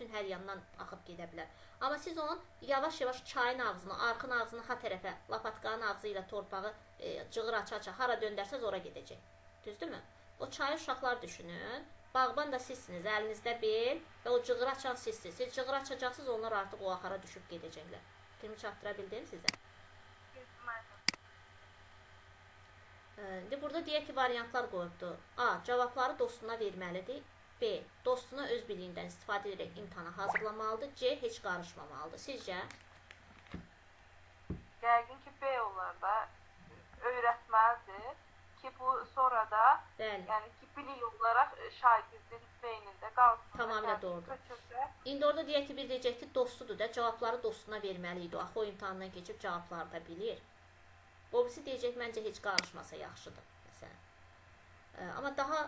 bütün hər yandan axıb gedə bilər. Amma siz onun yavaş-yavaş çayın ağzını, arxın ağzını ha tərəfə, lapatkanın ağzı ilə torpağı cığır aça-aça hara döndərsəz ora gedəcək. Düzdürmü? O çayı uşaqlar düşünün. Bağban da sizsiniz, əlinizdə bel və o cığır açan sizsiniz. Siz cığır açacaqsınız, onlar artıq o axara düşüb gedəcəklər. Kimi çatdıra bildim sizə? İndi burada deyək ki, variantlar qoyubdur. A. Cavabları dostuna verməlidir. B. Dostuna öz biliyindən istifadə edərək imtahana hazırlamalıdır. C. Heç qarışmamalıdır. Sizcə? Yəqin ki, B olar da öyrətməlidir ki, bu sonra da yəni ki, bilik olaraq şagirdin beynində qalsın. Tamamilə doğrudur. İndi orada deyək ki, bir deyəcək ki, dostudur da, cavabları dostuna verməli idi. Axı o imtahandan keçib cavabları da bilir. O birisi deyəcək, məncə heç qarışmasa yaxşıdır. Məsələn. Amma daha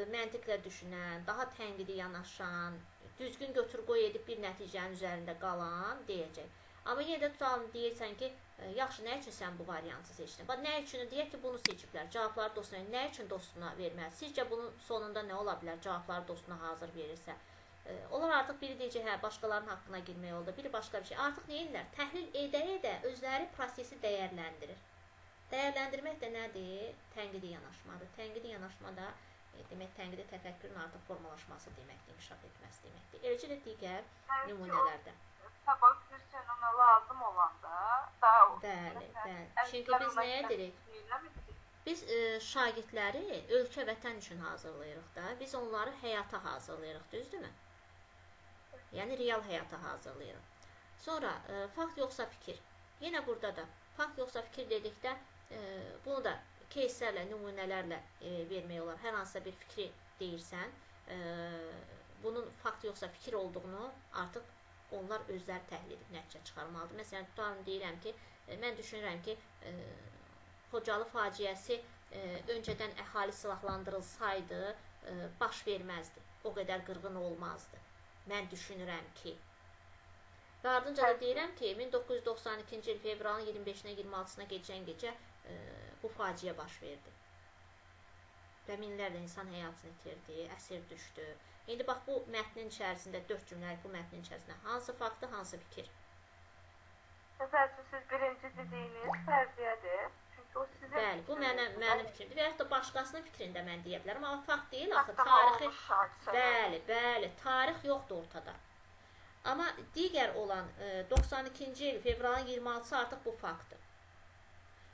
məntiqlə düşünən, daha tənqidi yanaşan, düzgün götür-qoy edib bir nəticənin üzərində qalan deyəcək. Amma yenə də tutalım, deyirsən ki, yaxşı, nə üçün sən bu variantı seçdin? Nə üçün? Deyək ki, bunu seçiblər. Cavabları dostuna, nə üçün dostuna verməli? Sizcə bunun sonunda nə ola bilər? Cavabları dostuna hazır verirsə. Onlar artıq biri deyəcək, hə, başqalarının haqqına girmək oldu, biri başqa bir şey. Artıq nə edirlər? Təhlil edə-edə özləri prosesi dəyərləndirir. Dəyərləndirmək də nədir? Tənqidi yanaşmadır. Tənqidi yanaşma da demək, tənqidi təfəkkürün artıq formalaşması deməkdir, inkişaf etməsi deməkdir. Eləcə də digər nümunələrdə. Sabah Hüseyin ona lazım olanda daha olur. Bəli. Çünki biz nəyə deyirik? Biz şagirdləri ölkə, vətən üçün hazırlayırıq da. Biz onları həyata hazırlayırıq, düzdürmü? Yəni, real həyata hazırlayırıq. Sonra, fakt yoxsa fikir. Yenə burada da fakt yoxsa fikir dedikdə, bunu da кейslərlə, nümunələrlə vermək olar. Hər hansısa bir fikri deyirsən, bunun fakt yoxsa fikir olduğunu artıq onlar özləri təhlil edib nəticə çıxarmalıdır. Məsələn, tutarım deyirəm ki, mən düşünürəm ki, Xocalı faciəsi öncədən əhali silahlandırılsaydı, baş verməzdi. O qədər qırğın olmazdı. Mən düşünürəm ki. Və ardınca da deyirəm ki, 1992-ci il fevralın 25-nə 26-sına keçən gecə bu faciə baş verdi. Və minlərlə insan həyatını itirdi, əsir düşdü. İndi bax, bu mətnin içərisində, 4 cümləlik bu mətnin içərisində hansı faktı, hansı fikir? Məsələn, siz birinci dediyiniz fərziyyədir. Çünki o sizin bəli, bu mənim fikrimdir. Və yaxud da başqasının fikrində mən deyə bilərəm. Amma fakt deyil, axı, tarixi. Bəli, tarix yoxdur ortada. Amma digər olan 92-ci il fevralın 26-sı artıq bu faktdır.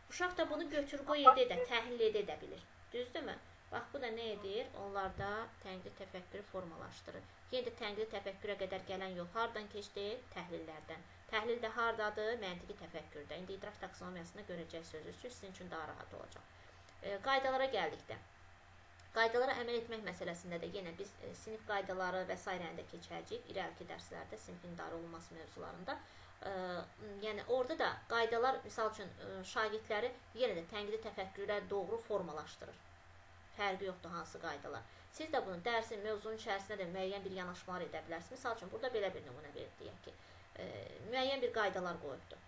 Uşaq da bunu götür-qoy edə, təhlil edə bilir. Düzdürmü? Bax, bu da nə edir? Onlarda tənqidi təfəkkürü formalaşdırır. Yenə də tənqidi təfəkkürə qədər gələn yol hardan keçdi? Təhlillərdən. Təhlil də hardadır? Məntiqi təfəkkürdə. İndi idrak taksonomiyasında görəcəksiniz ki, sizin üçün daha rahat olacaq. Qaydalara gəldikdə. Qaydalara əməl etmək məsələsində də yenə biz sinif qaydaları və s. də keçəcəyik. İrəli dərslərdə sinifin idarə olunması mövzularında. Yəni, orada da qaydalar, misal üçün, şagirdləri yenə də tənqidi təfəkkürə doğru formalaşdırır. Fərqi yoxdur hansı qaydalar. Siz də bunu dərsin, mövzunun içərisində də müəyyən bir yanaşmalar edə bilərsiniz. Misal üçün, burada belə bir nümunə verir deyək ki, müəyyən bir qaydalar qoyubdur.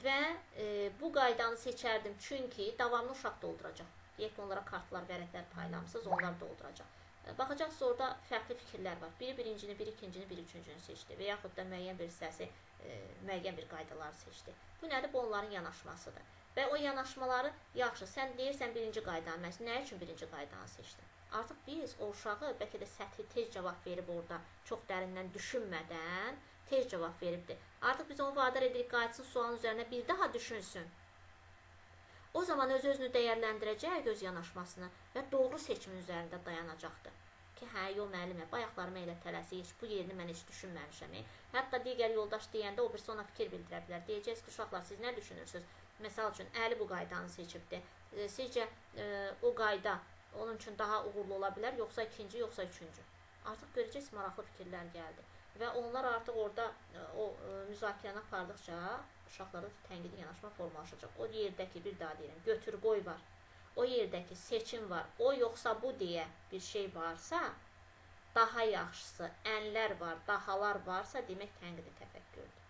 Və bu qaydanı seçərdim çünki davamlı uşaq dolduracaq. Deyək ki, onlara kartlar, vərəqlər paylamısınız, onlar dolduracaq. Baxacaqsınız, orada fərqli fikirlər var. Biri birincini, biri ikincini, biri üçüncünü seçdi. Və yaxud da müəyyən bir hissəsi, müəyyən bir qaydaları seçdi. Bu nədir? Bu onların yanaşmasıdır. Və o yanaşmaları, yaxşı, sən deyirsən birinci qaydanı, mən nə üçün birinci qaydanı seçdim? Artıq biz o uşağı bəlkə də səthi tez cavab verib orada, çox dərindən düşünmədən tez cavab veribdir. Artıq biz onu vadar edirik, qayıtsın sualın üzərinə bir daha düşünsün. O zaman öz-özünü dəyərləndirəcək, göz yanaşmasını və doğru seçimin üzərində dayanacaqdır. Ki, hə, yox müəllimə, bayaqlarıma elə tələsik, bu yerini mən heç düşünməmişəm. Hətta digər yoldaş deyəndə o birisi ona fikir bildirə bilər. Deyəcəksiniz ki, uşaqlar, siz nə düşünürsünüz? Məsəl üçün, Əli bu qaydanı seçibdir. Sizcə o qayda onun üçün daha uğurlu ola bilər, yoxsa ikinci, yoxsa üçüncü? Artıq görəcəksiniz, maraqlı fikirlər gəldi. Və onlar artıq orada o müzakirəni apardıqca uşaqlarda tənqidi yanaşma formalaşacaq. O yerdəki, bir daha deyirəm, götür-qoy var. O yerdəki seçim var. O yoxsa bu deyə bir şey varsa, daha yaxşısı, ənlər var, dahalar varsa, demək tənqidi təfəkkürdür.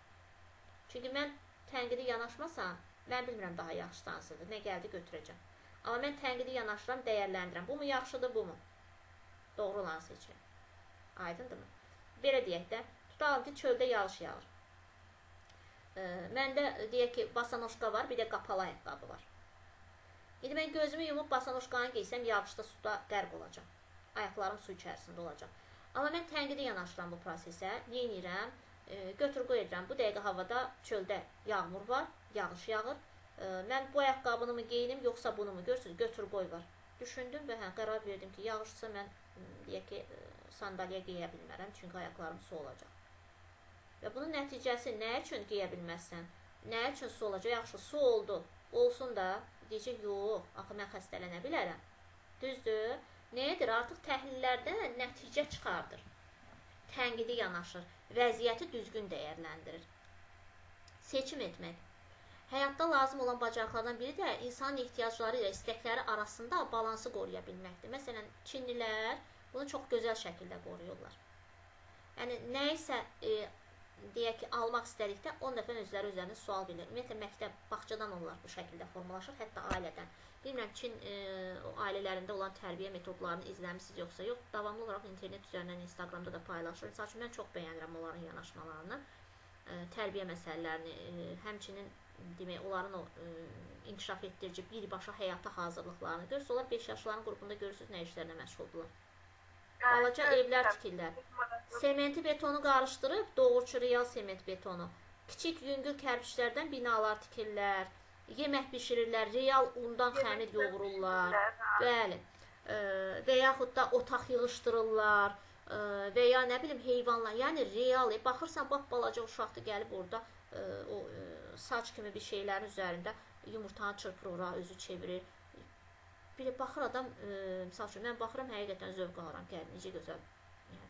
Çünki mən tənqidi yanaşmasam, mən bilmirəm daha yaxşısı hansıdır. Nə gəldi götürəcəm. Amma mən tənqidi yanaşıram, dəyərləndirəm. Bu mu yaxşıdır, bu mu? Doğru olan seçirəm. Aydındırmı? belə deyək də, tutalım ki, çöldə yağış yağır. Məndə deyək ki, basanoşka var, bir də qapalı ayaqqabı var. İndi mən gözümü yumub basanoşkanı giysəm, yağışda suda qərq olacaq. Ayaqlarım su içərisində olacaq. Amma mən tənqidi yanaşıram bu prosesə. Neyinirəm? Götür qoy edirəm. Bu dəqiqə havada çöldə yağmur var, yağış yağır. Mən bu ayaqqabını mı geyinim, yoxsa bunu mu? Görürsünüz, götür qoy var. Düşündüm və qərar verdim ki, yağışsa mən deyək ki, sandalya geyə bilmərəm, çünki ayaqlarım su olacaq. Və bunun nəticəsi nə üçün geyə bilməzsən? Nə üçün su olacaq? Yaxşı, su oldu. Olsun da, deyəcək, yox, axı mən xəstələnə bilərəm. Düzdür? Nədir? Artıq təhlillərdən nəticə çıxardır. Tənqidi yanaşır. Vəziyyəti düzgün dəyərləndirir. Seçim etmək. Həyatda lazım olan bacarıqlardan biri də insanın ehtiyacları ilə istəkləri arasında balansı qoruya bilməkdir. Məsələn, Çinlilər bunu çox gözəl şəkildə qoruyurlar. Yəni, nə isə deyək ki, almaq istədikdə 10 dəfə özləri üzərində sual verir. Ümumiyyətlə, məktəb, bağçadan onlar bu şəkildə formalaşır, hətta ailədən. Bilmirəm, Çin ailələrində olan tərbiyə metodlarını izləmişsiniz yoxsa yox. Davamlı olaraq internet üzərindən, Instagramda da paylaşır. Misal üçün, mən çox bəyənirəm onların yanaşmalarını, tərbiyə məsələlərini, həmçinin demək, onların o inkişaf etdirici birbaşa həyata hazırlıqlarını görürsünüz. Onlar 5 yaşların qrupunda görürsünüz nə işlərlə məşğuldurlar. Balaca evlər tikirlər. Sementi betonu qarışdırıb, doğruçu real sement betonu. Kiçik yüngül kərpiçlərdən binalar tikirlər. Yemək bişirirlər, real undan xəmir yoğururlar. Bəli. Və yaxud da otaq yığışdırırlar. Və ya nə bilim heyvanlar. Yəni real. Baxırsan, bax balaca uşaqdır gəlib orada o saç kimi bir şeylərin üzərində yumurtanı çırpır ora, özü çevirir. Bir baxır adam, misal üçün, mən baxıram, həqiqətən zövq alıram, gəlir, necə gözəl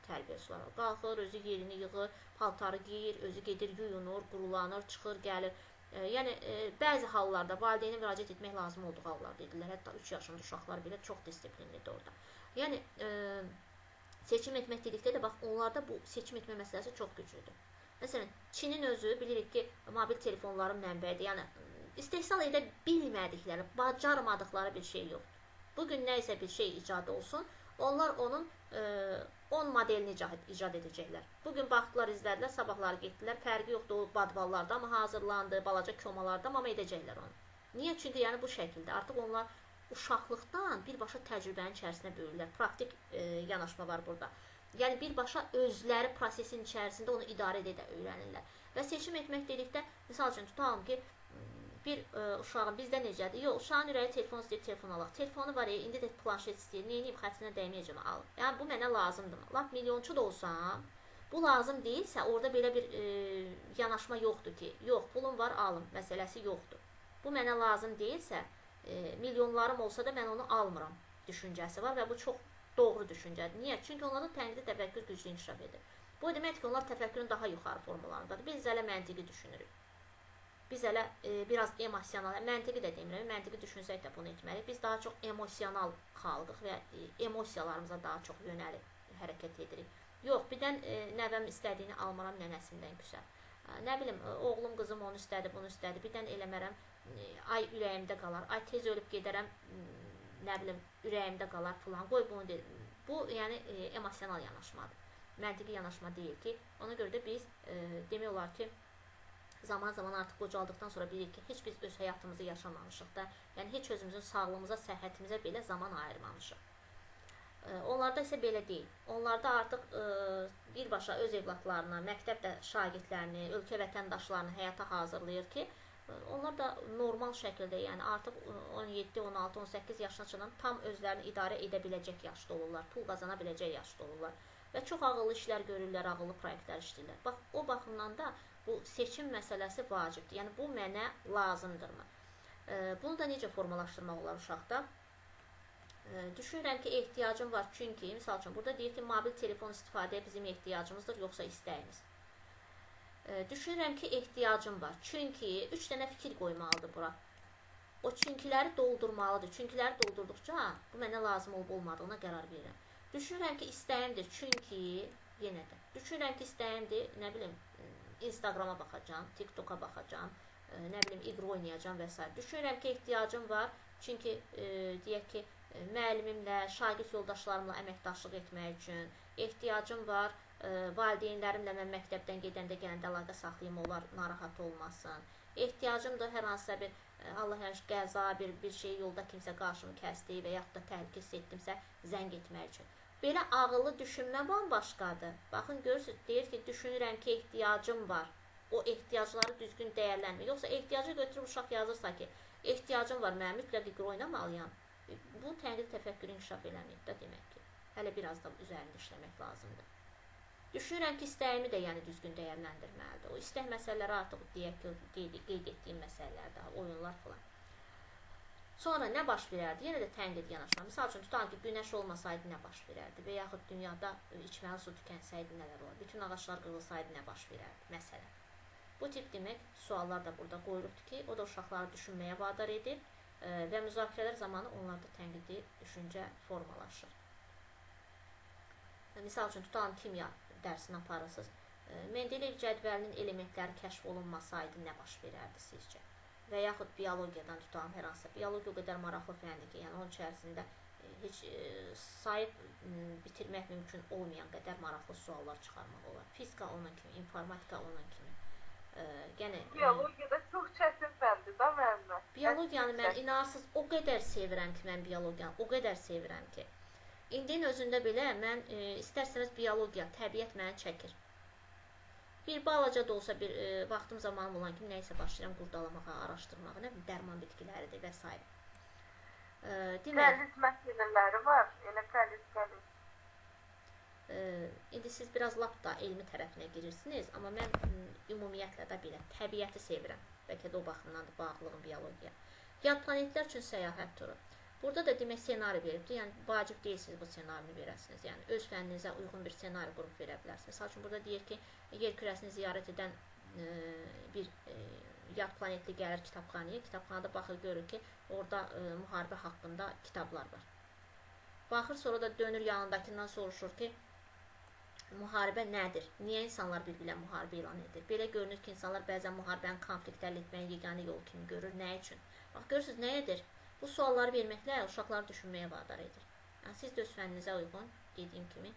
tərbiyəsi var. Qalxır, özü yerini yığır, paltarı geyir, özü gedir, yuyunur, qurulanır, çıxır, gəlir. Yəni, bəzi hallarda valideyni müraciət etmək lazım olduğu hallar dedilər. Hətta 3 yaşında uşaqlar belə çox disiplinlidir orada. Yəni, seçim etmək dedikdə də, bax, onlarda bu seçim etmə məsələsi çox güclüdür. Məsələn, Çinin özü bilirik ki, mobil telefonların mənbəyidir. Yəni, istehsal edə bilmədikləri, bacarmadıqları bir şey yoxdur. Bugün nə isə bir şey icad olsun, onlar onun 10 modelini icad edəcəklər. Bugün baxdılar, izlədilər, sabahları getdilər, fərqi yoxdur o badvallarda, amma hazırlandı, balaca komalarda, amma edəcəklər onu. Niyə? Çünki yəni bu şəkildə artıq onlar uşaqlıqdan birbaşa təcrübənin içərisinə böyürlər. Praktik yanaşma var burada. Yəni birbaşa özləri prosesin içərisində onu idarə edə öyrənirlər. Və seçim etmək dedikdə, misal üçün tutalım ki, bir uşağın bizdə necədir? Yox, uşağın ürəyi telefon istəyir, telefon alaq. Telefonu var, indi də planşet istəyir. Neyiniyib, xətrinə dəyməyəcəm, al. Yəni, bu mənə lazımdır. Laf milyonçu da olsam, bu lazım deyilsə, orada belə bir yanaşma yoxdur ki, yox, pulum var, alım, məsələsi yoxdur. Bu mənə lazım deyilsə, milyonlarım olsa da mən onu almıram düşüncəsi var və bu çox doğru düşüncədir. Niyə? Çünki onların tənqidi təfəkkür güclü inkişaf edir. Bu deməkdir ki, onlar təfəkkürün daha yuxarı formalarındadır. Biz hələ məntiqi düşünürük. Biz hələ biraz emosional, məntiqi də demirəm, məntiqi düşünsək də bunu etməliyik. Biz daha çox emosional xalqıq və emosiyalarımıza daha çox yönəlib hərəkət edirik. Yox, birdən nəvəm istədiyini almaram, nənəsindən küsər. Nə bilim, oğlum, qızım onu istədi, bunu istədi, birdən eləmərəm, ay ürəyimdə qalar, ay tez ölüb gedərəm, nə bilim, ürəyimdə qalar filan, qoy bunu dedim. Bu, yəni, emosional yanaşmadır. Məntiqi yanaşma deyil ki, ona görə də biz demək olar ki, zaman-zaman artıq qocaldıqdan sonra bilirik ki, heç biz öz həyatımızı yaşamamışıq da, yəni heç özümüzün sağlığımıza, səhhətimizə belə zaman ayırmamışıq. Onlarda isə belə deyil. Onlarda artıq birbaşa öz evlatlarına, məktəbdə şagirdlərini, ölkə vətəndaşlarını həyata hazırlayır ki, onlar da normal şəkildə, yəni artıq 17, 16, 18 yaşına çatan tam özlərini idarə edə biləcək yaşda olurlar, pul qazana biləcək yaşda olurlar və çox ağıllı işlər görürlər, ağıllı proyektlər işləyirlər. Bax, o baxımdan da bu seçim məsələsi vacibdir. Yəni, bu mənə lazımdırmı? Bunu da necə formalaşdırmaq olar uşaqda? Düşünürəm ki, ehtiyacım var. Çünki, misal üçün, burada deyir ki, mobil telefon istifadəyə bizim ehtiyacımızdır, yoxsa istəyimiz. Düşünürəm ki, ehtiyacım var. Çünki 3 dənə fikir qoymalıdır bura. O çünkiləri doldurmalıdır. Çünkiləri doldurduqca bu mənə lazım olub-olmadığına qərar verirəm. Düşünürəm ki, istəyimdir. Çünki, yenə də, düşünürəm ki, istəyimdir, nə bilim, Instagrama baxacam, TikToka baxacam, nə bilim, iqra oynayacam və s. Düşünürəm ki, ehtiyacım var. Çünki, deyək ki, müəllimimlə, şagird yoldaşlarımla əməkdaşlıq etmək üçün ehtiyacım var. valideynlərimlə mən məktəbdən gedəndə gələndə əlaqə saxlayım, onlar narahat olmasın. Ehtiyacımdır hər hansısa bir Allah həmiş qəza, bir şey yolda kimsə qarşımı kəsdi və yaxud da təhlükə hiss etdimsə zəng etmək üçün. Belə ağıllı düşünmə bambaşqadır. Baxın, görürsünüz, deyir ki, düşünürəm ki, ehtiyacım var. O ehtiyacları düzgün dəyərlənmir. Yoxsa ehtiyacı götürüb uşaq yazırsa ki, ehtiyacım var, mən mütləq iqra oynamalıyam. Bu tənqid təfəkkürü inkişaf eləməyib də demək ki. Hələ biraz da üzərində işləmək lazımdır. Düşünürəm ki, istəyimi də yəni düzgün dəyərləndirməlidir. O istək məsələləri artıq deyək ki, qeyd etdiyim məsələlərdə, oyunlar falan. Sonra nə baş verərdi? Yenə də tənqid yanaşma. Misal üçün, tutan ki, günəş olmasaydı nə baş verərdi? Və yaxud dünyada içməli su tükənsəydi nələr olar? Bütün ağaçlar qırılsaydı nə baş verərdi? Məsələn. Bu tip demək, suallar da burada qoyulubdur ki, o da uşaqları düşünməyə vadar edir və müzakirələr zamanı onlarda tənqidi düşüncə formalaşır. Misal üçün, tutalım kimya dərsini aparırsınız. Mendeleyev cədvəlinin elementləri kəşf olunmasaydı nə baş verərdi sizcə? Və yaxud biologiyadan tutalım hər hansı. Biologiya o qədər maraqlı fəndir ki, yəni onun içərisində heç sayıb bitirmək mümkün olmayan qədər maraqlı suallar çıxarmaq olar. Fizika onun kimi, informatika onun kimi. Biologiyada çox çətin fəndir da müəllimə. Biologiyanı mən inarsız o qədər sevirəm ki, mən biologiyanı o qədər sevirəm ki. İndinin özündə belə mən istərsəniz biologiya, təbiət məni çəkir. Bir balaca da olsa bir vaxtım zamanım olan kimi nəyisə başlayıram qurdalamağa, araşdırmağa, nə bilim, dərman bitkiləridir və s. Qəliz məsələləri var, elə qəliz. İndi siz biraz lap da elmi tərəfinə girirsiniz, amma mən ümumiyyətlə də belə təbiəti sevirəm. Bəlkə də o baxımdan da bağlılığım biologiya. Yad planetlər üçün səyahət turu. Burada da demək senari veribdir. Yəni vacib deyilsiniz bu senarini verəsiniz. Yəni öz fənninizə uyğun bir senari qrup verə bilərsiniz. Məsəl üçün burada deyir ki, yer kürəsini ziyarət edən bir yad planetli gəlir kitabxanaya. Kitabxanada baxır, görür ki, orada müharibə haqqında kitablar var. Baxır, sonra da dönür yanındakindən soruşur ki, müharibə nədir? Niyə insanlar bir-birlə müharibə elan edir? Belə görünür ki, insanlar bəzən müharibənin konflikt həll etməyin yeganə yolu kimi görür. Nə üçün? Bax, görürsünüz, nə edir? Bu sualları verməklə uşaqları düşünməyə vadar edir. Yəni, siz də öz fənninizə uyğun, dediyim kimi,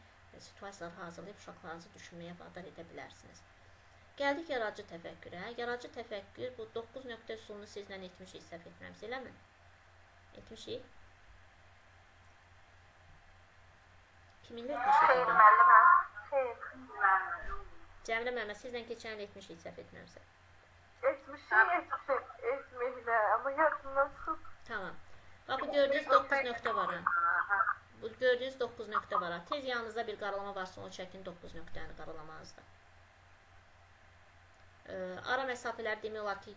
situasiyalar hazırlayıb uşaqlarınızı düşünməyə vadar edə bilərsiniz. Gəldik yaradıcı təfəkkürə. Yaradıcı təfəkkür, bu 9 nöqtə üsulunu sizlə etmişik, səhv etmirəmsə, eləmi? Etmişik. Kiminlə etmişik? Xeyr, müəllimə. Xeyr. Cəmilə müəllimə, sizlə keçən etmişik, səhv etmirəmsə. Etməklə, amma yadımdan çıxıb. Tamam. Bax, bu gördüyünüz 9 nöqtə var. Bu gördüyünüz 9 nöqtə var. Tez yanınızda bir qaralama varsa, onu çəkin 9 nöqtəni qaralamanızda. Ara məsafələr demək olar ki,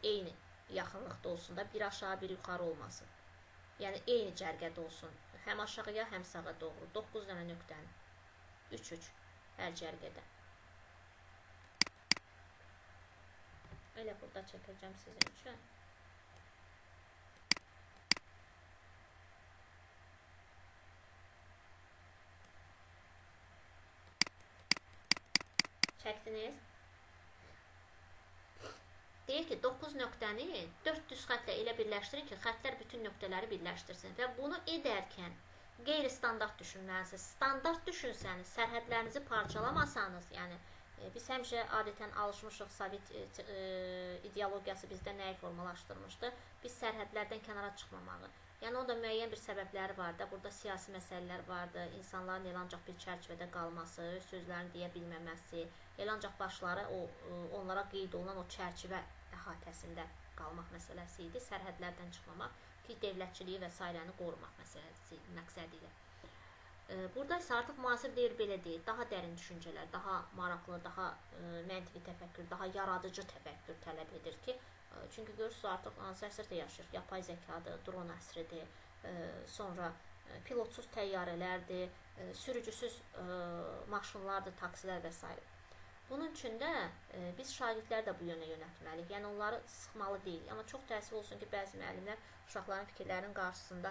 eyni yaxınlıqda olsun da, bir aşağı, bir yuxarı olmasın. Yəni, eyni cərgədə olsun. Həm aşağıya, həm sağa doğru. 9 dənə nöqtəni. 3-3 hər cərgədə. Elə burada çəkəcəm sizin üçün. Çəkdiniz. Deyir ki, 9 nöqtəni 4 düz xətlə elə birləşdirin ki, xətlər bütün nöqtələri birləşdirsin. Və bunu edərkən qeyri-standart düşünməlisiniz. Standart düşünsəniz, sərhədlərinizi parçalamasanız, yəni biz həmişə adətən alışmışıq, Sovet ideologiyası bizdə nəyi formalaşdırmışdı? Biz sərhədlərdən kənara çıxmamağı. Yəni, o da müəyyən bir səbəbləri var da, burada siyasi məsələlər vardı, insanların elə ancaq bir çərçivədə qalması, sözlərini deyə bilməməsi, elə ancaq başları onlara qeyd olunan o çərçivə əhatəsində qalmaq məsələsi idi, sərhədlərdən çıxmamaq ki, devlətçiliyi və s. qorumaq məsələsi məqsədi ilə. Burada isə artıq müasir deyil, belə deyil, daha dərin düşüncələr, daha maraqlı, daha məntiqi təfəkkür, daha yaradıcı təfəkkür tələb edir ki, çünki görürsünüz artıq hansı əsrdə yaşayır, yapay zəkadır, dron əsridir, sonra pilotsuz təyyarələrdir, sürücüsüz maşınlardır, taksilər və s. Bunun üçün də biz şagirdləri də bu yönə yönəltməliyik, yəni onları sıxmalı deyilik. Amma çox təəssüf olsun ki, bəzi müəllimlər uşaqların fikirlərinin qarşısında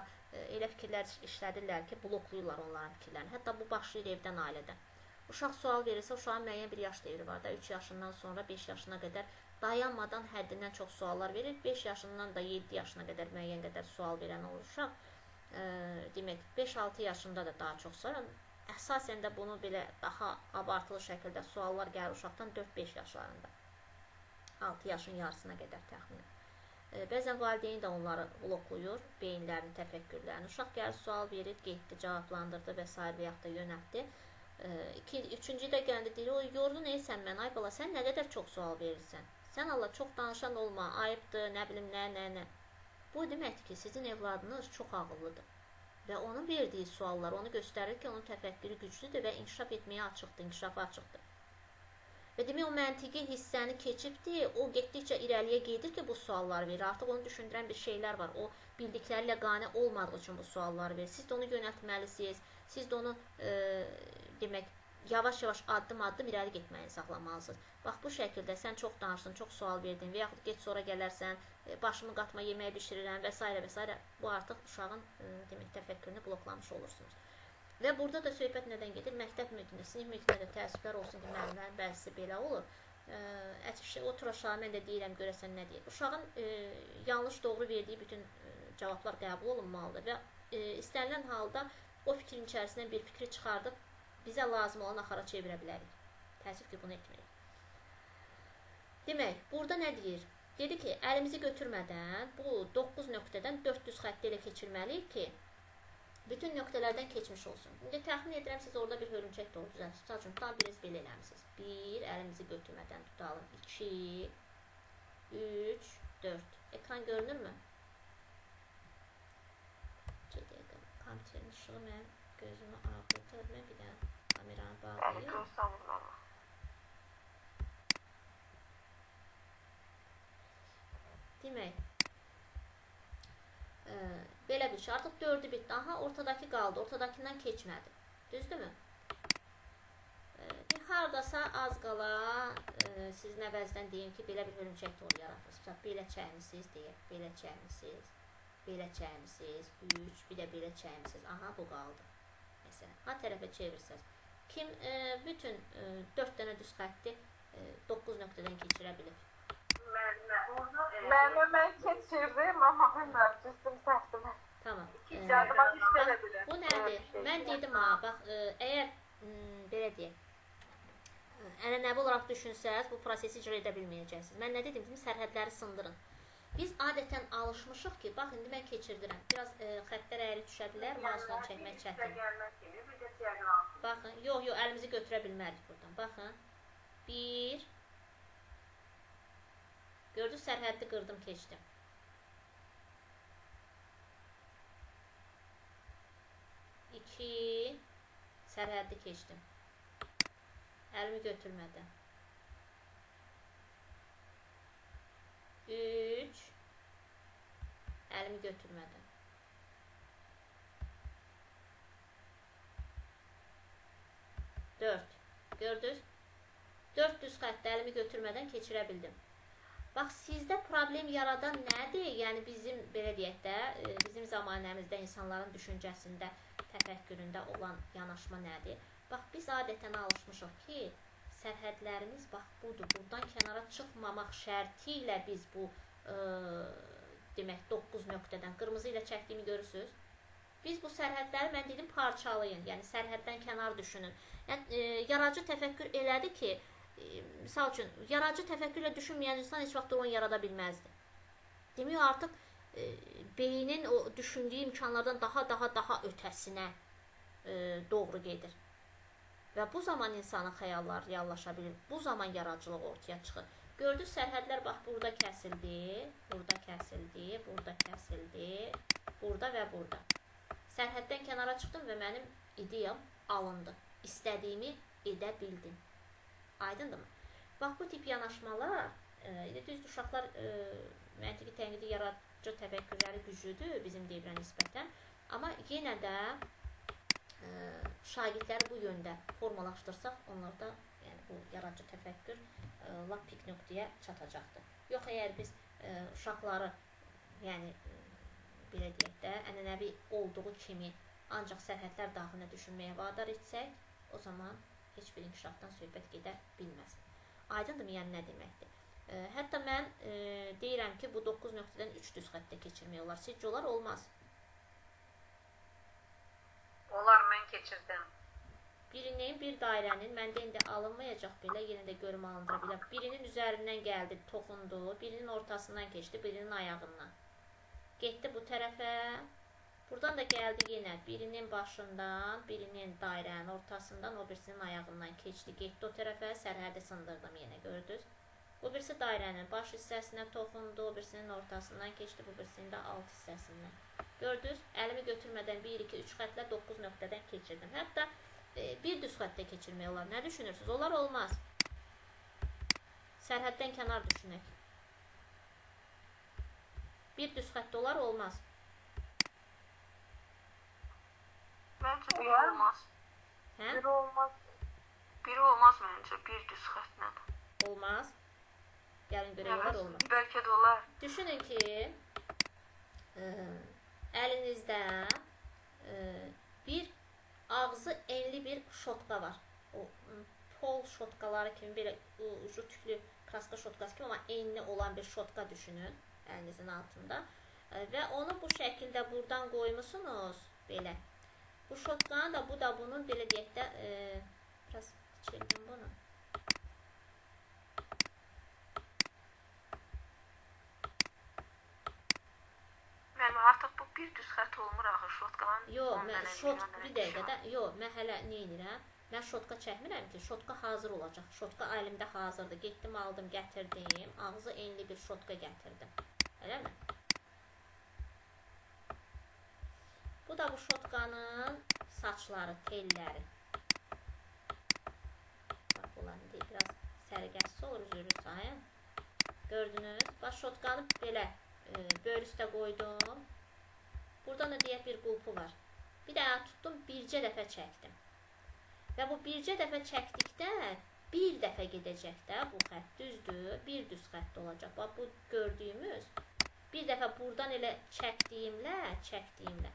elə fikirlər işlədirlər ki, bloklayırlar onların fikirlərini. Hətta bu başlayır evdən, ailədən. Uşaq sual verirsə, uşağın müəyyən bir yaş devri var da, 3 yaşından sonra 5 yaşına qədər dayanmadan həddindən çox suallar verir. 5 yaşından da 7 yaşına qədər müəyyən qədər sual verən olur uşaq. Demək, 5-6 yaşında da daha çox sonra əsasən də bunu belə daha abartılı şəkildə suallar gəlir uşaqdan 4-5 yaşlarında. 6 yaşın yarısına qədər təxminən. Bəzən valideyn də onları bloklayır, beyinlərini, təfəkkürlərini. Uşaq gəlir, sual verir, getdi, cavablandırdı və s. və yaxud da yönəltdi. Üçüncü də gəldi, deyir, o yorğun eysən mən, ay bala, sən nə qədər çox sual verirsən? Sən Allah çox danışan olma, ayıbdır, nə bilim, nə. Bu deməkdir ki, sizin evladınız çox ağıllıdır. Və onun verdiyi suallar onu göstərir ki, onun təfəkkürü güclüdür və inkişaf etməyə açıqdır, inkişafa açıqdır. Və demək, o məntiqi hissəni keçibdir, o getdikcə irəliyə gedir ki, bu suallar verir. Artıq onu düşündürən bir şeylər var. O bildikləri ilə qane olmadığı üçün bu suallar verir. Siz də onu yönəltməlisiniz. Siz də onu, demək, yavaş-yavaş, addım-addım irəli getməyini saxlamalısınız. Bax, bu şəkildə sən çox danışdın, çox sual verdin və yaxud get sonra gələrsən, başımı qatma, yeməyə bişirirəm və s. və s. Bu artıq uşağın, demək, təfəkkürünü bloklamış olursunuz. Və burada da söhbət nədən gedir? Məktəb mühitində, sinif mühitində də təəssüflər olsun ki, müəllimlərin bəzisi belə olur. Otur aşağı, mən də deyirəm, görəsən nə deyir. Uşağın yanlış, doğru verdiyi bütün cavablar qəbul olunmalıdır və istənilən halda o fikrin içərisindən bir fikri çıxardıb bizə lazım olan axara çevirə bilərik. Təəssüf ki, bunu etməyirik. Demək, burada nə deyir? Dedi ki, əlimizi götürmədən bu 9 nöqtədən 400 xətti ilə keçirməliyik ki, bütün nöqtələrdən keçmiş olsun. İndi təxmin edirəm, siz orada bir hörümçək doğru düzəltmişsiniz. Misal üçün, tam biriniz belə eləmişsiniz. 1, əlimizi götürmədən tutalım. 2, 3, 4. Ekran görünürmü? Kompüterin ışığı mən gözümü ağrıtır. Mən bir dənə kameranı bağlayayım. Demək, belə bir şey. Artıq 4'ü bitdi. Aha, ortadakı qaldı. Ortadakindən keçmədi. Düzdürmü? Haradasa az qala sizin əvəzdən deyim ki, belə bir hörümçək toru yaratmışsınız. Belə çəkmisiniz, deyək. Belə çəkmisiniz. Belə çəkmisiniz. 3, bir də belə çəkmisiniz. Aha, bu qaldı. Məsələn, ha tərəfə çevirsiniz. Kim bütün 4 dənə düz xətti 9 nöqtədən keçirə bilir? Mən keçirdim, amma bilmirəm, cüzdüm səhvdim. Tamam. Bu nədir? Mən dedim, bax, əgər belə deyək, ənənəvi olaraq düşünsəz, bu prosesi icra edə bilməyəcəksiniz. Mən nə dedim? Sərhədləri sındırın. Biz adətən alışmışıq ki, bax, indi mən keçirdirəm. Biraz xəttlər əyri düşə bilər, mouse'dan çəkmək çətin. Baxın, yox, əlimizi götürə bilmərik buradan. Baxın, 1, gördünüz, sərhəddi qırdım, keçdim. 2, sərhəddi keçdim. Əlimi götürmədən. 3, əlimi götürmədən. 4, gördünüz? 4 düz xəttə əlimi götürmədən keçirə bildim. Bax, sizdə problem yaradan nədir? Yəni, bizim, belə deyək də, bizim zamanəmizdə insanların düşüncəsində, təfəkküründə olan yanaşma nədir? Bax, biz adətən alışmışıq ki, sərhədlərimiz, bax, budur. Buradan kənara çıxmamaq şərti ilə biz bu, demək, 9 nöqtədən, qırmızı ilə çəkdiyimi görürsünüz. Biz bu sərhədləri, mən dedim, parçalayın. Yəni, sərhəddən kənar düşünün. Yəni, yaradıcı təfəkkür elədi ki, misal üçün, yaradıcı təfəkkürlə düşünməyən insan heç vaxt drone yarada bilməzdi. Demək, artıq beynin o düşündüyü imkanlardan daha ötəsinə doğru gedir. Və bu zaman insanın xəyalları reallaşa bilir. Bu zaman yaradıcılıq ortaya çıxır. Gördünüz, sərhədlər bax, burada kəsildi, burada kəsildi, burada kəsildi, burada və burada. Sərhəddən kənara çıxdım və mənim ideyam alındı. İstədiyimi edə bildim. Aydındırmı? Bax, bu tip yanaşmalar, düzdür, uşaqlar məntiqi tənqidi yaradıcı təfəkkürləri güclüdür bizim devrə nisbətən. Amma yenə də şagirdləri bu yöndə formalaşdırsaq, onlarda bu yaradıcı təfəkkür lap pik nöqtəyə çatacaqdır. Yox, əgər biz uşaqları, yəni, belə deyək də, ənənəvi olduğu kimi ancaq sərhədlər daxilində düşünməyə vadar etsək, o zaman heç bir inkişafdan söhbət gedə bilməz. Aydındır mı, yəni nə deməkdir? Hətta mən deyirəm ki, bu 9 nöqtədən 3 düz xəttə keçirmək olar. Sizcə olar, olmaz. Olar, mən keçirdim. birinin, bir dairənin, məndə indi alınmayacaq belə, yenə də görüm alındıra bilər. Birinin üzərindən gəldi, toxundu, birinin ortasından keçdi, birinin ayağından. Getdi bu tərəfə. Buradan da gəldi yenə birinin başından, birinin dairənin ortasından, o birisinin ayağından keçdi, getdi o tərəfə, sərhədi sındırdım yenə, gördünüz. Bu birisi dairənin baş hissəsinə toxundu, o birisinin ortasından keçdi, bu birisinin də alt hissəsindən. Gördünüz, əlimi götürmədən 1, 2, 3 xətlə 9 nöqtədən keçirdim. Hətta bir düz xəttə keçirmək olar. Nə düşünürsünüz? Onlar olmaz. Sərhəddən kənar düşünək. Bir düz xəttə olar, olmaz. Məncə biri olmaz. Hə? Biri olmaz. Biri olmaz məncə, bir düz xəttlə. Olmaz. Gəlin görək, olar, olmaz. Bəlkə də olar. Düşünün ki, əlinizdə bir ağzı enli bir şotka var. O pol şotkaları kimi, belə ucu tüklü kraska şotkası kimi, amma enli olan bir şotka düşünün əlinizin altında. Və onu bu şəkildə buradan qoymusunuz, belə. Bu şotkanı da, bu da bunun, belə deyək də, biraz çəkdim bunu. Artıq bu bir düz xətt olmur axı şotkanın. Yox, bir dəqiqədə, yox, mən hələ nə edirəm? Mən şotka çəkmirəm ki, şotka hazır olacaq. Şotka əlimdə hazırdır. Getdim, aldım, gətirdim. Ağzı enli bir şotka gətirdim. Eləmi? Bu da bu şotkanın saçları, telləri. Bax, bunların biraz sərgəssiz olur, üzürü sayın. Gördünüz? Bax, şotkanı belə böyür üstə qoydum. Buradan da deyək bir qulpu var. Bir daha tutdum, bircə dəfə çəkdim. Və bu bircə dəfə çəkdikdə bir dəfə gedəcək də bu xətt, düzdür, bir düz xətt olacaq. Bax, bu gördüyümüz bir dəfə buradan elə çəkdiyimlə.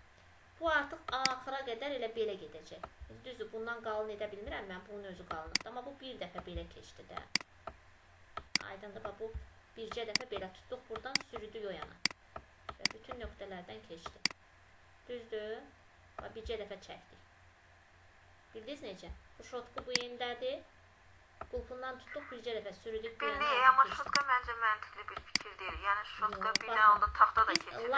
Bu artıq axıra qədər elə belə gedəcək. Düzdür, bundan qalın edə bilmirəm mən, bunun özü qalınlıqdır. Amma bu bir dəfə belə keçdi də. Aydındır, bax, bu bircə dəfə belə tutduq, buradan sürüdük o yana. Və bütün nöqtələrdən keçdi. Düzdür, bax, bircə dəfə çəkdik. Bildiniz necə? Bu şotku bu yerindədir. Qulpundan tutduq, bircə dəfə sürüdük bu yana. Bildik, amma şotka məncə məntiqli bir fikir deyil. Yəni şotka bir halda taxta da keçirir.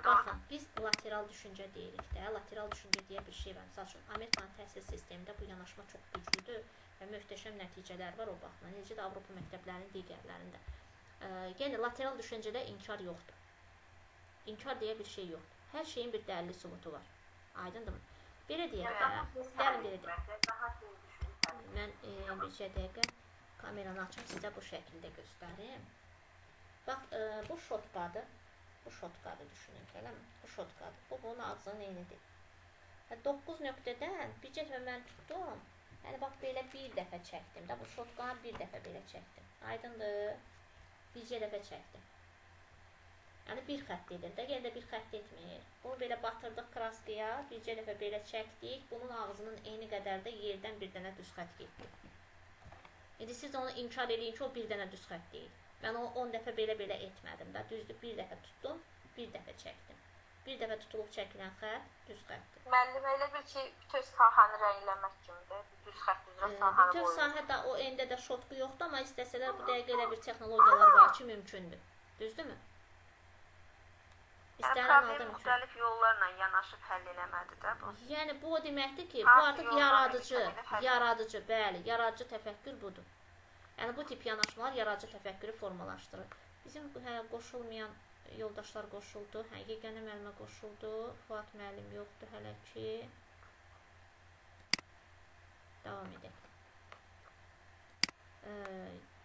Baxın, biz lateral düşüncə deyirik də. Lateral düşüncə deyə bir şey var. Məsəl üçün, Amerikan təhsil sistemində bu yanaşma çox güclüdür və möhtəşəm nəticələr var o baxımdan. Necə də Avropa məktəblərinin digərlərində. Yəni, lateral düşüncədə inkar yoxdur. İnkar deyə bir şey yoxdur. Hər şeyin bir dəlili sübutu var. Aydındırmı? Belə deyək də, gəlin belə deyək. Mən bircə dəqiqə kameranı açım, sizə bu şəkildə göstərim. Bax, bu şotkadır. Bu şotkadır düşünün, eləmi? Bu şotkadır. Bu, bunun ağzının eynidir. 9 nöqtədən bircə dəfə mən tutdum. Yəni, bax, belə bir dəfə çəkdim də. Bu şotkanı bir dəfə belə çəkdim. Aydındır. Bircə dəfə çəkdim. Yəni, bir xətt edir də, yenə də bir xətt etmir. Bunu belə batırdıq kraskaya, bircə dəfə belə çəkdik. Bunun ağzının eyni qədər də yerdən bir dənə düz xətt getdi. İndi siz onu inkar edin ki, o bir dənə düz xətt deyil. Mən o 10 dəfə belə etmədim də. Düzdür, bir dəfə tutdum, bir dəfə çəkdim. Bir dəfə tutulub çəkilən xətt düz xəttdir. Müəllim, elə bil ki, bütün sahəni rəngləmək kimidir. Düz xətt üzrə sahəni bütün sahədə o endə də şotku yoxdur, amma istəsələr bu dəqiqə elə bir texnologiyalar var ki, mümkündür. Düzdürmü? Yəni, problemi müxtəlif yollarla yanaşıb həll eləmədi də bu. Yəni, bu o deməkdir ki, bu artıq yaradıcı, bəli, yaradıcı təfəkkür budur. Yəni, bu tip yanaşmalar yaradıcı təfəkkürü formalaşdırır. Bizim qoşulmayan yoldaşlar qoşuldu, Yeganə müəllimə qoşuldu, Fuad müəllim yoxdur hələ ki. Davam edək.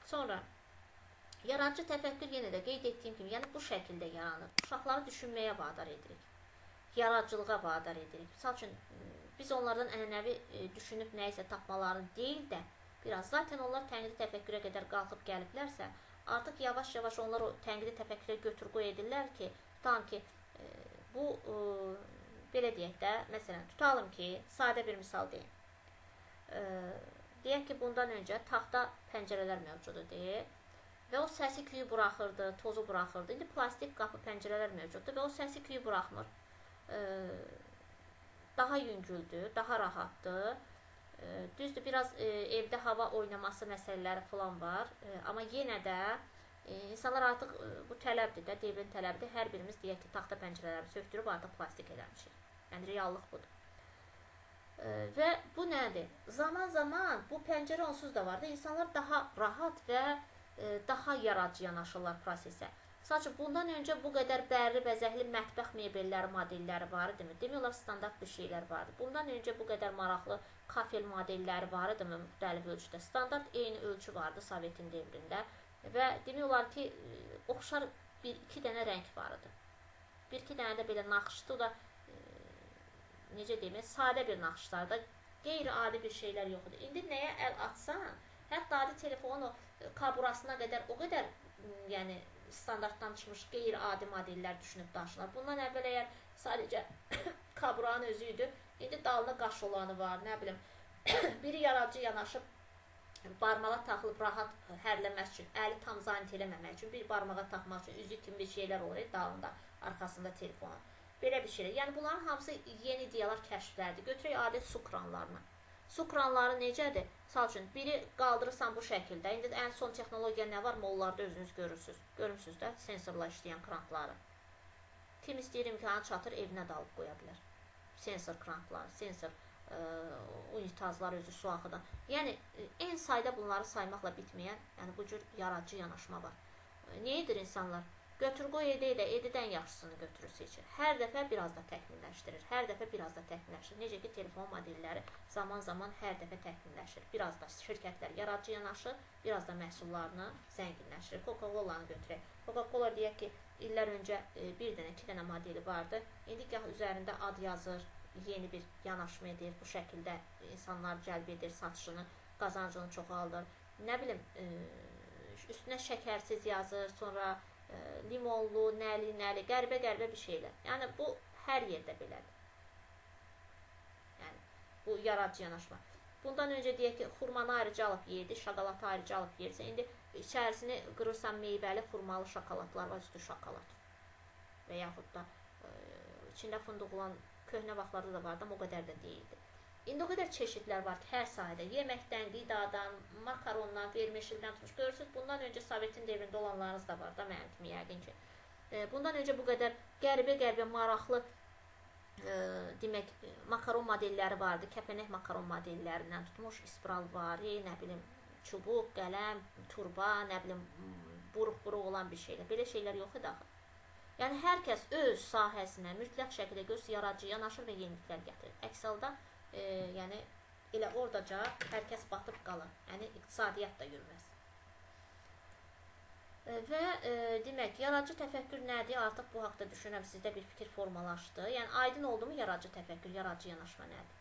Sonra, yaradıcı təfəkkür yenə də qeyd etdiyim kimi, yəni bu şəkildə yaranır. Uşaqları düşünməyə vadar edirik. Yaradıcılığa vadar edirik. Misal üçün, biz onlardan ənənəvi düşünüb nəyisə tapmalarını deyil də, biraz zaten onlar tənqidi təfəkkürə qədər qalxıb gəliblərsə, artıq yavaş-yavaş onlar o tənqidi təfəkkürə götür-qoy edirlər ki, tutalım ki, bu, belə deyək də, məsələn, tutalım ki, sadə bir misal deyim. Deyək ki, bundan öncə taxta pəncərələr mövcudu deyil. Və o səsi küyü buraxırdı, tozu buraxırdı. İndi plastik qapı pəncərələr mövcuddur və o səsi küyü buraxmır. Daha yüngüldür, daha rahatdır. Düzdür, biraz evdə hava oynaması məsələləri falan var. Amma yenə də insanlar artıq bu tələbdir də, devrin tələbdir. Hər birimiz deyək ki, taxta pəncərələri sökdürüb artıq plastik eləmişik. Yəni reallıq budur. Və bu nədir? Zaman-zaman bu pəncərə onsuz da var da, insanlar daha rahat və daha yaradıcı yanaşırlar prosesə. Sadəcə bundan öncə bu qədər bərli, bəzəkli mətbəx mebelləri modelləri var idimi? Demək olar standart bir şeylər vardı. Bundan öncə bu qədər maraqlı kafel modelləri var idimi müxtəlif ölçüdə? Standart eyni ölçü vardı Sovetin devrində və demək olar ki, oxşar bir-iki dənə rəng var idi. Bir-iki dənə də belə naxışdı, o da necə deyim, sadə bir naxışlarda qeyri-adi bir şeylər yox idi. İndi nəyə əl atsan, hətta adi telefonu kaburasına qədər o qədər yəni standartdan çıxmış qeyri-adi modellər düşünüb daşınar. Bundan əvvəl əgər sadəcə kaburanın özü idi, indi dalına qaş olanı var, nə bilim, biri yaradıcı yanaşıb barmağa taxılıb rahat hərləmək üçün, əli tam zanit eləməmək üçün, bir barmağa taxmaq üçün üzük kimi bir şeylər olur dalında, arxasında telefona. Belə bir şeylər. Yəni bunların hamısı yeni ideyalar, kəşflərdir. Götürək adi su kranlarını. Su kranları necədir? Misal üçün, biri qaldırırsan bu şəkildə. İndi ən son texnologiya nə var? Mollarda özünüz görürsünüz. Görürsünüz də sensorla işləyən krankları. Kim istəyir imkanı çatır, evinə dalıb qoya bilər. Sensor krankları, sensor unitazlar özü su axıdan. Yəni, en sayda bunları saymaqla bitməyən, yəni bu cür yaradıcı yanaşma var. Nə edir insanlar? Götür qoy edidən yaxşısını götürür seçir. Hər dəfə biraz da təkmilləşdirir. Hər dəfə biraz da təkmilləşdirir. Necə ki, telefon modelləri zaman-zaman hər dəfə təkmilləşir. Biraz da şirkətlər yaradıcı yanaşır, biraz da məhsullarını zənginləşdirir. Coca-Cola'nı götürək. Coca-Cola deyək ki, illər öncə bir dənə, iki dənə modeli vardı. İndi gah üzərində ad yazır, yeni bir yanaşma edir. Bu şəkildə insanlar cəlb edir, satışını, qazancını çoxaldır. Nə bilim, üstünə şəkərsiz yazır, sonra limonlu, nəli, qəribə bir şeylər. Yəni, bu hər yerdə belədir. Yəni, bu yaradıcı yanaşma. Bundan öncə deyək ki, xurmanı ayrıca alıb yedi, şokolatı ayrıca alıb yersə, indi içərisini qırırsan meyvəli, xurmalı şokolatlar var, üstü şokolat. Və yaxud da içində fındıq olan köhnə vaxtlarda da vardı, amma o qədər də deyildi. İndi o qədər çeşidlər var ki, hər sahədə, yeməkdən, qidadan, makarondan, vermişildən tutmuş. Görürsünüz, bundan öncə Sovetin devrində olanlarınız da var da, mənim kimi yəqin ki. Bundan öncə bu qədər qəribə, maraqlı demək, makaron modelləri vardı. Kəpənək makaron modellərindən tutmuş, ispral var, nə bilim, çubuq, qələm, turba, nə bilim, buruq-buruq olan bir şeylər. Belə şeylər yox idi axı. Yəni, hər kəs öz sahəsinə mütləq şəkildə görürsə, yaradıcı yanaşır və yeniliklər gətirir. Əks halda, yəni, elə oradaca hər kəs batıb qalır. Yəni, iqtisadiyyat da yürüməz. Və demək, yaradıcı təfəkkür nədir? Artıq bu haqda düşünürəm, sizdə bir fikir formalaşdı. Yəni, aydın oldu mu yaradıcı təfəkkür, yaradıcı yanaşma nədir?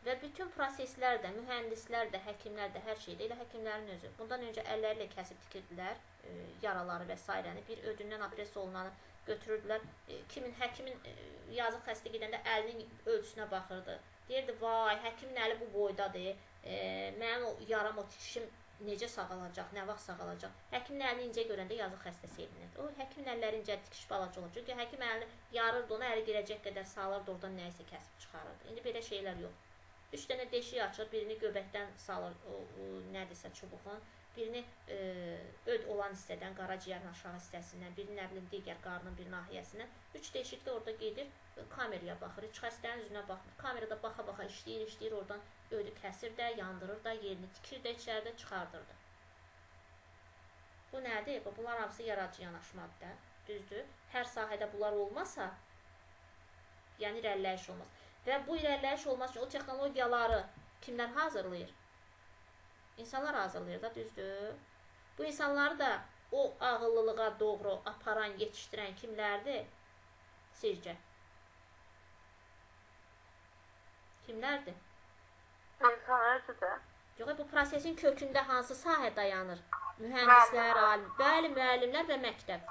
Və bütün proseslər də, mühəndislər də, həkimlər də, hər şeydə, elə həkimlərin özü. Bundan öncə əlləri ilə kəsib tikirdilər yaraları və s. Bir ödündən apres olunanı götürürdülər. Həkimin yazıq xəstə gedəndə əlinin ölçüsünə baxırdı. Deyirdi, vay, həkimin əli bu boydadır, mənim o yaram, o tikişim necə sağalacaq, nə vaxt sağalacaq. Həkimin əlini incə görəndə yazıq xəstə sevinirdi. O, həkimin əlləri incə, tikiş balaca olur. Çünki həkim əlini yarırdı, ona əli girəcək qədər sağlardı, oradan nəyisə kəsib çıxarırdı. İndi belə şeylər yox. 3 dənə deşik açır, birini göbəkdən salır, nədirsə çubuğun, birini öd olan hissədən, qaraciyərin aşağı hissəsindən, birini nə bilim digər qarnın bir nahiyəsindən. 3 deşikdə orada gedir, kameraya baxır, heç xəstənin üzünə baxmır. Kamerada baxa-baxa işləyir, oradan ödü kəsir də, yandırır da, yerini tikir də, içəridə çıxardır da. Bu nədir? Bunlar hamısı yaradıcı yanaşmadır da, düzdür. Hər sahədə bunlar olmasa, yəni irəliləyiş olmaz. Və bu irəliləyiş olmaz üçün o texnologiyaları kimlər hazırlayır? İnsanlar hazırlayır da, düzdür. Bu insanları da o ağıllılığa doğru aparan, yetişdirən kimlərdir? Sizcə? Kimlərdir? İnsanlardır da. Yox, bu prosesin kökündə hansı sahə dayanır? Mühəndislər, alim, bəli, müəllimlər və məktəb.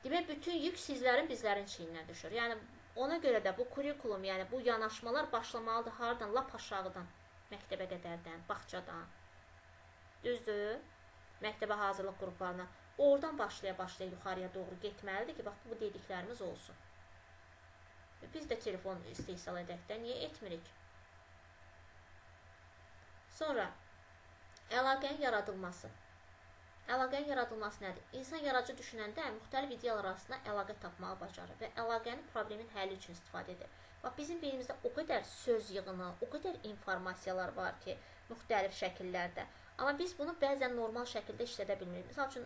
Demək, bütün yük sizlərin, bizlərin çiyninə düşür. Yəni, ona görə də bu kurikulum, yəni bu yanaşmalar başlamalıdır hardan? Lap aşağıdan, məktəbə qədərdən, bağçadan. Düzdür? Məktəbə hazırlıq qruplarına. Oradan başlaya yuxarıya doğru getməlidir ki, bax, bu dediklərimiz olsun. Biz də telefon istehsal edək də, niyə etmirik? Sonra əlaqənin yaradılması. Əlaqənin yaradılması nədir? İnsan yaradıcı düşünəndə müxtəlif ideyalar arasında əlaqə tapmağı bacarır və əlaqəni problemin həlli üçün istifadə edir. Bax, bizim beynimizdə o qədər söz yığını, o qədər informasiyalar var ki, müxtəlif şəkillərdə. Amma biz bunu bəzən normal şəkildə işlədə bilmirik. Misal üçün,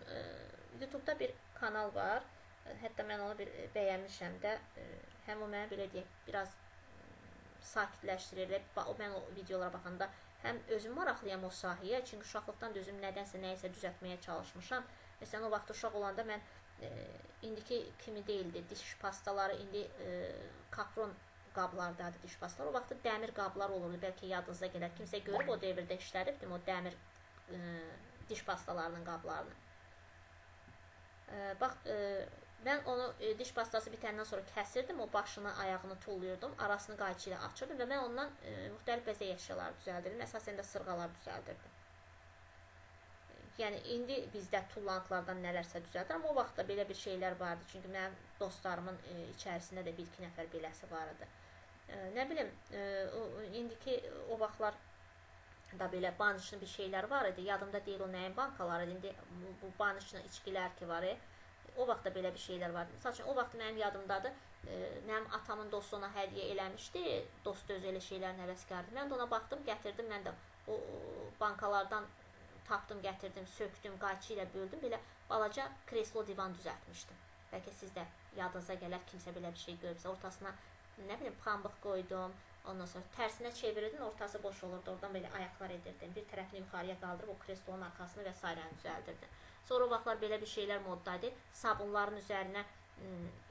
YouTube-da bir kanal var. Hətta mən onu bir bəyənmişəm də. Həm o mənə belə deyək, biraz sakitləşdirir. Mən o videolara baxanda həm özüm maraqlıyam o sahəyə, çünki uşaqlıqdan da özüm nədənsə, nəyisə düzəltməyə çalışmışam. Məsələn, o vaxt uşaq olanda mən indiki kimi deyildi, diş pastaları, indi kapron qablardadır diş pastaları. O vaxt dəmir qablar olurdu, bəlkə yadınıza gələr. Kimsə görüb o devirdə işlədibdim o dəmir diş pastalarının qablarını. Bax, mən onu diş pastası bitəndən sonra kəsirdim, o başını, ayağını tulluyordum, arasını qayçı ilə açırdım və mən ondan müxtəlif bəzək əşyaları düzəldirdim, əsasən də sırğalar düzəldirdim. Yəni, indi bizdə tullantılardan nələrsə düzəldir, amma o vaxtda belə bir şeylər vardı, çünki mənim dostlarımın içərisində də bir-iki nəfər beləsi var idi. Nə bilim, indiki o vaxtlar da belə banışlı bir şeylər var idi, yadımda deyil o nəyin bankaları idi, indi bu banışlı içkilər ki var, o vaxt da belə bir şeylər vardı. Məsəl üçün, o vaxt mənim yadımdadır, mənim atamın dostu ona hədiyyə eləmişdi, dostu özü elə şeylərin həvəskardı. Mən də ona baxdım, gətirdim, mən də o bankalardan tapdım, gətirdim, söktüm, qayçı ilə böldüm, belə balaca kreslo divan düzəltmişdim. Bəlkə siz də yadınıza gələr, kimsə belə bir şey görübsə, ortasına, nə bilim, pambıq qoydum, ondan sonra tərsinə çevirdin, ortası boş olurdu, oradan belə ayaqlar edirdim, bir tərəfini yuxarıya qaldırıb, o kreslonun arxasını və s. düzəldirdim. Sonra o vaxtlar belə bir şeylər moddaydı. Sabunların üzərinə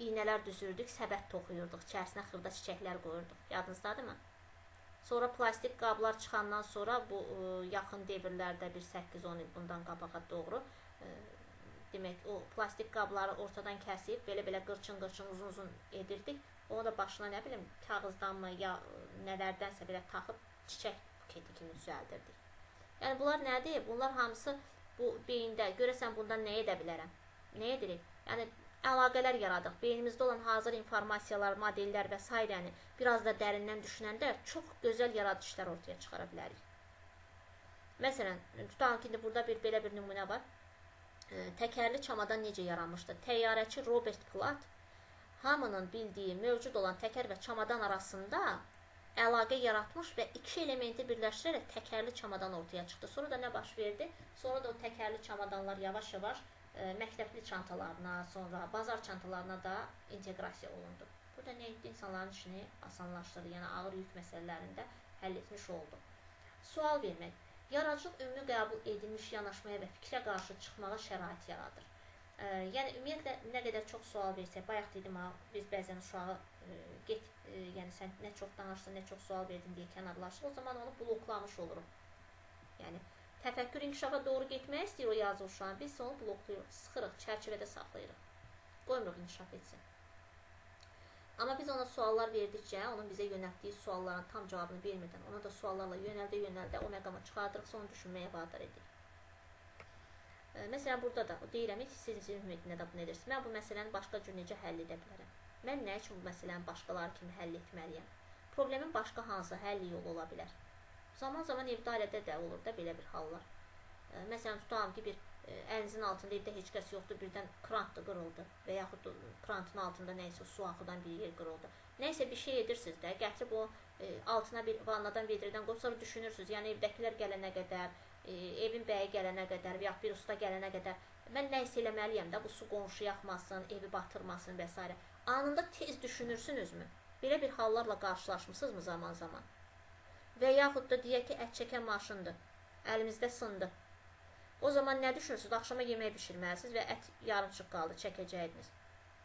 iynələr düzürdük, səbət toxuyurduq, içərisinə xırda çiçəklər qoyurduq. Yadınızdadırmı? Sonra plastik qablar çıxandan sonra bu yaxın devirlərdə bir 8-10 il bundan qabağa doğru demək, o plastik qabları ortadan kəsib, belə qırçın-qırçın uzun-uzun edirdik. Onu da başına, nə bilim, kağızdanmı, ya nələrdənsə belə taxıb çiçək buketi kimi düzəldirdik. Yəni, bunlar nədir? Bunlar hamısı bu beyində, görəsən bundan nə edə bilərəm? Nə edirik? Yəni, əlaqələr yaradıq. Beynimizdə olan hazır informasiyalar, modellər və s. biraz da dərindən düşünəndə çox gözəl yaradışlar ortaya çıxara bilərik. Məsələn, tutalım ki, burada belə bir nümunə var. Təkərli çamadan necə yaranmışdı? Təyyarəçi Robert Plat hamının bildiyi, mövcud olan təkər və çamadan arasında əlaqə yaratmış və iki elementi birləşdirərək təkərli çamadan ortaya çıxdı. Sonra da nə baş verdi? Sonra da o təkərli çamadanlar yavaş-yavaş məktəbli çantalarına, sonra bazar çantalarına da inteqrasiya olundu. Bu da nə etdi? İnsanların işini asanlaşdırdı, yəni ağır yük məsələlərində həll etmiş oldu. Sual vermək. Yaradıcılıq ümumi qəbul edilmiş yanaşmaya və fikrə qarşı çıxmağa şərait yaradır. Yəni, ümumiyyətlə, nə qədər çox sual versək, bayaq dedim, biz bəzən uşağı get, yəni sən nə çox danışdın, nə çox sual verdin deyə kənarlaşır, o zaman onu bloklamış oluruq. Yəni, təfəkkür inkişafa doğru getmək istəyir o yazı uşağın, biz onu blokluyuruq, sıxırıq, çərçivədə saxlayırıq, qoymuruq inkişaf etsin. Amma biz ona suallar verdikcə, onun bizə yönəltdiyi sualların tam cavabını vermirdən, ona da suallarla yönəldə o məqama çıxardırıqsa onu düşünməyə vadar edir. Məsələn, burada da deyirəm ki, siz ümumiyyətlə də bunu edirsiniz. Mən bu məsələni başqa cür necə həll edə bilərəm? Mən nə üçün bu məsələni başqaları kimi həll etməliyəm? Problemin başqa hansı həll yolu ola bilər? Zaman-zaman evdə, ailədə də olur da belə bir hallar. Məsələn, tutalım ki, əlinizin altında evdə heç kəs yoxdur, birdən krant da qırıldı və yaxud krantın altında nəysə su axıdan bir yer qırıldı. Nəysə bir şey edirsiniz də, gətirib o altına bir vannadan, vedrədən qoyub, sonra düşünürsünüz, yəni evdəkilər gələnə qədər, evin bəyi gələnə qədər və yaxud bir usta gələnə qədər mən nə isə eləməliyəm də, bu su qonşu yaxmasın, evi batırmasın və s. Anında tez düşünürsünüzmü? Belə bir hallarla qarşılaşmışsınızmı zaman-zaman? Və yaxud da deyək ki, ət çəkən maşındır, əlimizdə sındı. O zaman nə düşünürsünüz? Axşama yemək bişirməlisiniz və ət yarımçıq qaldı, çəkəcəydiniz.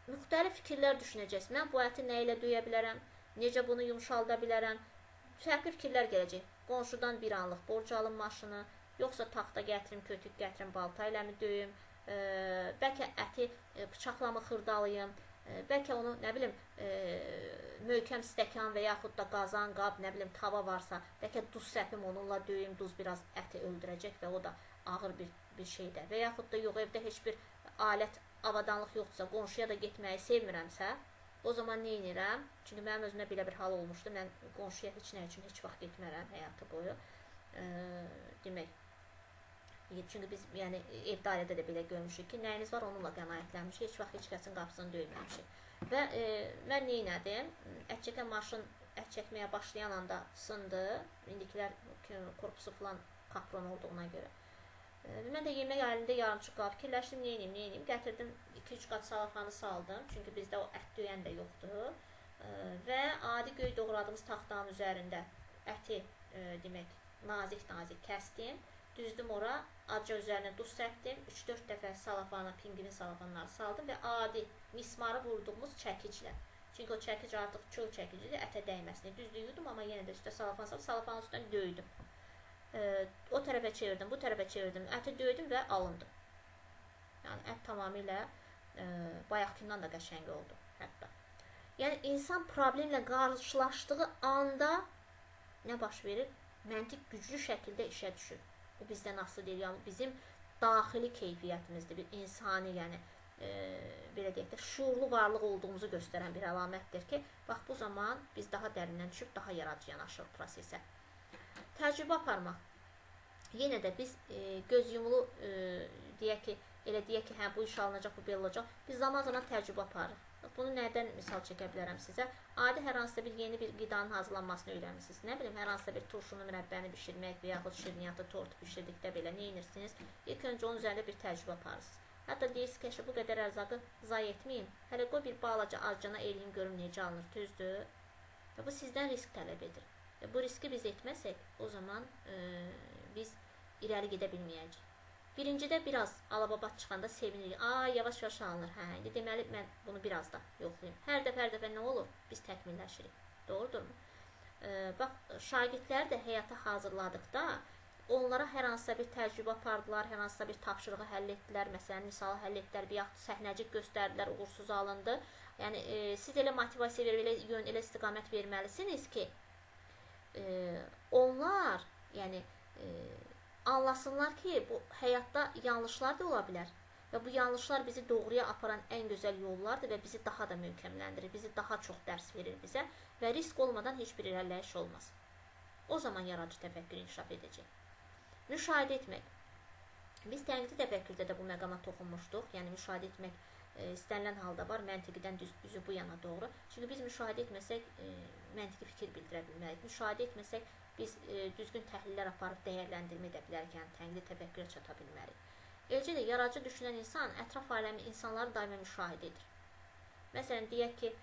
Müxtəlif fikirlər düşünəcəksiniz. Mən bu əti nə ilə döyə bilərəm? Necə bunu yumşalda bilərəm? Fərqli fikirlər gələcək. Qonşudan bir anlıq borc alım maşını, yoxsa taxta gətirim, kötük gətirim, balta ilə mi döyüm? Bəlkə əti bıçaqla mı xırdalayım? Bəlkə onu, nə bilim, möhkəm stəkan və yaxud da qazan, qab, nə bilim, tava varsa, bəlkə duz səpim, onunla döyüm, duz biraz əti öldürəcək və o da ağır bir şeydir. Və yaxud da yox, evdə heç bir alət, avadanlıq yoxdursa, qonşuya da getməyi sevmirəmsə, o zaman nə edirəm? Çünki mənim özümdə belə bir hal olmuşdu. Mən qonşuya heç nə üçün heç vaxt getmərəm həyatı boyu. demək, çünki biz yəni ev dairədə də belə görmüşük ki, nəyiniz var onunla qənaətlənmişik, heç vaxt heç kəsin qapısını döyməmişik. Və mən neynədim? Ət çəkən maşın ət çəkməyə başlayan anda sındı. İndikilər korpusu falan kapron olduğuna görə. Mən də yemək əlində yarımçıq qalıb fikirləşdim, neyniyim? Gətirdim 2-3 qat salafanı saldım. Çünki bizdə o ət döyən də yoxdur. Və adi göy doğradığımız taxtanın üzərində əti demək nazik kəsdim. Düzdüm ora, acı üzərinə duz səpdim, 3-4 dəfə salafana, pingvin salafanları saldım və adi mismarı vurduğumuz çəkiclə. Çünki o çəkic artıq çöl çəkicidir, ətə dəyməsin. Düzdür yudum, amma yenə də üstə salafan salıb, salafanın üstündən döydüm. O tərəfə çevirdim, bu tərəfə çevirdim, əti döydüm və alındım. Yəni ət tamamilə bayaqkindən da qəşəng oldu hətta. Yəni insan problemlə qarşılaşdığı anda nə baş verir? Məntiq güclü şəkildə işə düşür. Bu bizdən asılı deyil, yəni bizim daxili keyfiyyətimizdir, bir insani, yəni belə deyək də, şuurlu varlıq olduğumuzu göstərən bir əlamətdir ki, bax bu zaman biz daha dərindən düşüb, daha yaradıcı yanaşırıq prosesə. Təcrübə aparmaq. Yenə də biz göz yumulu deyək ki, elə deyək ki, hə bu iş alınacaq, bu belə olacaq. Biz zaman təcrübə aparırıq. Bunu nədən misal çəkə bilərəm sizə? Adi hər hansısa bir yeni bir qidanın hazırlanmasını öyrənirsiniz. Nə bilim, hər hansısa bir turşunu, mürəbbəni bişirmək və yaxud şirniyyatı, tortu bişirdikdə belə nə edirsiniz? İlk öncə onun üzərində bir təcrübə aparırsınız. Hətta deyirsiniz ki, bu qədər ərzaqı zayi etməyim. Hələ qoy bir balaca acına eləyim, görüm necə alınır, düzdür? Və bu sizdən risk tələb edir. Bu riski biz etməsək, o zaman biz irəli gedə bilməyəcəyik. Birincidə biraz alababat çıxanda sevinirik. Yavaş-yavaş alınır. Hə, indi deməli mən bunu biraz da yoxlayım. Hər dəfə nə olur? Biz təkmilləşirik. Doğrudurmu? Bax, şagirdləri də həyata hazırladıqda onlara hər hansısa bir təcrübə apardılar, hər hansısa bir tapşırığı həll etdilər, məsələn, misalı həll etdilər, bir yaxud səhnəcik göstərdilər, uğursuz alındı. Yəni, siz elə motivasiya verib, elə istiqamət verməlisiniz ki, onlar, yəni, anlasınlar ki, bu həyatda yanlışlar da ola bilər və bu yanlışlar bizi doğruya aparan ən gözəl yollardır və bizi daha da möhkəmləndirir, bizi daha çox dərs verir bizə və risk olmadan heç bir irəliləyiş olmaz. O zaman yaradıcı təfəkkür inkişaf edəcək. Müşahidə etmək. Biz tənqidi təfəkkürdə də bu məqama toxunmuşduq. Yəni, müşahidə etmək istənilən halda var, məntiqidən üzü bu yana doğru. Çünki biz müşahidə etməsək, məntiqi fikir bildirə bilməliyik. Müşahidə etməsək, biz düzgün təhlillər aparıb dəyərləndirmə edə bilərik, yəni tənqidi təfəkkürə çata bilmərik. Eləcə də yaradıcı düşünən insan ətraf aləmi insanları daima müşahidə edir. Məsələn, deyək ki,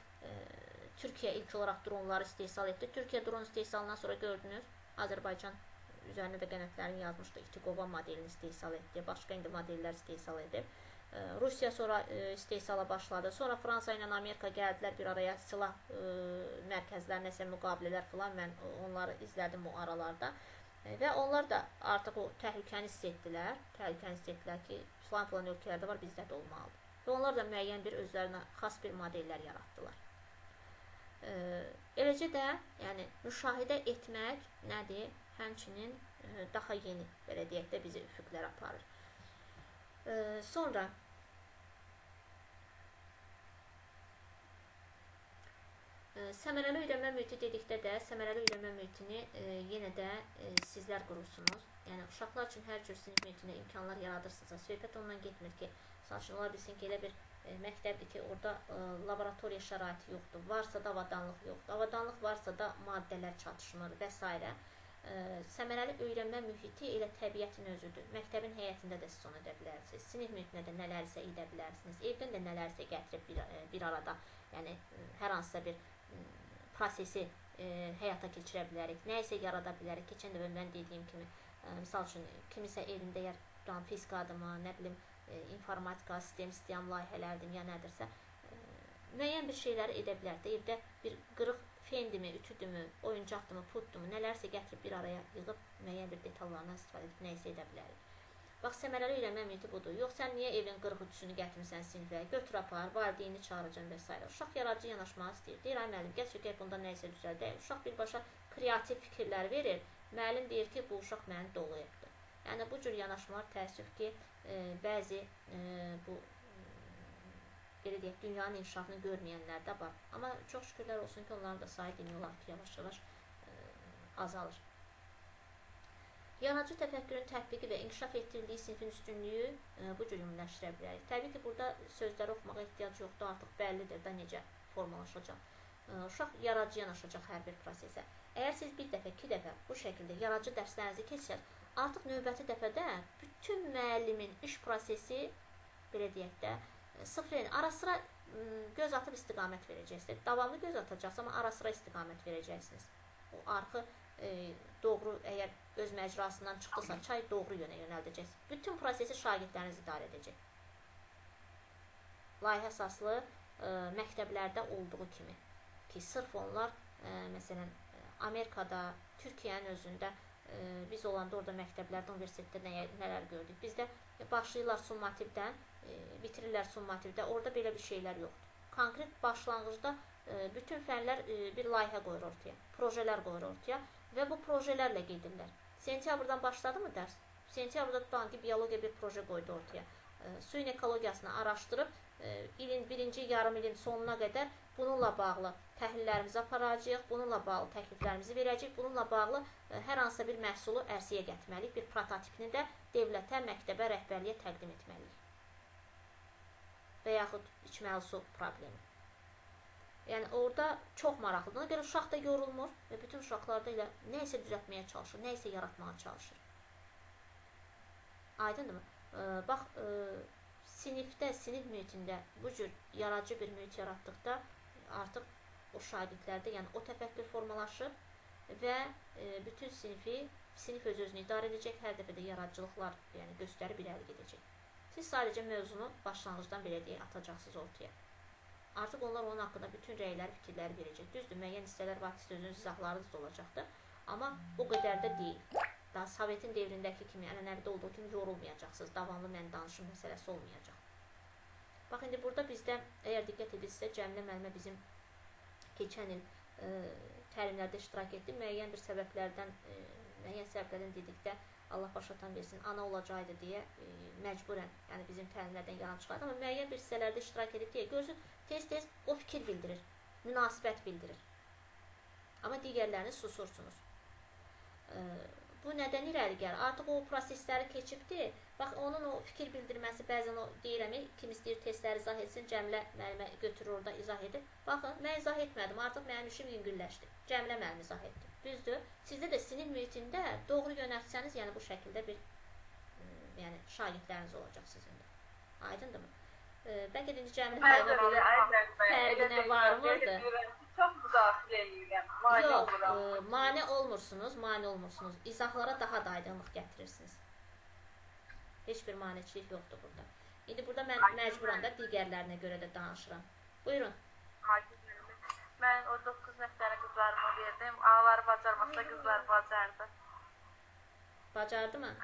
Türkiyə ilk olaraq dronları istehsal etdi. Türkiyə dron istehsalından sonra gördünüz, Azərbaycan üzərində də qənətlərini yazmışdı, İTİQOVA modelini istehsal etdi, başqa indi modellər istehsal edib. Rusiya sonra istehsala başladı. Sonra Fransa ilə Amerika gəldilər bir araya, silah mərkəzlər, nəsə müqavilələr falan, mən onları izlədim o aralarda. Və onlar da artıq o təhlükəni hiss etdilər. Təhlükəni hiss etdilər ki, filan ölkələrdə var, bizdə də olmalıdır. Və onlar da müəyyən bir özlərinə xas bir modellər yaratdılar. Eləcə də, yəni, müşahidə etmək nədir? Həmçinin daha yeni, belə deyək də, bizi üfüqlər aparır. Sonra səmərəli öyrənmə mühiti dedikdə də, səmərəli öyrənmə mühitini yenə də sizlər qurursunuz. Yəni, uşaqlar üçün hər cür sinif mühitinə imkanlar yaradırsınız. Söhbət ondan getmir ki, ola bilsin ki, elə bir məktəbdir ki, orada laboratoriya şəraiti yoxdur, varsa da avadanlıq yoxdur, avadanlıq varsa da maddələr çatışmır və s. Səmərəli öyrənmə mühiti elə təbiətin özüdür. Məktəbin həyətində də siz onu edə bilərsiniz. Sinif mühitinə də nələrsə edə bilərsiniz. Evdən də nələrsə gətirib bir arada, yəni hər hansısa bir prosesi həyata keçirə bilərik. Nəyisə yarada bilərik. Keçən dəfə mən dediyim kimi, misal üçün, kimisə evində ya fizikadıma, nə bilim, informatika, sistem layihələrdim ya nədirsə, müəyyən bir şeyləri edə bilər də. Evdə bir qırıq fendimi, ütüdümü, oyuncaqdımı, putdumu, nələrsə gətirib bir araya yığıb müəyyən bir detallarından istifadə edib nəyisə edə bilərik. Bax, səmərəli öyrənmə mühiti budur. Yox, sən niyə evin qırıq ütüsünü gətirmirsən sinifə, götür apar, valideyni çağıracaq və s. Uşaq yaradıcı yanaşmaq istəyir. Deyir, ay müəllim, gəl sökək bunda nəyisə düzəldək. Uşaq birbaşa kreativ fikirlər verir. Müəllim deyir ki, bu uşaq məni dolu etdi. Yəni, bu cür yanaşmalar təəssüf ki, bəzi bu belə deyək, dünyanın inkişafını görməyənlər də var. Amma çox şükürlər olsun ki, onların da sayı demək olar ki, yavaş-yavaş azalır. Yaradıcı təfəkkürün tətbiqi və inkişaf etdirildiyi sinfin üstünlüyü bu cür ümumiləşdirə bilərik. Təbii ki, burada sözləri oxumağa ehtiyac yoxdur, artıq bəllidir də necə formalaşacaq. Uşaq yaradıcı yanaşacaq hər bir prosesə. Əgər siz bir dəfə, iki dəfə bu şəkildə yaradıcı dərslərinizi keçsəz, artıq növbəti dəfədə bütün müəllimin iş prosesi, belə deyək də, sıfır, ara-sıra göz atıb istiqamət verəcəksiniz. Davamlı göz atacaqsınız, amma ara-sıra istiqamət verəcəksiniz. O arxı doğru, əgər öz məcrasından çıxdısa, çay doğru yönə yönəldəcəksiniz. Bütün prosesi şagirdləriniz idarə edəcək. Layihə əsaslı məktəblərdə olduğu kimi ki, sırf onlar, məsələn, Amerikada, Türkiyənin özündə biz olanda orada məktəblərdə, universitetdə nələr gördük. Bizdə başlayırlar summativdən, bitirirlər summativdə, orada belə bir şeylər yoxdur. Konkret başlanğıcda bütün fənlər bir layihə qoyur ortaya, projelər qoyur ortaya və bu projelərlə gedirlər. Sentyabrdan başladı mı dərs? Sentyabrda tutan ki, biologiya bir proje qoydu ortaya. Suyun ekologiyasını araşdırıb, ilin birinci yarım ilin sonuna qədər bununla bağlı təhlillərimizi aparacağıq, bununla bağlı təkliflərimizi verəcəyik, bununla bağlı hər hansısa bir məhsulu ərsəyə gətirməliyik, bir prototipini də dövlətə, məktəbə, rəhbərliyə təqdim etməliyik. Və yaxud içməli su problemi. Yəni, orada çox maraqlıdır. Ona görə uşaq da yorulmur və bütün uşaqlarda ilə nə isə düzəltməyə çalışır, nə isə yaratmağa çalışır. Aydındırmı? Bax, sinifdə, sinif mühitində bu cür yaradıcı bir mühit yaratdıqda artıq o şagirdlərdə, yəni o təfəkkür formalaşır və bütün sinif öz-özünü idarə edəcək, hər dəfədə yaradıcılıqlar göstərib irəli gedəcək. Siz sadəcə mövzunu başlanğıcdan belə deyək, atacaqsınız ortaya. Artıq onlar onun haqqında bütün rəyləri, fikirləri verəcək. Düzdür, müəyyən hissələr var ki, sözünüz, izahlarınız da olacaqdır. Amma o qədər də deyil. Daha Sovetin devrindəki kimi, ənənəvidə olduğu kimi yorulmayacaqsınız. Davamlı mən danışım məsələsi olmayacaq. Bax, indi burada bizdə, əgər diqqət edilsə, Cəmilə müəllimə bizim keçən il təlimlərdə iştirak etdi. Müəyyən səbəblərdən dedikdə, Allah başatan versin, ana olacaqdı deyə məcburən, yəni bizim təlimlərdən yaran çıxardı. Amma müəyyən bir hissələrdə iştirak edib deyə gözü tez-tez o fikir bildirir, münasibət bildirir. Amma digərlərini susursunuz. Bu nədən irəli gəlir? Artıq o prosesləri keçibdir. Bax, onun o fikir bildirməsi, bəzən o deyirəm, kim istəyir testləri izah etsin, Cəmilə müəllimə götürür orada izah edir. Baxın, mən izah etmədim, artıq mənim işim yüngülləşdi. Cəmilə müəllim izah etdi. Düzdür? Sizdə də sinif mühitində doğru yönəltsəniz, yəni bu şəkildə bir şagirdləriniz olacaq sizin də. Aydındırmı? Bəlkə də Cəmilə müəllimə fərqinə varmırdı. Çox müdaxilə edirəm. Yox, mane olmursunuz. İzahlara daha da aydınlıq gətirirsiniz. Heç bir maneçilik yoxdur burada. İndi burada mən məcburam da digərlərinə görə də danışıram. Buyurun. Mən o 9 nəfərə qızlarıma verdim. Ağaları bacarmasa qızlar bacardı. Bacardı mı?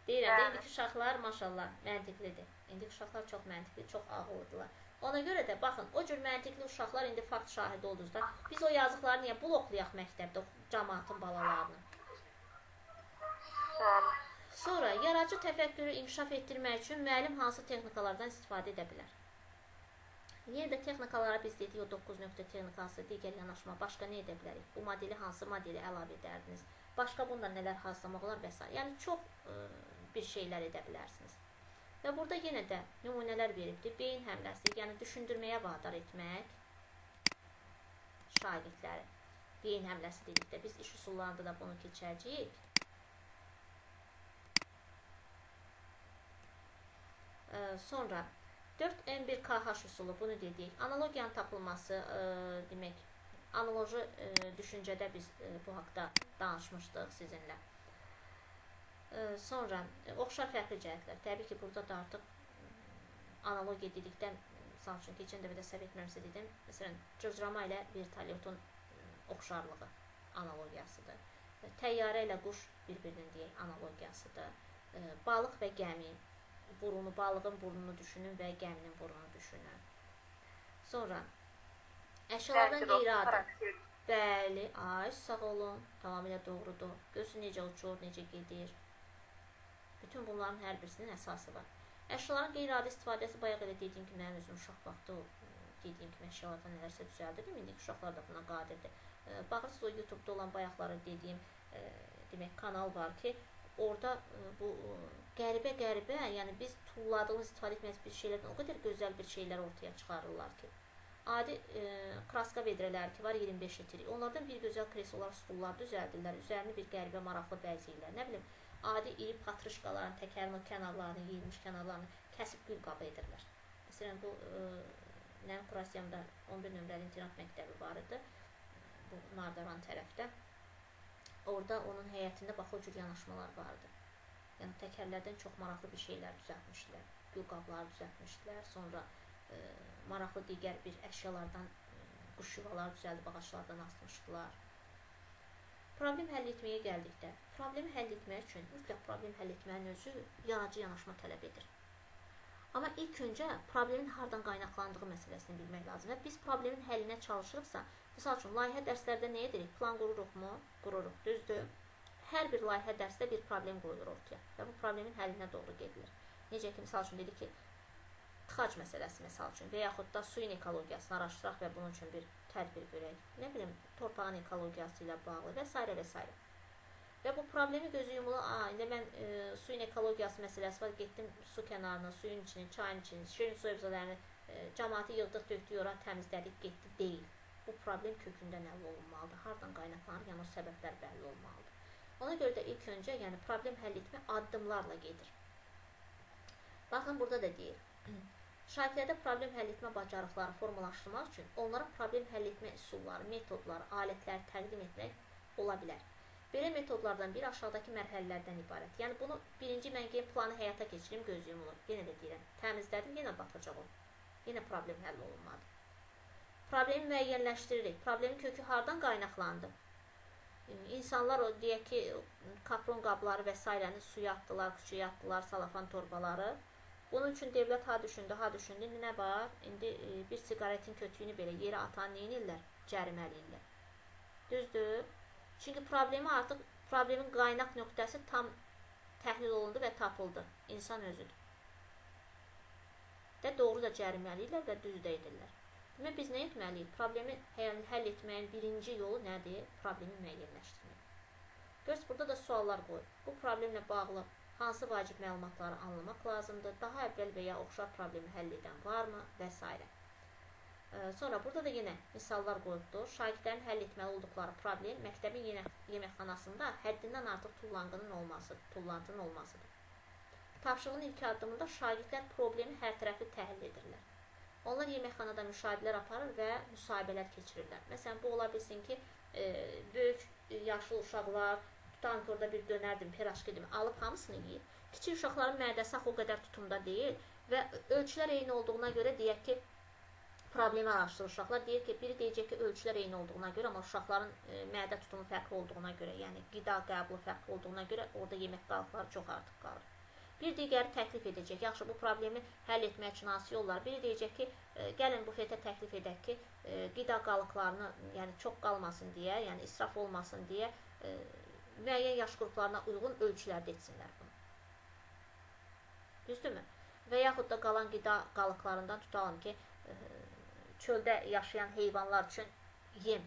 Deyirəm də, indiki uşaqlar maşallah məntiqlidir. İndiki uşaqlar çox məntiqli, çox ağıllıdırlar. Ona görə də, baxın, o cür məntiqli uşaqlar indi fakt şahidi oldunuzda. Biz o yazıqları niyə bloklayaq məktəbdə, cəmaatın balalarını? Sonra, yaradıcı təfəkkürü inkişaf etdirmək üçün müəllim hansı texnikalardan istifadə edə bilər? Yenə də texnikalara biz dedik, o 9 nöqtə texnikası, digər yanaşma, başqa nə edə bilərik? Bu modeli, hansı modeli əlavə edərdiniz? Başqa bundan nələr hazırlamaq olar və s. Yəni, çox bir şeylər edə bilərsiniz. Və burada yenə də nümunələr veribdir. Beyin həmləsi, yəni düşündürməyə vadar etmək şagirdləri. Beyin həmləsi dedikdə biz iş üsullarında da bunu keçəcəyik. Sonra 4M1KH üsulu, bunu dedik. Analogiyanın tapılması, demək, analoji düşüncədə biz bu haqda danışmışdıq sizinlə. Sonra, oxşar fərqli cəhətlər. Təbii ki, burada da artıq analogiya dedikdən, misal üçün, keçən dəfə də Sovet müəllimsə dedim, məsələn, cırcırama ilə vertolyotun oxşarlığı analogiyasıdır. Təyyarə ilə quş bir-birinin deyək analogiyasıdır. Balıq və gəmi, balığın burnunu düşünün və gəminin burnunu düşünün. Sonra, əşyalardan qeyri-adi. Bəli, sağ olun, tamamilə doğrudur. Görsün necə uçur, necə gedir. Bütün bunların hər birisinin əsası var. Əşyaların qeyri-adi istifadəsi, bayaq elə dediyim ki, mənim özüm uşaq vaxtı dediyim kimi əşyalardan nələrsə düzəldirdim. İndiki uşaqlar da buna qadirdir. Baxırsınız, o YouTube-da olan bayaqları dediyim demək, kanal var ki, orada bu qəribə, yəni biz tulladığımız, istifadə etməyimiz bir şeylərdən o qədər gözəl bir şeylər ortaya çıxarırlar ki. Adi kraska vedrələri ki var 25 litrik. Onlardan bir gözəl kreslolar, stullar düzəldirlər. Üzərini bir qəribə maraqlı bəzəyirlər. Nə bilim, adi iri patrışkaların təkərinin kənarlarını, yeyilmiş kənarlarını kəsib gül qabı edirlər. Məsələn, bu mənim Kurasiyamda 11 nömrəli internat məktəbi var idi. Bu Nardaran tərəfdə. Orada onun həyətində bax o cür yanaşmalar vardı. Yəni təkərlərdən çox maraqlı bir şeylər düzəltmişdilər. Gül qabları düzəltmişdilər. Sonra maraqlı digər bir əşyalardan quş yuvaları düzəldib ağaclardan asmışdılar. Problem həll etməyə gəldikdə, problemi həll etmək üçün mütləq problem həll etmənin özü yaradıcı yanaşma tələb edir. Amma ilk öncə problemin hardan qaynaqlandığı məsələsini bilmək lazım. Və biz problemin həllinə çalışırıqsa, misal üçün, layihə dərslərdə nə edirik? Plan qururuqmu? Qururuq, düzdür. Hər bir layihə dərsdə bir problem qoyulur ortaya və bu problemin həllinə doğru gedilir. Necə ki, misal üçün, dedik ki, tıxac məsələsi misal üçün və yaxud da suyun ekologiyasını araşdıraq və bunun üçün bir tədbir görək. Nə bilim, torpağın ekologiyası ilə bağlı və s. və s. Və bu problemi gözü yumulu, indi mən suyun ekologiyası məsələsi var, getdim su kənarına, suyun içini, çayın içini, şirin su evzələrini, cəmaatı yığdıq, döktük, ora təmizlədik, getdi, deyil. Bu problem kökündən həll olunmalıdır. Hardan qaynaqlanır, yəni o səbəblər bəlli olmalıdır. Ona görə də ilk öncə, yəni problem həll etmə addımlarla gedir. Baxın, burada da deyir. Şagirdlərdə problem həll etmə bacarıqları formalaşdırmaq üçün onlara problem həll etmə üsulları, metodları, alətləri təqdim etmək ola bilər. Belə metodlardan biri aşağıdakı mərhələlərdən ibarət. Yəni bunu birinci mən gen planı həyata keçirim, göz yumulur. Yenə də deyirəm, təmizlədim, yenə batacaq o. Yenə problem həll olunmadı. Problemi müəyyənləşdiririk. Problemin kökü hardan qaynaqlandı? İnsanlar o deyək ki, kapron qabları və s. suya atdılar, küçüyə atdılar, salafan torbaları. Bunun üçün devlət ha düşündü, indi nə var? İndi bir siqaretin kötüyünü belə yerə atan neyinirlər? Cəriməliyirlər. Düzdür? Çünki problemi artıq, problemin qaynaq nöqtəsi tam təhlil olundu və tapıldı. İnsan özüdür. Və doğru da cəriməliyirlər və düz də edirlər. Demək, biz nə etməliyik? Problemi həll etməyin birinci yolu nədir? Problemi müəyyənləşdirmək. Görs, burada da suallar qoyur. Bu problemlə bağlı hansı vacib məlumatları anlamaq lazımdır? Daha əvvəl və ya oxşar problemi həll edən varmı? Və s. Sonra burada da yenə misallar qoyubdur. Şagirdlərin həll etməli olduqları problem məktəbin yeməkxanasında həddindən artıq tullantının olmasıdır. Tapşırığın ilk addımında şagirdlər problemi hər tərəfli təhlil edirlər. Onlar yeməkxanada müşahidələr aparır və müsahibələr keçirirlər. Məsələn, bu ola bilsin ki, böyük yaşlı uşaqlar tutan ki, orada bir dönərdim, piraşkidim, alıb hamısını yeyir. Kiçik uşaqların mədəsi o qədər tutumda deyil və ölçülər eyni olduğuna görə deyək ki, problemi araşdırır uşaqlar. Deyir ki, biri deyəcək ki, ölçülər eyni olduğuna görə, amma uşaqların mədə tutumu fərqli olduğuna görə, yəni qida qəbulu fərqli olduğuna görə orada yemək qalıqları çox artıq qalır. Bir digəri təklif edəcək, yaxşı, bu problemi həll etmək üçün hansı yollar? Biri deyəcək ki, gəlin bufetə təklif edək ki, qida qalıqlarını, yəni çox qalmasın deyə, yəni israf olmasın deyə müəyyən yaş qruplarına uyğun ölçülərdə etsinlər bunu. Düzdürmü? Və yaxud da qalan qida qalıqlarından tutalım ki, çöldə yaşayan heyvanlar üçün yem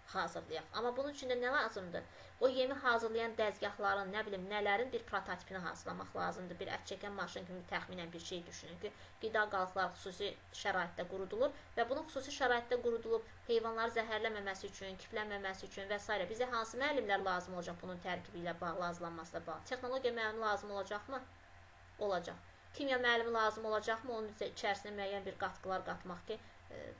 hazırlayaq. Amma bunun üçün də nə lazımdır? O yemi hazırlayan dəzgahların, nə bilim, nələrin bir prototipini hazırlamaq lazımdır. Bir ət çəkən maşın kimi təxminən bir şey düşünün ki, qida qalıqları xüsusi şəraitdə qurudulur və bunun xüsusi şəraitdə qurudulub heyvanları zəhərləməməsi üçün, kiflənməməsi üçün və s. Bizə hansı müəllimlər lazım olacaq bunun tərkibi ilə bağlı, hazırlanmasıyla bağlı? Texnologiya müəllimi lazım olacaqmı? Olacaq. Kimya müəllimi lazım olacaqmı? Onun içərisinə müəyyən bir qatqılar qatmaq ki,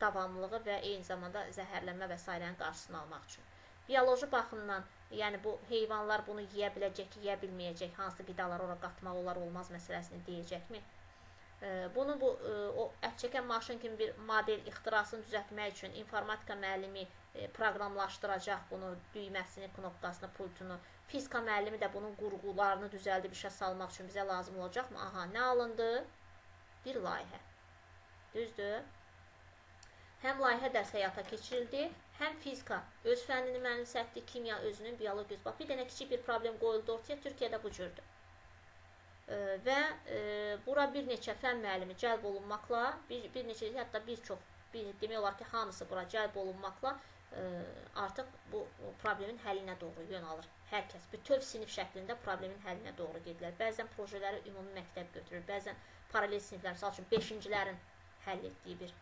davamlılığı və eyni zamanda zəhərlənmə və s. qarşısını almaq üçün. Bioloji baxımdan, yəni bu heyvanlar bunu yeyə biləcək ki, yeyə bilməyəcək, hansı qidaları ora qatmaq olar, olmaz məsələsini deyəcəkmi? Bunu o ət çəkən maşın kimi bir model ixtirasını düzəltmək üçün informatika müəllimi proqramlaşdıracaq bunu, düyməsini, knopkasını, pultunu. Fizika müəllimi də bunun qurğularını düzəldib işə salmaq üçün bizə lazım olacaqmı? Aha, nə alındı? Bir layihə. Düzdür? Həm layihə dərs həyata keçirildi, həm fizika öz fənnini mənimsətdi, kimya özünün, biologiya. Bax, bir dənə kiçik bir problem qoyuldu ortaya, Türkiyədə bu cürdür. Və bura bir neçə fənn müəllimi cəlb olunmaqla, bir neçə, hətta bir çox, demək olar ki, hamısı bura cəlb olunmaqla artıq bu problemin həllinə doğru yön alır. Hər kəs bütöv sinif şəklində problemin həllinə doğru gedirlər. Bəzən projeləri ümumi məktəb götürür, bəzən paralel siniflər, misal üçün 5-cilərin həll etdiyi bir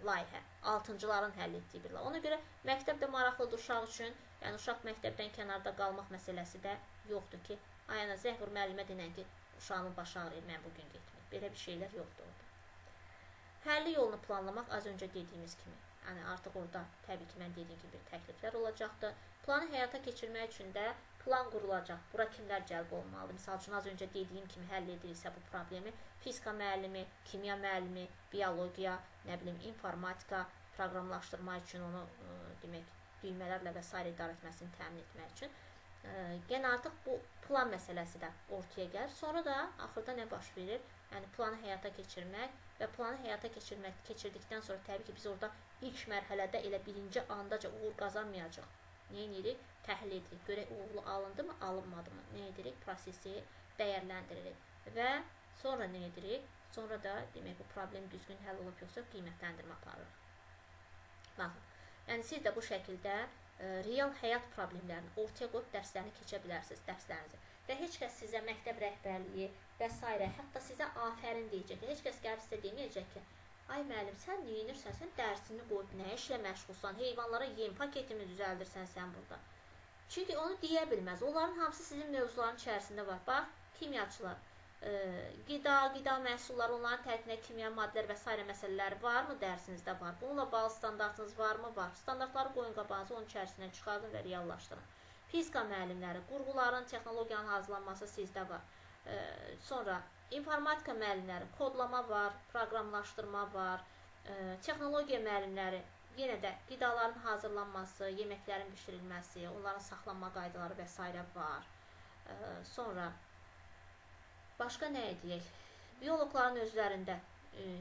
layihə, 6-cıların həll etdiyi bir layihə. Ona görə məktəb də maraqlıdır uşaq üçün. Yəni uşaq məktəbdən kənarda qalmaq məsələsi də yoxdur ki, ayana zəng vur müəllimə denən ki, uşağımın başı ağrıyır, mən bugün getməyim. Belə bir şeylər yoxdur orada. Həlli yolunu planlamaq az öncə dediyimiz kimi. Yəni artıq orada təbii ki, mən dediyim kimi təkliflər olacaqdır. Planı həyata keçirmək üçün də plan qurulacaq. Bura kimlər cəlb olmalıdır? Misal üçün az öncə dediyim kimi həll edirsə bu problemi fizika müəllimi, kimya müəllimi, biologiya, nə bilim informatika, proqramlaşdırma üçün onu demək düymələrlə və s. idarə etməsini təmin etmək üçün. Yenə artıq bu plan məsələsi də ortaya gəlir. Sonra da axırda nə baş verir? Yəni planı həyata keçirmək və planı həyata keçirdikdən sonra təbii ki, biz orada ilk mərhələdə elə birinci andaca uğur qazanmayacaq. Nə edirik? Təhlil edirik. Görək uğurlu alındı mı, alınmadı mı? Nə edirik? Prosesi dəyərləndiririk. Və sonra nə edirik? Sonra da demək bu problem düzgün həll olub yoxsa qiymətləndirmə aparırıq. Baxın, yəni siz də bu şəkildə real həyat problemlərini ortaya qoyub dərslərini keçə bilərsiniz, dərslərinizi. Və heç kəs sizə məktəb rəhbərliyi və s. hətta sizə afərin deyəcək. Heç kəs gəlib sizə deməyəcək ki, ay müəllim, sən neyinirsən, sən dərsini qoyub nə işlə məşğulsan, heyvanlara yem paketimi düzəldirsən sən burada. Çünki onu deyə bilməz. Onların hamısı sizin mövzuların içərisində var. Bax, kimyaçılar, qida məhsulları, onların tərkibində kimya maddələr və s. məsələləri varmı dərsinizdə var? Bununla bağlı standartınız varmı? Var. Standartları qoyun qabağınıza, onun içərisindən çıxardın və reallaşdırın. Fizika müəllimləri, qurğuların, texnologiyanın hazırlanması sizdə var. Sonra informatika müəllimləri, kodlama var, proqramlaşdırma var. Texnologiya müəllimləri, yenə də qidaların hazırlanması, yeməklərin bişirilməsi, onların saxlanma qaydaları və s. var. Sonra başqa nə edək? Bioloqların özlərində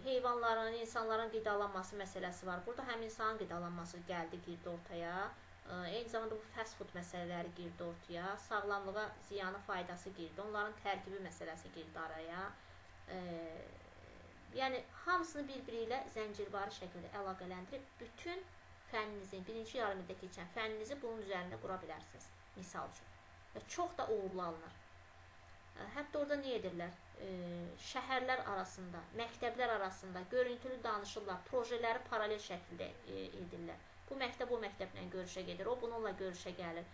heyvanların, insanların qidalanması məsələsi var. Burada həm insanın qidalanması gəldi, girdi ortaya. Eyni zamanda bu fast food məsələləri girdi ortaya. Sağlamlığa ziyanı, faydası girdi. Onların tərkibi məsələsi girdi araya. Yəni hamısını bir-biri ilə zəncirvari şəkildə əlaqələndirib bütün fənninizin, birinci yarımildə keçən fənninizi bunun üzərində qura bilərsiniz. Misal üçün. Və çox da uğurlu alınır. Hətta orada nə edirlər? Şəhərlər arasında, məktəblər arasında görüntülü danışırlar, projeləri paralel şəkildə edirlər. Bu məktəb o məktəblə görüşə gedir, o bununla görüşə gəlir.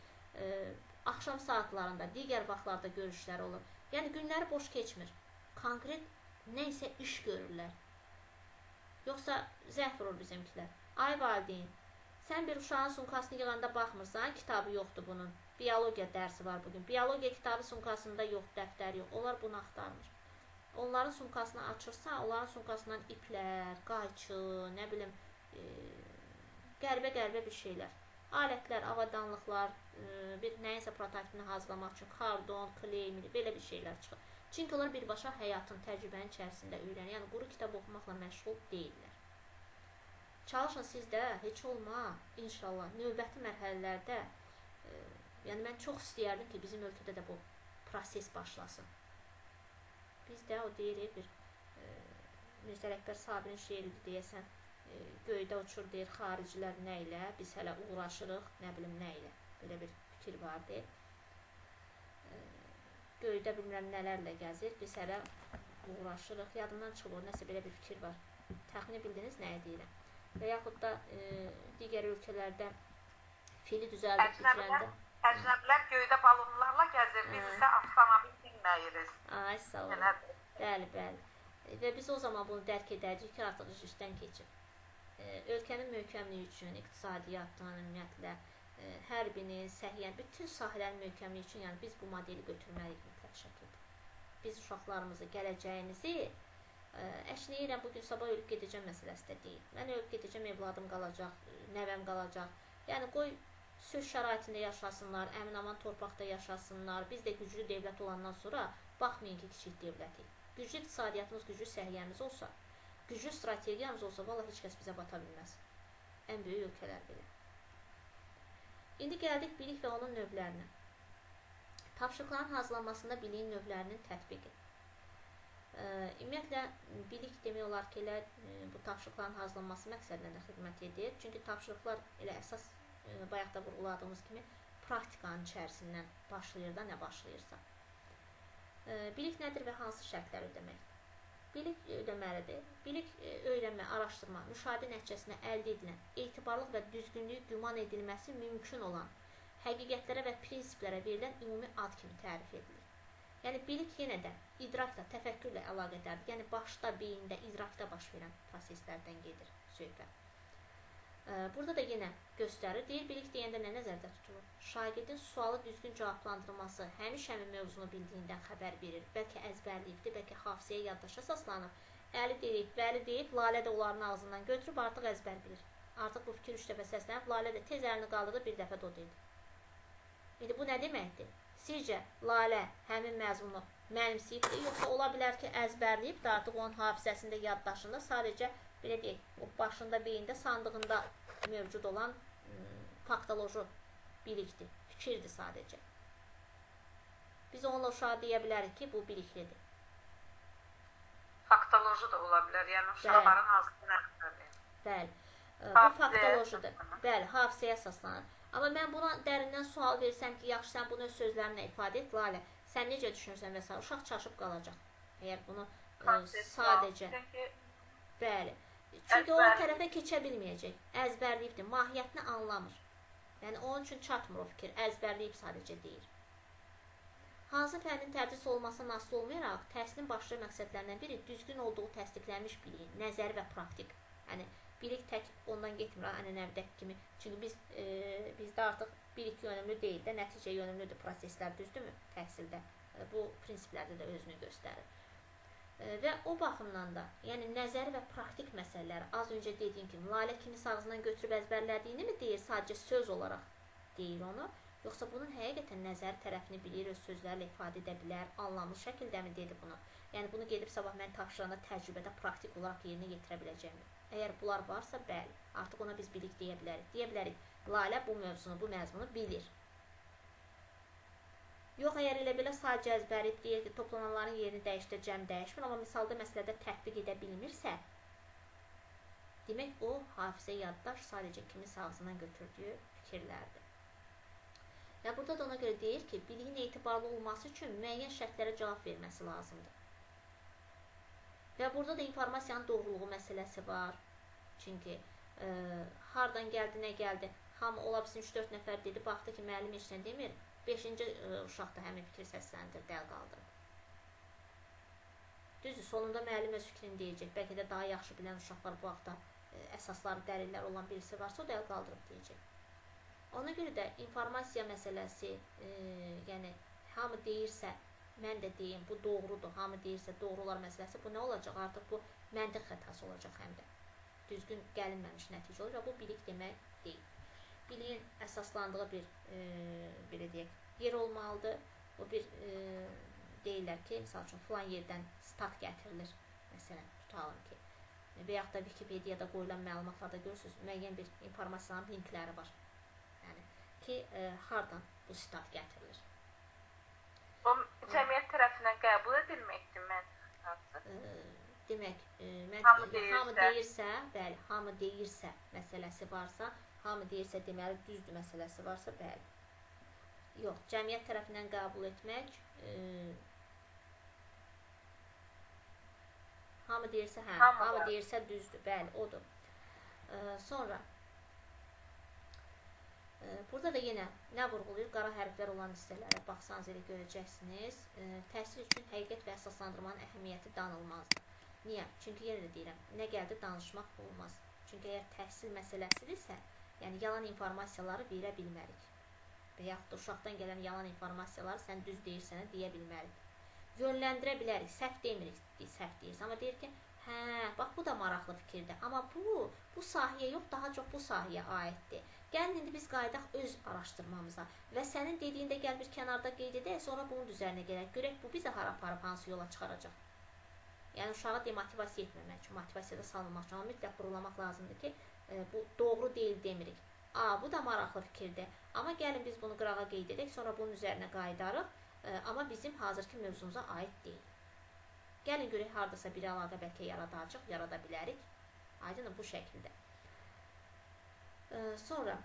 Axşam saatlarında, digər vaxtlarda görüşlər olur. Yəni günləri boş keçmir. Konkret nə isə iş görürlər. Yoxsa zəng vurur bizimkilər. Ay valideyn, sən bir uşağın sumkasını yığanda baxmırsan, kitabı yoxdur bunun. Biologiya dərsi var bugün. Biologiya kitabı sumkasında yox, dəftər yox. Onlar bunu axtarmır. Onların sumkasını açırsan, onların sumkasından iplər, qayçı, nə bilim, qəribə bir şeylər. Alətlər, avadanlıqlar, bir nəyinsə prototipini hazırlamaq üçün kardon, kley, belə bir şeylər çıxır. Çünki onlar birbaşa həyatın, təcrübənin içərisində öyrənir. Yəni quru kitab oxumaqla məşğul deyirlər. Çalışın siz də, heç olma, inşallah, növbəti mərhələlərdə, yəni mən çox istəyərdim ki, bizim ölkədə də bu proses başlasın. Bizdə o deyirik bir Mirzə Ələkbər Sabirin şeiridir deyəsən, göydə uçur deyir xaricilər nə ilə, biz hələ uğraşırıq, nə bilim nə ilə. Belə bir fikir vardır. Göydə bilmirəm nələrlə gəzir, biz hələ uğraşırıq. Yadımdan çıxır, nəsə belə bir fikir var. Təxmini bildiniz nəyə deyirəm. Və yaxud da digər ölkələrdə fili düzəldib bitirəndə. Əcnəblər göydə balonlarla gəzir, biz isə avtomobil bilməyirik. Ay, sağ olun. Bəli, bəli. Və biz o zaman bunu dərk edəcəyik ki, artıq iş işdən keçib. Ölkənin möhkəmliyi üçün, iqtisadiyyatdan, ümumiyyətlə, hərbinin, səhiyyən, bütün sahələrin möhkəmliyi üçün, yəni biz bu modeli götürməliyik mütləq şəkildə. Biz uşaqlarımızı, gələcəyinizi, əşləyirəm, bugün sabah ölüb gedəcəm məsələsi də deyil. Mən ölüb gedəcəm, evladım qalacaq, nəvəm qalacaq. Yəni, qoy sülh şəraitində yaşasınlar, əmin-aman torpaqda yaşasınlar. Biz də güclü dövlət olandan sonra baxmayın ki, kiçik dövlətik. Güclü iqtisadiyyatımız, güclü səhiyyəmiz olsa, güclü strategiyamız olsa, vallahi heç kəs bizə bata bilməz. Ən böyük ölkələr belə. İndi gəldik bilik və onun növlərinə. Tapşırıqların hazırlanmasında biliyin növlərinin tətbiqi. Ümumiyyətlə, bilik demək olar ki, elə bu tapşırıqların hazırlanması məqsədlə də xidmət edir. Çünki tapşırıqlar elə əsas bayaq da vurguladığımız kimi praktikanın içərisindən başlayır da, nə başlayırsa. Bilik nədir və hansı şərtlər ödəmək? Bilik ödəməlidir. Bilik öyrənmə, araşdırma, müşahidə nəticəsində əldə edilən, etibarlıq və düzgünlüyü güman edilməsi mümkün olan həqiqətlərə və prinsiplərə verilən ümumi ad kimi tərif edilir. Yəni, bilik yenə də idrakla, təfəkkürlə əlaqədardır. Yəni, başda, beyində, idrakda baş verən proseslərdən gedir söhbət. Burada da yenə göstərir. Deyir, bilik deyəndə nə nəzərdə tutulur? Şagirdin sualı düzgün cavablandırması həmin mövzunu bildiyindən xəbər verir. Bəlkə əzbərləyibdir, bəlkə hafizəyə, yaddaşa əsaslanıb. Əli deyib, bəli deyib, Lalə də onların ağzından götürüb, artıq əzbər bilir. Artıq bu fikir 3 dəfə səslənib, Lalə də tez əlini qaldırdı, bir dəfə də o deyildi. İndi bu nə deməkdir? Sizcə, Lalə həmin məzmunu mənimsəyibdir, yoxsa ola bilər ki, əzbərləyib də artıq onun hafizəsində, yaddaşında sadəcə belə deyək, o başında, beyində, sandığında mövcud olan faktoloji bilikdir, fikirdir sadəcə. Biz onunla uşağa deyə bilərik ki, bu biliklidir. Faktoloji da ola bilər, yəni uşaqların hazırlığı nədir? Bəli, bu faktolojidir. Bəli, hafizəyə əsaslanır. Amma mən buna dərindən sual versəm ki, yaxşı, sən bunu öz sözlərinlə ifadə et, Lalə, sən necə düşünürsən və s. uşaq çaşıb qalacaq. Əgər bunu sadəcə... Bəli. Çünki o tərəfə keçə bilməyəcək. Əzbərləyibdir, mahiyyətini anlamır. Yəni, onun üçün çatmır o fikir. Əzbərləyib sadəcə deyir. Hansı fəndin tədris olmasına asılı olmayaraq, təhsilin başlı məqsədlərindən biri düzgün olduğu təsdiqlənmiş biliyin, nəzəri və praktik. Yəni, bilik tək ondan getmir, ənənəvdəki kimi. Çünki bizdə artıq bilik yönümlü deyil də, nəticə yönümlüdür proseslər, düzdürmü? Təhsildə. Bu prinsiplərdə də özünü göstərir. Və o baxımdan da, yəni nəzəri və praktik məsələləri, az öncə dediyim kimi, Lalə kimin ağzından götürüb əzbərlədiyini mi deyir, sadəcə söz olaraq deyir onu, yoxsa bunun həqiqətən nəzəri tərəfini bilir, öz sözlərlə ifadə edə bilər, anlamlı şəkildə mi dedi bunu? Yəni bunu gedib sabah mən tapşıranda təcrübədə praktik olaraq yerinə yetirə biləcəyim. Əgər bunlar varsa, bəli, artıq ona biz bilik deyə bilərik. Deyə bilərik, Lalə bu mövzunu, bu məzmunu bilir. Yox, əgər elə belə sadəcə əzbərləyib deyir ki, toplananların yerini dəyişdir, cəm dəyişmir, amma misalda məsələdə tətbiq edə bilmirsə, demək o, hafizə, yaddaş sadəcə kimin ağzından götürdüyü fikirlərdir. Və burada da ona görə deyir ki, biliyin etibarlı olması üçün müəyyən şərtlərə cavab verməsi lazımdır. Və burada da informasiyanın doğruluğu məsələsi var. Çünki hardan gəldi, nə gəldi, hamı ola bilsin 3-4 nəfər dedi, baxdı ki, müəllim heç nə demir. 5-ci uşaq da həmin fikir səsləndir, dəl qaldırıb. Düzdür, sonunda müəllim öz fikrini deyəcək. Bəlkə də daha yaxşı bilən uşaqlar bu haqda əsasları, dəlillər olan birisi varsa, o dəl qaldırıb deyəcək. Ona görə də informasiya məsələsi, yəni hamı deyirsə, mən də deyim, bu doğrudur, hamı deyirsə, doğrular məsələsi, bu nə olacaq? Artıq bu məntiq xətası olacaq həm də. Düzgün gəlinməmiş nəticə olur və bu bilik demək deyil. Biliyin əsaslandığı bir, belə deyək, yer olmalıdır. O bir, deyirlər ki, misal üçün, filan yerdən stat gətirilir, məsələn, tutalım ki. Və yaxud da Wikipediyada qoyulan məlumatlarda görürsünüz, müəyyən bir informasiyanın linkləri var. Yəni, ki, hardan bu stat gətirilir. O, cəmiyyət tərəfindən qəbul edilməkdir məntiq. Demək, hamı deyirsə, bəli, hamı deyirsə məsələsi varsa, hamı deyirsə deməli düzdür məsələsi varsa, bəli. Yox, cəmiyyət tərəfindən qəbul etmək, hamı deyirsə, hə, hamı deyirsə düzdür, bəli, odur. Sonra, burada da yenə nə vurğulayır? Qara hərflər olan hissələrə baxsanız elə görəcəksiniz. Təhsil üçün həqiqət və əsaslandırmanın əhəmiyyəti danılmazdır. Niyə? Çünki yenə də deyirəm, nə gəldi danışmaq olmaz. Çünki əgər təhsil məsələsidirsə, yəni yalan informasiyaları verə bilmərik. Və yaxud da uşaqdan gələn yalan informasiyaları sən düz deyirsən, deyə bilmərik. Yönləndirə bilərik, səhv demirik, səhv deyirsən. Amma deyir ki, hə, bax bu da maraqlı fikirdir. Amma bu sahəyə yox, daha çox bu sahəyə aiddir. Gəlin indi biz qaydaq öz araşdırmamıza və sənin dediyində gəl bir kənarda qeyd edək, sonra bunun üzərinə gələk. Görək bu bizə hara aparıb, hansı yola çıxaracaq. Yəni uşağı demotivasiya etməmək üçün, motivasiyada salınmaq üçün mütləq vurğulamaq lazımdır ki, bu doğru deyil demirik. Bu da maraqlı fikirdir. Amma gəlin biz bunu qırağa qeyd edək, sonra bunun üzərinə qayıdarıq. Amma bizim hazırki mövzumuza aid deyil. Gəlin görək, haradasa bir əlaqə bəlkə yaradacaq, yarada bilərik. Aydın bu şəkildə. Sonra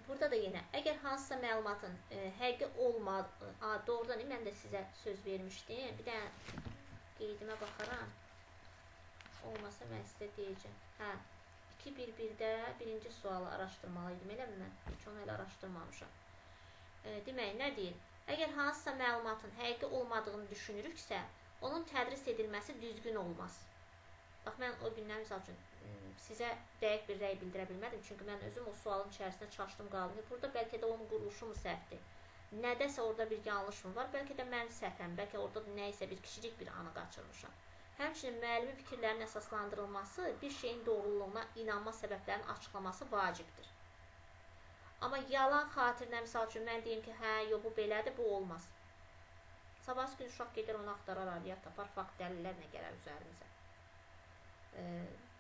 Burada da yenə, əgər hansısa məlumatın həqiqi olmadı, doğrudan mən də sizə söz vermişdim. Bir də qeydimə baxaram. Olmasa mən sizə deyəcəm. Hə, 2.1.1-də birinci sualı araşdırmalıydım, elə mi mən? Hiç onu elə araşdırmamışam. Demək, nə deyir? Əgər hansısa məlumatın həqiqi olmadığını düşünürüksə, onun tədris edilməsi düzgün olmaz. Bax, mən o gündən, misal üçün, sizə dəqiq bir rəy bildirə bilmədim. Çünki mən özüm o sualın içərisində çaşdım, qaldım. Burada bəlkə də onun quruluşu mu səhvdir? Nədəsə orada bir yanlış mı var? Bəlkə də mən səhvəm, bəlkə orada nəysə bir kiçicik bir anı qaçırmışam. Həmçinin müəllimin fikirlərinin əsaslandırılması, bir şeyin doğruluğuna inanma səbəblərinin açıqlaması vacibdir. Amma yalan xatirinə, misal üçün, mən deyim ki, hə, yox, bu belədir, bu olmaz. Sabahsı gün uşaq gedir, onu axtarar, aliyyat tapar, fakt dəlillərlə gələr üzərimizə.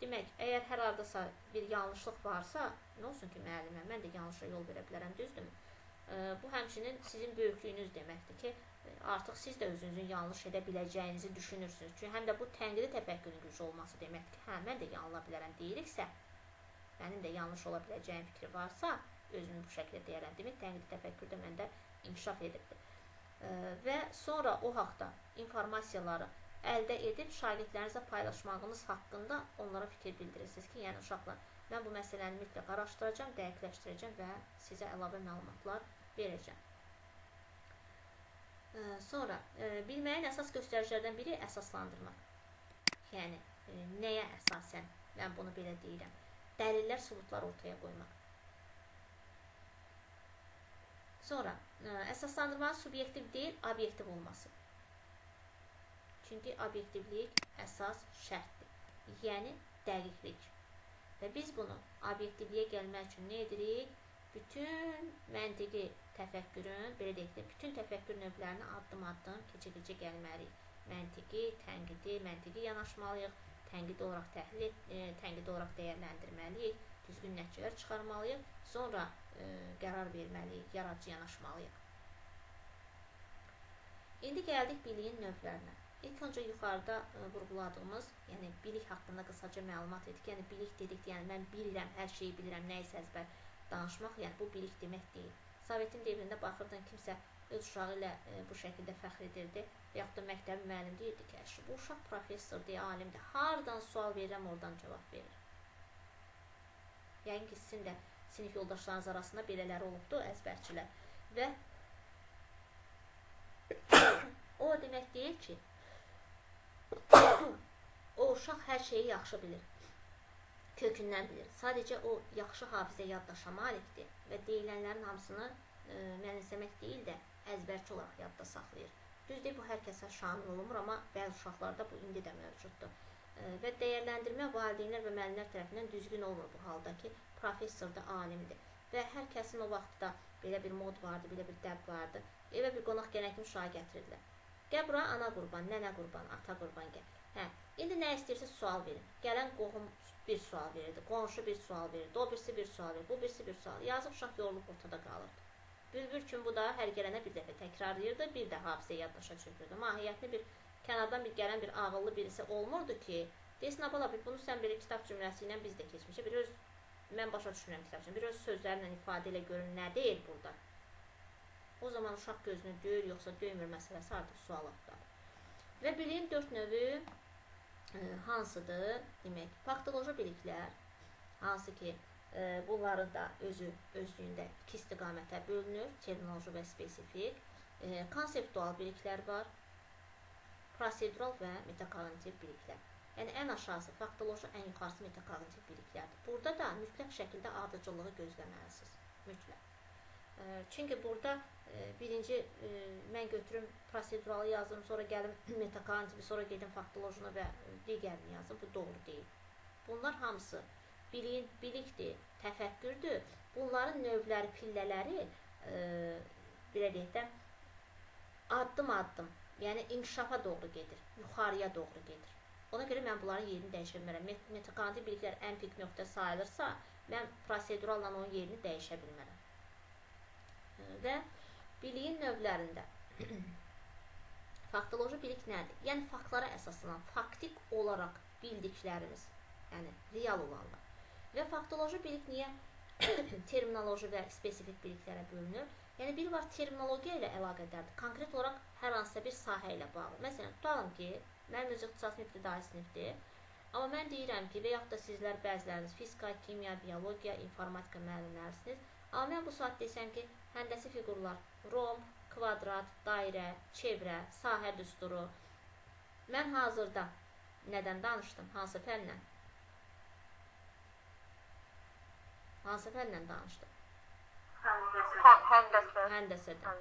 Demək, əgər hər haradasa bir yanlışlıq varsa, nə olsun ki, müəllimə, mən də yanlışa yol verə bilərəm, düzdürmü? Bu həmçinin sizin böyüklüyünüz deməkdir ki, artıq siz də özünüzün yanlış edə biləcəyinizi düşünürsünüz. Çünki həm də bu tənqidi təfəkkürün gücü olması deməkdir ki, hə, mən də yanıla bilərəm deyiriksə, mənim də yanlış ola biləcəyim fikri varsa, özümü bu şəkildə deyərəm. Demək, tənqidi təfəkkürdə məndə inkişaf edibdir. Və sonra o haqda informasiyaları əldə edib şagirdlərinizlə paylaşmağınız haqqında onlara fikir bildirirsiniz ki, yəni uşaqlar, mən bu məsələni mütləq araşdıracağım, dəqiqləşdirəcəm və sizə əlavə məlumatlar verəcəm. Sonra, bilməyin əsas göstəricilərdən biri əsaslandırmaq. Yəni, nəyə əsasən mən bunu belə deyirəm? Dəlillər, sübutlar ortaya qoymaq. Sonra, əsaslandırmanın subyektiv deyil, obyektiv olması. Çünki obyektivlik əsas şərtdir. Yəni, dəqiqlik. Və biz bunu obyektivliyə gəlmək üçün nə edirik? Bütün məntiqi təfəkkürün, belə deyək də, bütün təfəkkür növlərini addım-addım keçə-keçə gəlməliyik. Məntiqi, tənqidi, məntiqi yanaşmalıyıq, tənqidi olaraq təhlil, tənqidi olaraq dəyərləndirməliyik, düzgün nəticələr çıxarmalıyıq, sonra qərar verməliyik, yaradıcı yanaşmalıyıq. İndi gəldik biliyin növlərinə. İlk öncə yuxarıda vurğuladığımız, yəni bilik haqqında qısaca məlumat etdik. Yəni bilik dedik, yəni mən bilirəm, hər şeyi bilirəm, nəyisə əzbər danışmaq, yəni bu bilik demək deyil. Sovetin devrində baxırdın, kimsə öz uşağı ilə bu şəkildə fəxr edirdi və yaxud da məktəbi müəllim deyirdi ki, bu uşaq professordur, alimdir, hardan sual verirəm, oradan cavab verir. Yəni ki, sizin də sinif yoldaşlarınız arasında belələri olubdur, əzbərçilər. Və o demək deyil ki, o uşaq hər şeyi yaxşı bilir, kökündən bilir. Sadəcə o yaxşı hafizə yaddaşa malikdir və deyilənlərin hamısını mənimsəmək deyil də əzbərçi olaraq yadda saxlayır. Düzdür, bu hər kəsə şamil olunmur, amma bəzi uşaqlarda bu indi də mövcuddur. Və dəyərləndirmə valideynlər və müəllimlər tərəfindən düzgün olmur bu halda ki, professordur, alimdir. Və hər kəsin o vaxtda belə bir mod vardı, belə bir dəb vardı. Evə bir qonaq gələn kimi uşağı gətirirlər. Gəl bura, ana qurban, nənə qurban, ata qurban gəl. Hə, indi nə istəyirsiniz sual verin. Gələn qohum bir sual verirdi, qonşu bir sual verirdi, o birisi bir sual verir, bu birisi bir sual. Yazıq uşaq yorulub ortada qalırdı. Bülbül kimi bu da hər gələnə bir dəfə təkrarlayırdı, bir də hafizə yaddaşa çökürdü. Mahiyyətli bir, kənardan bir gələn bir ağıllı birisi olmurdu ki, deyəsin, abala, bunu sən belə kitab cümləsi ilə biz də keçmişik. Bir öz, mən başa düşünürəm kitab cümləsi, bir öz sözlərlə ifadə ilə görün, nə deyil burada? O zaman uşaq gözünü döyür, yoxsa döymür məsələsi artıq sual atlar. Və biliyin 4 növü hansıdır? Demək, faktoloji biliklər, hansı ki, bunların da özlüyündə 2 istiqamətə bölünür, terminoloji və spesifik. Konseptual biliklər var, prosedural və metakognitiv biliklər. Yəni, ən aşağısı faktoloji, ən yuxarısı metakognitiv biliklərdir. Burada da mütləq şəkildə ardıcılığı gözləməlisiniz, mütləq. Çünki burada birinci mən götürüm proseduralı yazdım, sonra gəlim metakognitivi, sonra gedim faktolojini və digərini yazdım. Bu doğru deyil. Bunlar hamısı bilikdir, təfəkkürdür. Bunların növləri, pillələri belə deyək də addım-addım, yəni inkişafa doğru gedir, yuxarıya doğru gedir. Ona görə mən bunların yerini dəyişə bilmərəm. Metakognitiv biliklər ən pik nöqtə sayılırsa, mən proseduralla onun yerini dəyişə bilmərəm. Və biliyin növlərində faktoloji bilik nədir? Yəni, faktlara əsaslanan, faktik olaraq bildiklərimiz, yəni real olanlar. Və faktoloji bilik niyə terminoloji və spesifik biliklərə bölünür. Yəni, biri var terminologiya ilə əlaqədardır. Konkret olaraq hər hansısa bir sahə ilə bağlı. Məsələn, tutalım ki, mənim öz ixtisasım ibtidai sinifdir. Amma mən deyirəm ki, və yaxud da sizlər bəziləriniz fizika, kimya, biologiya, informatika müəllimlərisiniz. Amma mən bu saat desəm ki, həndəsi fiqurlar, romb, kvadrat, dairə, çevrə, sahə düsturu. Mən hazırda nədən danışdım? Hansı fənlə? Hansı fənlə danışdım? Həndəsədən.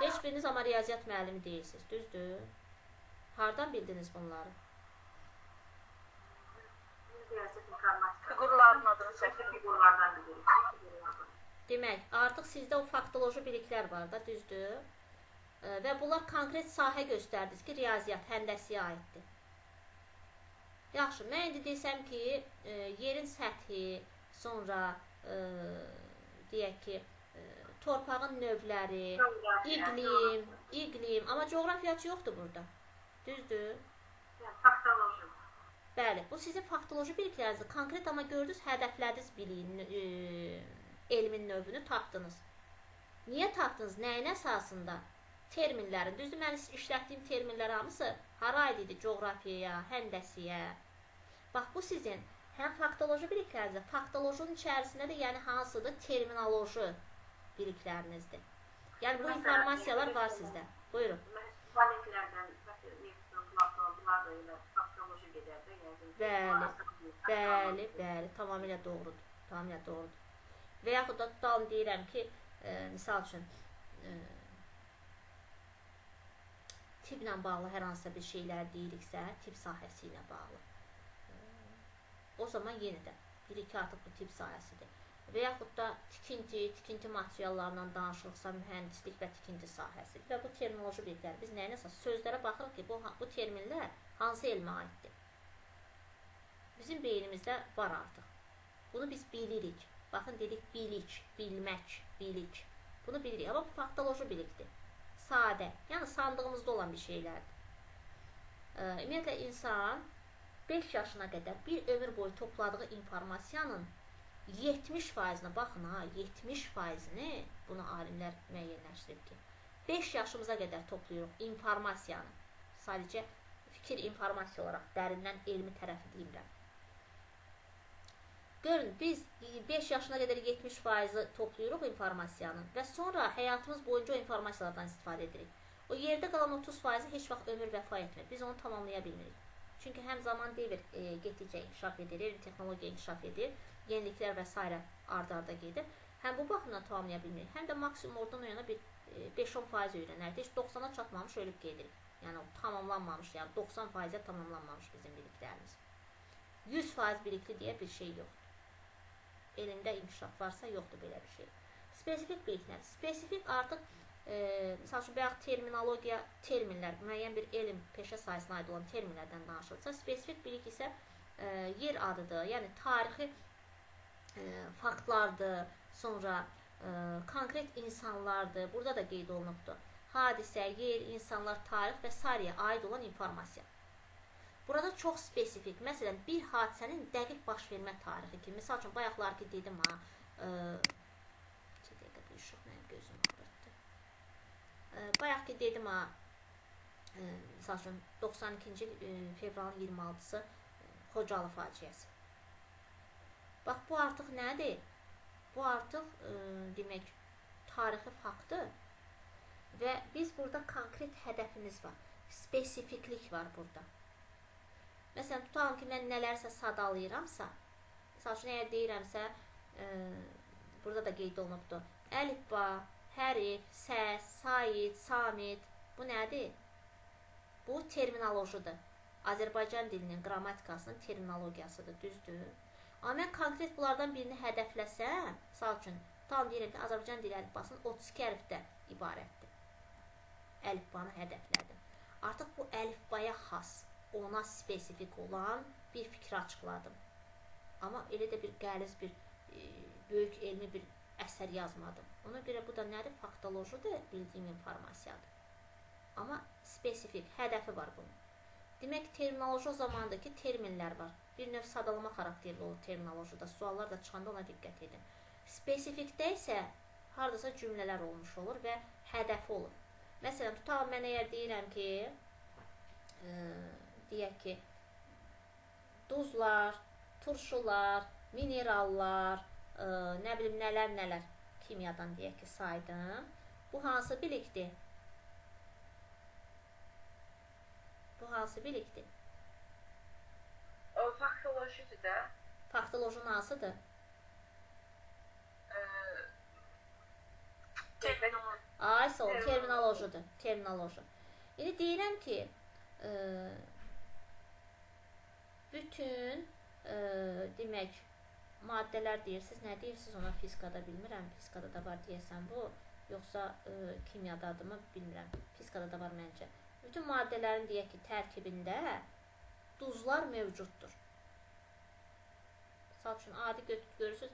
Heç biriniz amma riyaziyyat müəllimi deyilsiniz, düzdür? Hardan bildiniz bunları? Fiqurların adını çəkir, fiqurlardan bilirik. Demək, artıq sizdə o faktoloji biliklər var da, düzdür? Və bunlar konkret sahə göstərdiniz ki, riyaziyyat, həndəsiyə aiddir. Yaxşı, mən indi desəm ki, yerin səthi, sonra deyək ki, torpağın növləri, iqlim, amma coğrafiyaçı yoxdur burada. Düzdür? Faktoloji. Bəli, bu sizin faktoloji biliklərinizdir. Konkret amma gördünüz, hədəflədiniz biliyin, elmin növünü tapdınız. Niyə tapdınız? Nəyin əsasında? Terminlərin. Düzdür, mən işlətdiyim terminlər hamısı hara aid idi? Coğrafiyaya, həndəsiyə. Bax, bu sizin həm faktoloji biliklərinizdir. Faktolojinin içərisində də yəni hansıdır? Terminoloji biliklərinizdir. Yəni bu informasiyalar var sizdə. Buyurun. Planetlərdən, bunlar da elə faktoloji gedərdə. Bəli, tamamilə doğrudur. Və yaxud da tutalım deyirəm ki, misal üçün, tiplə bağlı hər hansısa bir şeylər deyiriksə, tip sahəsi ilə bağlı. O zaman yenə də bilik artıq bu tip sahəsidir. Və yaxud da tikinti materiallarından danışılıqsa, mühəndislik və tikinti sahəsi. Və bu terminoloji biliklər, biz nəyin əsas? Sözlərə baxırıq ki, bu terminlər hansı elmə aiddir? Bizim beynimizdə var artıq. Bunu biz bilirik. Baxın, dedik bilik, bilmək, bilik. Bunu bilirik, amma bu faktoloji bilikdir. Sadə, yəni sandığımızda olan bir şeylərdir. Ümumiyyətlə, insan 5 yaşına qədər bir ömür boyu topladığı informasiyanın 70%-nə, baxın ha, 70%-ni bunu alimlər müəyyənləşdirib ki, 5 yaşımıza qədər toplayırıq informasiyanı. Sadəcə fikir informasiya olaraq, dərindən elmi tərəfi deyirəm. Görün, biz 5 yaşına qədər 70%-i toplayırıq informasiyanın və sonra həyatımız boyunca o informasiyalardan istifadə edirik. O yerdə qalan 30%-i heç vaxt ömür vəfa etmir. Biz onu tamamlaya bilmirik. Çünki həm zaman devir getdikcə inkişaf edir, elm texnologiya inkişaf edir, yeniliklər və s. ard-arda gedir. Həm bu baxımdan tamamlaya bilmirik, həm də maksimum oradan o yana bir 5-10% öyrənərdik. Heç 90-a çatmamış ölüb gedirik. Yəni tamamlanmamış, yəni 90%-ə tamamlanmamış bizim biliklərimiz. 100% bilikli deyə bir şey yoxdur. Elmdə inkişaf varsa, yoxdur belə bir şey. Spesifik biliklər. Spesifik artıq, misal üçün, bayaq terminologiya, terminlər, müəyyən bir elm, peşə sayısına aid olan terminlərdən danışılırsa, spesifik bilik isə yer adıdır, yəni tarixi faktlardır, sonra konkret insanlardır, burada da qeyd olunubdur. Hadisə, yer, insanlar, tarix və s. aid olan informasiya. Burada çox spesifik, məsələn, bir hadisənin dəqiq baş vermə tarixi ki, misal üçün, bayaqlar ki, dedim ha, bayaq ki, dedim ha, misal üçün, 92-ci fevralın 26-sı Xocalı faciəsi. Bax, bu artıq nədir? Bu artıq, demək, tarixi faktdır və biz burada konkret hədəfimiz var, spesifiklik var burada. Məsələn, tutalım ki, mən nələrsə sadalayıramsa, misal üçün, əgər deyirəmsə, burada da qeyd olunubdur, əlifba, hərif, səs, sait, samit, bu nədir? Bu terminolojidir. Azərbaycan dilinin qrammatikasının terminologiyasıdır, düzdür. Amma mən konkret bunlardan birini hədəfləsəm, misal üçün, tutalım deyirəm ki, Azərbaycan dili əlifbasının 32 hərfdən ibarətdir. Əlifbanı hədəflədim. Artıq bu əlifbaya xas, ona spesifik olan bir fikri açıqladım. Amma elə də bir qəliz, bir böyük elmi bir əsər yazmadım. Ona görə bu da nədir? Faktolojidir, bildiyim informasiyadır. Amma spesifik, hədəfi var bunun. Demək, terminoloji o zamandır ki, terminlər var. Bir növ sadalama xarakterli olur terminolojida. Suallar da çıxanda ona diqqət edin. Spesifikdə isə haradasa cümlələr olmuş olur və hədəfi olur. Məsələn, tutalım mən əgər deyirəm ki, deyək ki, duzlar, turşular, minerallar, nə bilim nələr kimyadan deyək ki, saydım. Bu hansı bilikdir? Bu hansı bilikdir? O faktolojidir də. Faktoloji hansıdır? Aysa o terminolojidir. Terminoloji. İndi deyirəm ki, bütün demək maddələr deyirsiniz. Nə deyirsiniz ona fizikada bilmirəm. Fizikada da var deyəsən bu. Yoxsa kimyadadır mı bilmirəm. Fizikada da var məncə. Bütün maddələrin deyək ki, tərkibində duzlar mövcuddur. Misal üçün, adi görürsünüz,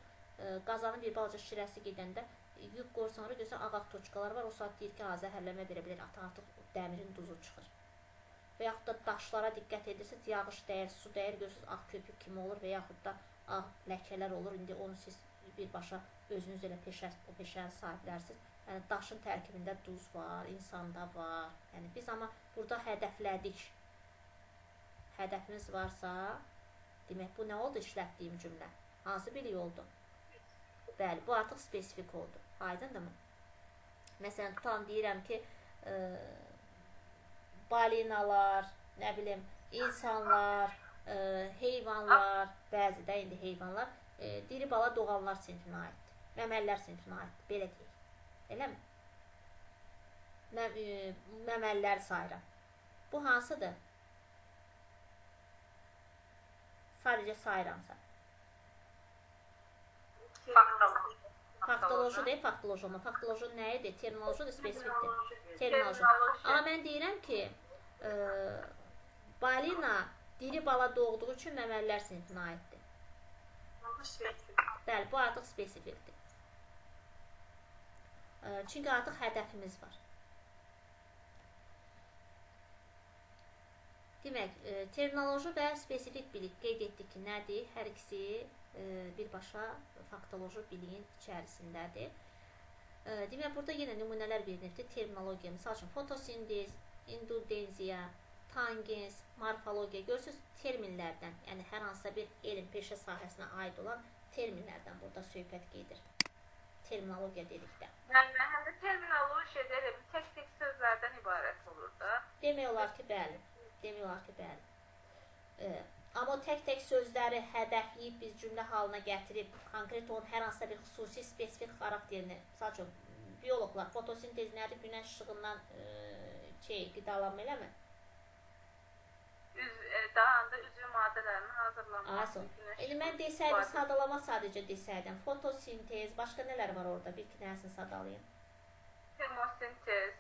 qazanın bir balaca şirəsi gedəndə yük qoysan, sonra görsən, ağaq toçkalar var. O saat deyir ki, zəhərləmə verə bilər. Artıq dəmirin duzu çıxır. Və yaxud da daşlara diqqət edirsiniz, yağış dəyir, su dəyir, görürsünüz, ağ köpük kimi olur və yaxud da ağ ləkələr olur. İndi onu siz birbaşa özünüz elə o peşəyə sahiblərsiniz. Yəni, daşın tərkibində duz var, insanda var. Yəni, biz amma burada hədəflədik. Hədəfimiz varsa, demək, bu nə oldu işlətdiyim cümlə? Hansı bilik oldu? Bəli, bu artıq spesifik oldu. Aydındır mı? Məsələn, tutalım deyirəm ki, balinalar, nə bilim, insanlar, heyvanlar, bəzi də indi heyvanlar diri bala doğanlar sinfinə aiddir. Məməllər sinfinə aiddir, belə deyək. Eləmi? Məməllər sayıram. Bu hansıdır? Sadəcə sayıramsa. Faktoloji deyil, faktoloji olma. Faktoloji nə idi? Terminoloji da spesifikdir. Terminoloji. Amma mən deyirəm ki, balina diri bala doğduğu üçün məməllər sinfinə aiddir. Bəli, bu artıq spesifikdir. Çünki artıq hədəfimiz var. Demək, terminoloji və spesifik bilik qeyd etdik ki, nədir? Hər ikisi birbaşa faktoloji biliyin içərisindədir. Demək, burada yenə nümunələr verilibdir. Terminologiya, misal üçün, fotosintez, indudenziya, tangens, morfologiya. Görürsünüz, terminlərdən, yəni hər hansısa bir elm, peşə sahəsinə aid olan terminlərdən burada söhbət gedir. Terminologiya dedikdə. Yəni, həm də terminologiya deyil, tək-tək sözlərdən ibarət olur da. Demək olar ki, bəli. Demək olar ki, bəli. Amma o tək-tək sözləri hədəfləyib biz cümlə halına gətirib, konkret onun hər hansısa bir xüsusi, spesifik xarakterini, misal üçün, bioloqlar fotosintez nədir? Günəş işığından qidalanma eləmə? Daha da üzvü maddələrini hazırlanması. İndi mən desəydim, sadalama sadəcə desəydim. Fotosintez, başqa nələr var orada? Bir iki dənəsini sadalayın. Termosintez.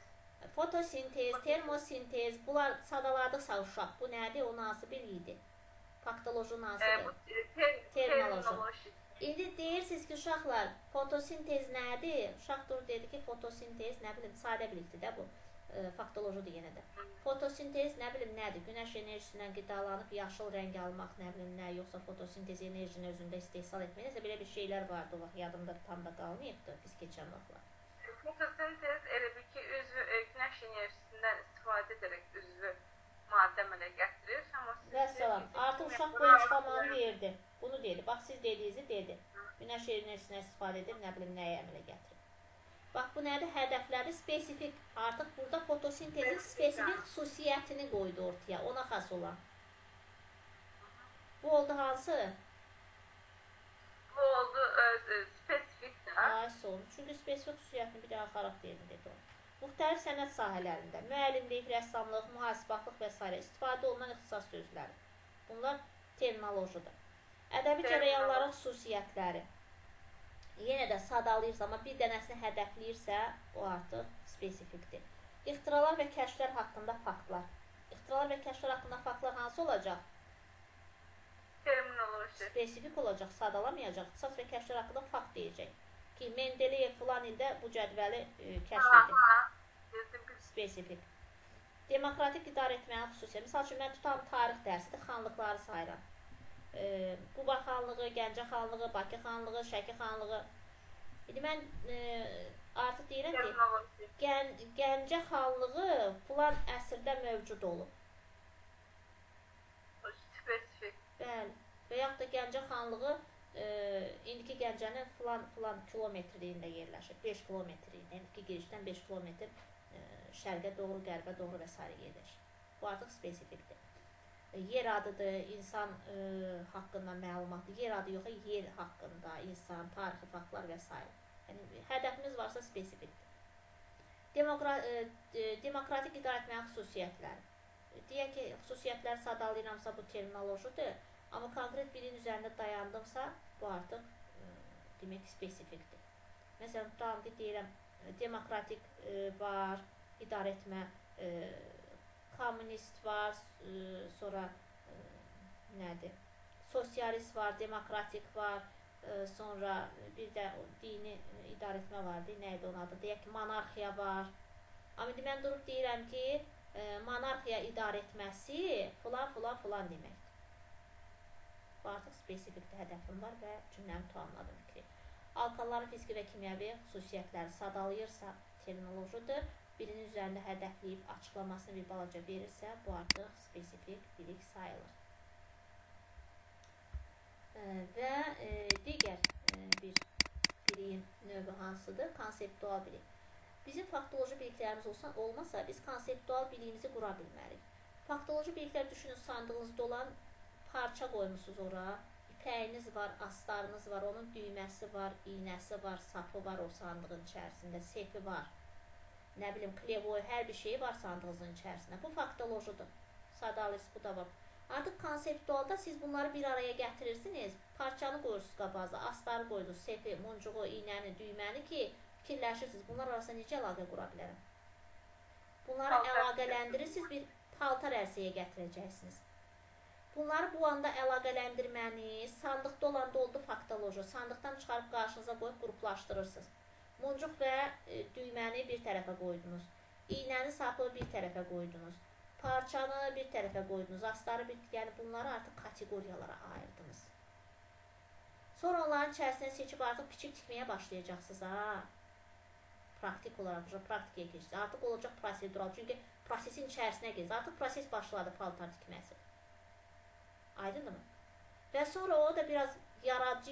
Fotosintez, termosintez, bunlar sadaladıqsa uşaq. Bu nədir? O hansı bilikdir? Faktoloji hansıdır? Terminoloji. İndi deyirsiniz ki, uşaqlar, fotosintez nədir? Uşaq dur dedi ki, fotosintez, nə bilim, sadə bilikdir də bu. Faktolojidir yenə də. Fotosintez, nə bilim, nədir? Günəş enerjisindən qidalanıb yaşıl rəng almaq, nə bilim, nə, yoxsa fotosintez enerjini özündə istehsal etmək. Nəsə belə bir şeylər vardı, o vaxt yadımda tam da qalmayıbdır biz keçən vaxtlar. Fotosintez elə bir ki, günəş enerjisindən istifadə edərək üzvü maddə əmələ gətirir. Vəssalam, artıq uşaq bu açıqlamanı verdi. Bunu dedi. Bax, siz dediyinizi dedi. Günəş enerjisindən istifadə edib, nə bilim, nəyə əmələ gətirir. Bax, bu nədir? Hədəfləri spesifik. Artıq burada fotosintezin spesifik xüsusiyyətini qoydu ortaya, ona xas olan. Bu oldu hansı? Bu oldu spesifik. Hansı oldu? Çünki spesifik xüsusiyyətini bir daha xarakterini dedi onu. Müxtəlif sənət sahələrində, müəllimlik, rəssamlıq, mühasibatlıq və s. istifadə olunan ixtisas sözləri. Bunlar terminolojidir. Ədəbi cərəyanların xüsusiyyətləri. Yenə də sadalayırsa, amma bir dənəsini hədəfləyirsə, o artıq spesifikdir. İxtiralar və kəşflər haqqında faktlar. İxtiralar və kəşflər haqqında faktlar hansı olacaq? Terminoloji. Spesifik olacaq, sadalamayacaq. İxtisas və kəşflər haqqında fakt deyəcək. Ki, Mendeleyev filan ildə bu cədvəli kəşf edib. Spesifik. Demokratik idarə etməyin xüsusiyyəti. Misal üçün, mən tutam tarix dərsidir, xanlıqları sayıram. Quba xanlığı, Gəncə xanlığı, Bakı xanlığı, Şəki xanlığı, İndi mən artıq deyirəm ki, Gəncə xanlığı filan əsrdə mövcud olub. Spesifik. Bəli. Və yaxud da Gəncə xanlığı indiki Gəncənin filan kilometrliyində yerləşir. 5 kilometrliyində. İndiki girişdən 5 kilometr şərqə doğru, qərbə doğru və s. yerləşir. Bu artıq spesifikdir. Yer adıdır, insan haqqında məlumatdır. Yer adı yox, yer haqqında, insan, tarixi faktlar və s. Yəni, hədəfimiz varsa spesifikdir. Demokratik idarə etmənin xüsusiyyətləri. Deyək ki, xüsusiyyətləri sadalayıramsa bu terminolojidir, amma konkret birinin üzərində dayandımsa, bu artıq demək spesifikdir. Məsələn, tutalım ki, deyirəm, demokratik var, idarə etmə, kommunist var, sonra nədir? Sosialist var, demokratik var, sonra bir də dini idarə etmə var, nəydi onun adı? Deyək ki, monarxiya var. Amma mən durub deyirəm ki, monarxiya idarə etməsi filan deməkdir. Bu artıq spesifikdir, hədəfim var və cümləmi tamamladım ki, alkalların fiziki və kimyəvi xüsusiyyətləri sadalayırsa terminolojidir, birinin üzərində hədəfləyib açıqlamasını bir balaca verirsə, bu artıq spesifik bilik sayılır. Və digər bir biliyin növü hansıdır? Konseptual bilik. Bizim faktoloji biliklərimiz olmasa, biz konseptual biliyimizi qura bilmərik. Faktoloji biliklər düşünün, sandığınızda olan parça qoymusunuz ora, ipəyiniz var, astarınız var, onun düyməsi var, iynəsi var, sapı var o sandığın içərisində, sepi var, nə bilim, klevoy, hər bir şey var sandığınızın içərisində. Bu faktolojidir. Sadalis, bu da var. Artıq konseptualda siz bunları bir araya gətirirsiniz, parçanı qoyursunuz qabağınıza, astarı qoyursunuz, sepi, muncuğu, iynəni, düyməni ki, fikirləşirsiniz, bunlar arasında necə əlaqə qura bilərəm? Bunları əlaqələndirirsiniz, bir paltar ərsəyə gətirəcəksiniz. Bunları bu anda əlaqələndirməni, sandıqda olanda oldu faktoloji, sandıqdan çıxarıb qarşınıza qoyub qruplaşdırırsınız. Muncuq və düyməni bir tərəfə qoydunuz, iynəni, sapı bir tərəfə qoydunuz, parçanı bir tərəfə qoydunuz, astarı bir, yəni bunları artıq kateqoriyalara ayırdınız. Sonra onların içərisində seçib artıq piçik tikməyə başlayacaqsınız, praktik olaraq, praktikaya keçəcək. Artıq olacaq prosedural, çünki prosesin içərisinə keçəcək. Artıq proses başladı paltar tikməsi. Aydındır mı? Və sonra o da biraz yaradıcı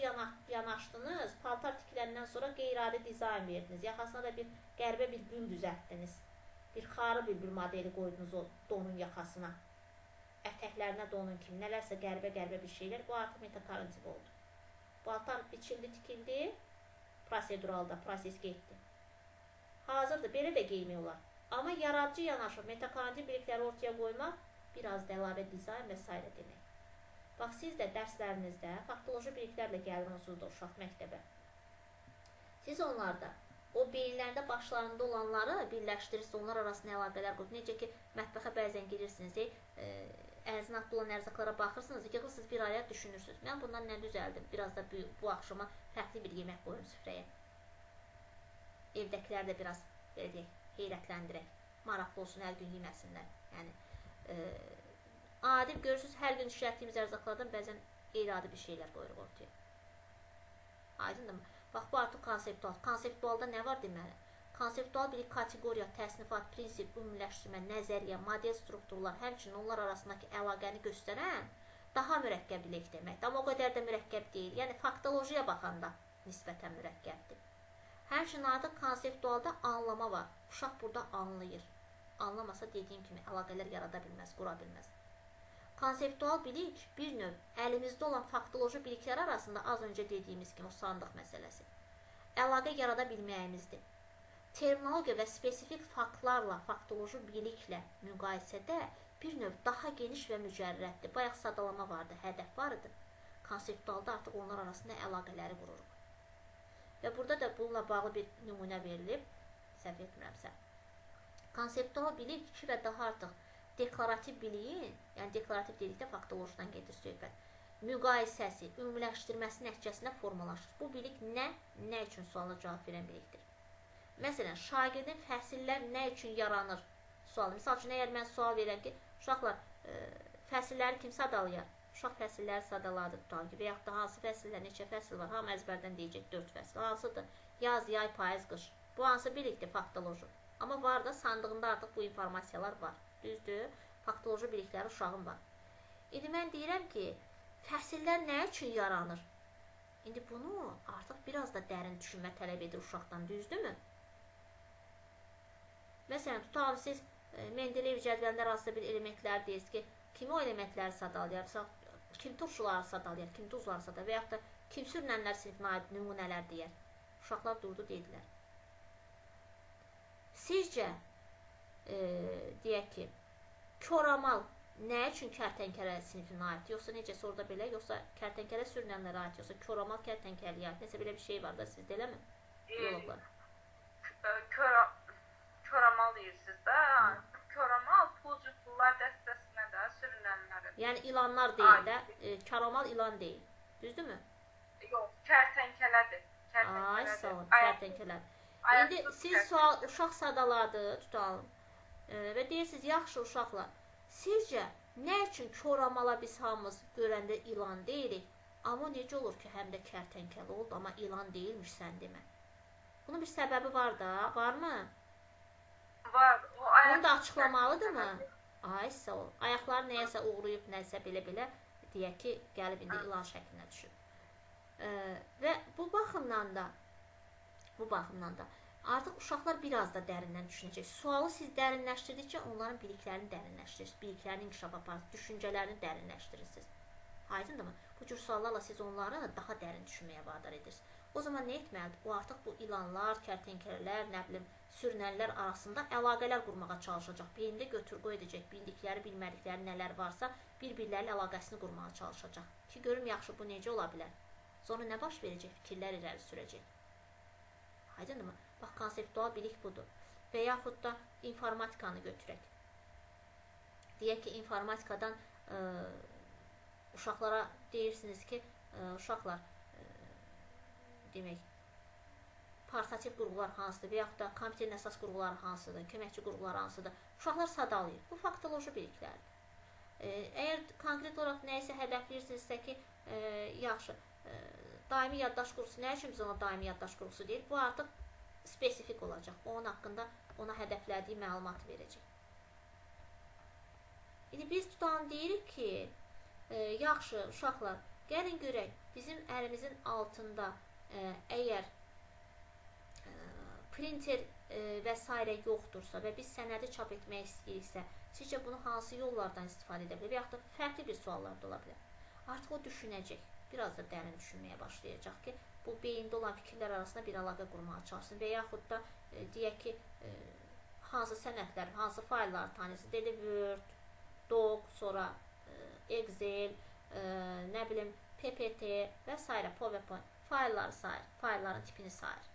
yanaşdınız, paltar tikiləndən sonra qeyri-adi dizayn verdiniz. Yaxasına da bir qəribə bir gül düzəltdiniz. Bir xarı bir modeli qoydunuz o donun yaxasına. Ətəklərinə donun kimi, nələrsə qəribə bir şeylər. Bu artıq metakognitv oldu. Paltar biçildi, tikildi, proseduralda proses getdi. Hazırdır, belə də geymək olar. Amma yaradıcı yanaşıb metakognitv bilikləri ortaya qoymaq biraz da əlavə dizayn və s. demək. Bax, siz də dərslərinizdə faktoloji biliklərlə gəlirsiniz da uşaq məktəbə. Siz onlarda o beyinlərində başlarında olanları birləşdirirsiniz, onlar arasında əlaqələr qoyub. Necə ki, mətbəxə bəzən girirsiniz, ərzin atlı olan ərzaqlara baxırsınız, yığırsınız bir araya düşünürsünüz. Mən bundan nə düzəldim? Biraz da bu axşama fərqli bir yemək qoyum süfrəyə. Evdəkilər də biraz heyrətləndirək, maraqlı olsun, hər gün yeməsinlər. Yəni, adi görürsünüz, hər gün işlətdiyimiz ərzaqlardan bəzən qeyri-adi bir şeylər qoyuruq ortaya. Aydındır mı? Bax, bu artıq konseptual. Konseptualda nə var deməli? Konseptual bilik kateqoriya, təsnifat, prinsip, ümumiləşdirmə, nəzəriyyə, model strukturlar, həmçinin onlar arasındakı əlaqəni göstərən daha mürəkkəb bilik deməkdir. Amma o qədər də mürəkkəb deyil. Yəni, faktolojiya baxanda nisbətən mürəkkəbdir. Həmçinin artıq konseptualda anlama var. Uşaq burada anlayır. Anlamasa dediyim kimi əlaqələr yarada bilməz, qura bilməz. Konseptual bilik bir növ əlimizdə olan faktoloji biliklər arasında az öncə dediyimiz kimi o sandıq məsələsi. Əlaqə yarada bilməyimizdir. Terminologiya və spesifik faktlarla, faktoloji biliklə müqayisədə bir növ daha geniş və mücərrətdir. Bayaq sadalama vardı, hədəf vardı. Konseptualda artıq onlar arasında əlaqələri qururuq. Və burada da bununla bağlı bir nümunə verilib, səhv etmirəmsə. Konseptual bilik 2 və daha artıq deklarativ biliyin, yəni deklarativ dedikdə faktolojidən gedir söhbət, müqayisəsi, ümumiləşdirməsi nəticəsində formalaşır. Bu bilik nə üçün sualına cavab verən bilikdir. Məsələn, şagirdin fəsillər nə üçün yaranır sualı. Misal üçün, əgər mən sual verəm ki, uşaqlar, fəsilləri kim sadalayar? uşaq fəsilləri sadaladı tutalım ki, və yaxud da hansı fəsillər, neçə fəsil var, hamı əzbərdən deyəcək 4 fəsil. Hansıdır? Yaz, yay, payız, qış. Bu hansı bilikdir? Faktoloji. Amma var da sandığında artıq bu informasiyalar var. Düzdür? Faktoloji bilikləri uşağın var. İndi mən deyirəm ki, fəsillər nə üçün yaranır? İndi bunu artıq biraz da dərin düşünmə tələb edir uşaqdan, düzdürmü? Məsələn, tutalım siz Mendeleyev cədvəlində arasında bir elementlər deyirsiniz ki, kimi o elementləri sadalayarsa, kim turşuları sadalayar, kim tuzları sadalayar və yaxud da kim sürünənlər sinifinə aid nümunələr deyər. Uşaqlar durdu, dedilər. Sizcə, deyək ki, koramal nə üçün kərtənkələ sinifinə aid? Yoxsa necəsə orada belə, yoxsa kərtənkələ sürünənlərə aid, yoxsa koramal kərtənkələyə aid? Nəsə belə bir şey var da sizdə, eləmi? Biyologlar. Koramal deyirsiniz də, koramal pulcuklular dəstəsinə də sürünənlərə. Yəni ilanlar deyil də, koramal ilan deyil. Düzdürmü? Yox, kərtənkələdir. Ay, sağ olun, kərtənkələr. İndi siz uşaq sadaladı, tutalım. Və deyirsiniz, yaxşı uşaqlar, sizcə nə üçün koramala biz hamımız görəndə ilan deyirik, amma necə olur ki, həm də kərtənkələ oldu, amma ilan deyilmiş sən demə. Bunun bir səbəbi var da, varmı? Var. Bunu da açıqlamalıdır mı? Ay, sağ ol. Ayaqları nəyəsə uğrayıb, nəsə belə-belə deyək ki, gəlib indi ilan şəklinə düşür. Və bu baxımdan da artıq uşaqlar biraz da dərindən düşünəcək. Sualı siz dərinləşdirdikcə onların biliklərini dərinləşdirirsiniz, biliklərini inkişaf aparırsınız, düşüncələrini dərinləşdirirsiniz. Aydındırmı? Bu cür suallarla siz onları daha dərin düşünməyə vadar edirsiniz. O zaman nə etməlidir? O artıq bu ilanlar, kərtənkələlər, nə bilim, sürünənlər arasında əlaqələr qurmağa çalışacaq. Beynində götür-qoy edəcək, bildikləri, bilmədikləri nələr varsa, bir-birləri əlaqəsini qurmağa çalışacaq. Ki, görüm yaxşı, bu necə ola bilər? Sonra nə baş verəcək? Fikirlər irəli sürəcək. Aydındırmı? Bax, konseptual bilik budur. Və yaxud da informatikanı götürək. Deyək ki, informatikadan uşaqlara deyirsiniz ki, uşaqlar, demək, portativ qurğular hansıdır və yaxud da kompüterin əsas qurğuları hansıdır, köməkçi qurğular hansıdır. Uşaqlar sadalayır. Bu faktoloji biliklərdir. Əgər konkret olaraq nəyisə hədəfləyirsinizsə ki, yaxşı, daimi yaddaş qurğusu, nə üçün biz ona daimi yaddaş qurğusu deyil? Bu artıq spesifik olacaq. Onun haqqında ona hədəflədiyi məlumatı verəcək. İndi biz tutan deyirik ki, yaxşı, uşaqlar, gəlin görək, bizim əlimizin altında əgər printer və s. yoxdursa və biz sənədi çap etmək istəyiriksə, sizcə bunu hansı yollardan istifadə edə bilər və yaxud da fərqli bir suallar da ola bilər. Artıq o düşünəcək, biraz da dərin düşünməyə başlayacaq ki, bu beyində olan fikirlər arasında bir əlaqə qurmağa çalışsın və yaxud da deyək ki, hansı sənədlər, hansı faylları tanısın, dedi Word, Doc, sonra Excel, nə bilim, PPT və s. PowerPoint faylları sayır, faylların tipini sayır.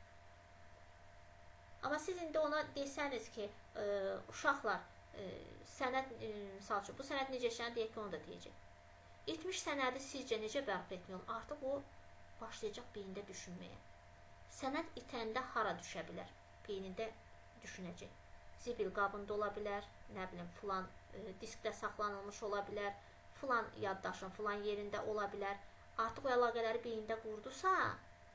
Amma siz indi ona desəniz ki, uşaqlar, sənəd, misal üçün, bu sənəd necə işlənir, deyək ki, onu da deyəcək. Etmiş sənədi sizcə necə bərpa etmək olur? Artıq o başlayacaq beyində düşünməyə. Sənəd itəndə hara düşə bilər? Beynində düşünəcək. Zibil qabında ola bilər, nə bilim, filan diskdə saxlanılmış ola bilər, filan yaddaşın filan yerində ola bilər. Artıq o əlaqələri beyində qurdusa,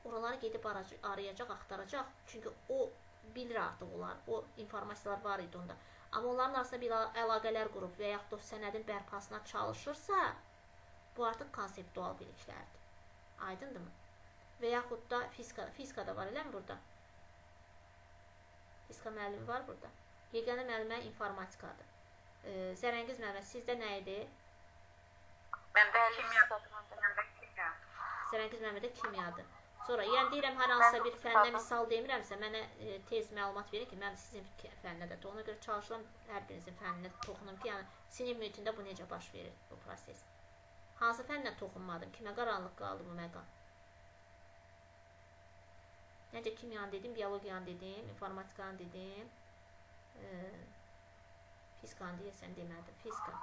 oraları gedib arayacaq, axtaracaq. Çünki o bilir artıq onlar, o informasiyalar var idi onda. Amma onların arasında bir əlaqələr qurub və yaxud da sənədin bərpasına çalışırsa, bu artıq konseptual biliklərdir. Aydındırmı? Və yaxud da fizika da var, eləmi burada? Fizika müəllimi var burada. Yeganə müəllimə informatikadır. Zərəngiz müəllimə, sizdə nə idi? Məndə kimyadır. Zərəngiz müəllimədə kimyadır. Sonra, yəni deyirəm, hər hansısa bir fənnə misal demirəmsə, mənə tez məlumat verir ki, mən sizin fənnə də ona görə çalışıram, hər birinizin fənninə toxunum ki, yəni sinir mühitində bu necə baş verir, bu proses. Hansı fənnə toxunmadım, kimə qaranlıq qaldı bu məqam? Necə kimyanı dedim, biologiyanı dedim, informatikanı dedim, fizikanı deyəsən demədim, fizika.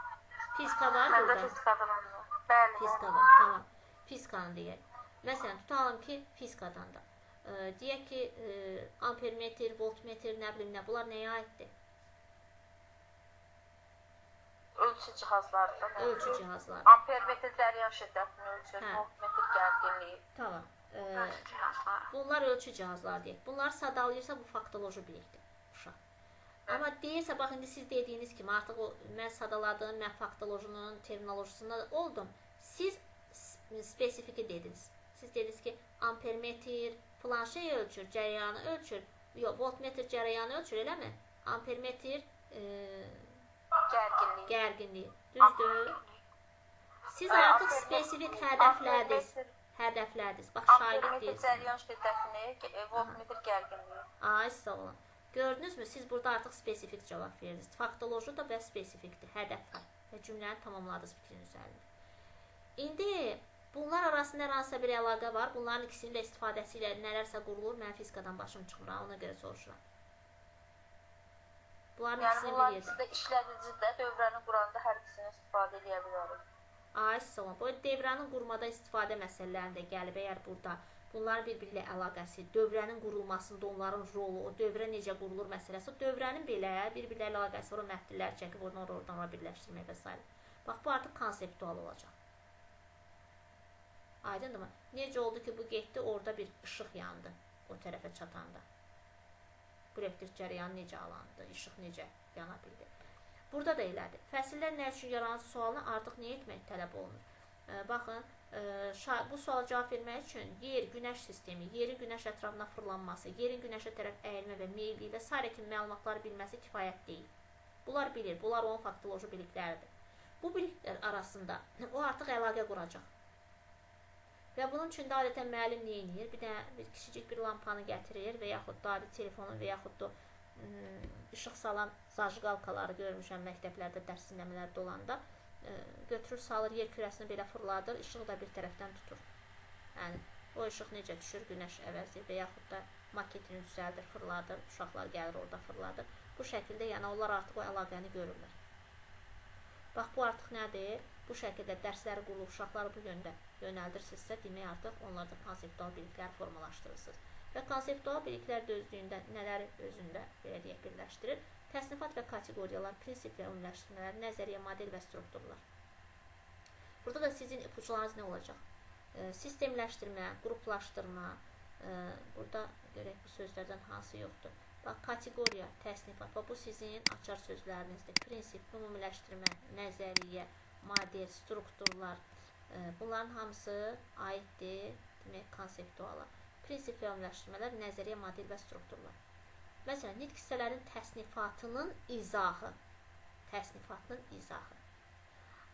Fizika var burada. Məndə fizikadan olur. Bəli. Fizika var, tamam. Fizikanı deyək. Məsələn, tutalım ki, fizikadan da. Deyək ki, ampermetr, voltmetr, nə bilim nə, bunlar nəyə aiddir? ölçü cihazlardır. Ölçü cihazları. Ampermetr cəryan şiddətini ölçür, voltmetr gərginliyi. Tamam. Ölçü cihazları. Bunlar ölçü cihazları deyək. Bunlar sadalayırsa bu faktoloji bilikdir. Uşaq. Amma deyirsə, bax, indi siz dediyiniz kimi, artıq o, mən sadaladım, mən faktolojinin terminolojisində oldum. Siz spesifiki dediniz. Siz dediniz ki, ampermetr planşe ölçür, cəryanı ölçür. Yox, voltmetr cəryanı ölçür, eləmi? Ampermetr gərginliyi. Düzdür? Siz artıq spesifik hədəflərdiniz. Bax, şagird deyirsiniz. Ampermetr cəryan şiddətini, voltmetr gərginliyi. Ay, sağ olun. Gördünüzmü? Siz burada artıq spesifik cavab verirsiniz. Faktoloji da və spesifikdir, hədəflər və cümləni tamamladınız fikrin üzərində. İndi bunlar arasında hər hansısa bir əlaqə var. Bunların ikisinin də istifadəsi ilə nələrsə qurulur. Mən fizikadan başım çıxmır, ona görə soruşuram. Bunların ikisini bunların ikisi də işlədicidə dövrəni quranda hər ikisini istifadə edə bilərik. Ay, sağ olun. Bu dövrənin qurmada istifadə məsələlərində gəlib, əgər burada bunların bir-birilə əlaqəsi, dövrənin qurulmasında onların rolu, o dövrə necə qurulur məsələsi, dövrənin belə bir-birilə əlaqəsi var, o məhdillər çəkib oradan birləşdirmək və s. Bax, bu artıq konseptual olacaq. Aydındır mı? Necə oldu ki, bu getdi, orada bir işıq yandı o tərəfə çatanda. Bu elektrik cəryanı necə alandı, işıq necə yana bildi. Burada da elədir. Fəsillər nə üçün yaranır sualını artıq nə etmək tələb olunur? Baxın, bu suala cavab vermək üçün yer, günəş sistemi, yerin günəş ətrafına fırlanması, yerin günəşə tərəf əyilmə və meyilliyi və s. kimi məlumatları bilməsi kifayət deyil. Bunlar bilir, bunlar onun faktoloji bilikləridir. Bu biliklər arasında o artıq əlaqə quracaq. Və bunun üçün də adətən müəllim nə edir? Bir kiçicik bir lampanı gətirir və yaxud da adi telefonu və yaxud da işıq salan zajqalkaları görmüşəm məktəblərdə, dərs dinləmələrdə olanda. Götürür, salır, yer kürəsini belə fırladır, işıq da bir tərəfdən tutur. Yəni, o işıq necə düşür, günəş əvəzi və yaxud da maketini düzəldir, fırladır, uşaqlar gəlir orada fırladır. Bu şəkildə, yəni onlar artıq o əlaqəni görürlər. Bax, bu artıq nədir? Bu şəkildə dərsləri qurulub, uşaqları bu yöndə yönəldirsinizsə, demək artıq onlarda konseptual biliklər formalaşdırırsınız. Və konseptual biliklər dözdüyündə nələri özündə, belə deyək, birləşdirir? Təsnifat və kateqoriyalar, prinsip və ümumiləşdirmələr, nəzəriyyə, model və strukturlar. Burada da sizin ipuçlarınız nə olacaq? Sistemləşdirmə, qruplaşdırma, burada görək bu sözlərdən hansı yoxdur. Bax, kateqoriya, təsnifat, bu sizin açar sözlərinizdir. Prinsip, ümumiləşdirmə, nəzəriyyə, model, strukturlar, bunların hamısı aiddir, demək, konseptuala. Prinsip və ümumiləşdirmələr, nəzəriyyə, model və strukturlar. Məsələn, nitq hissələrinin təsnifatının izahı.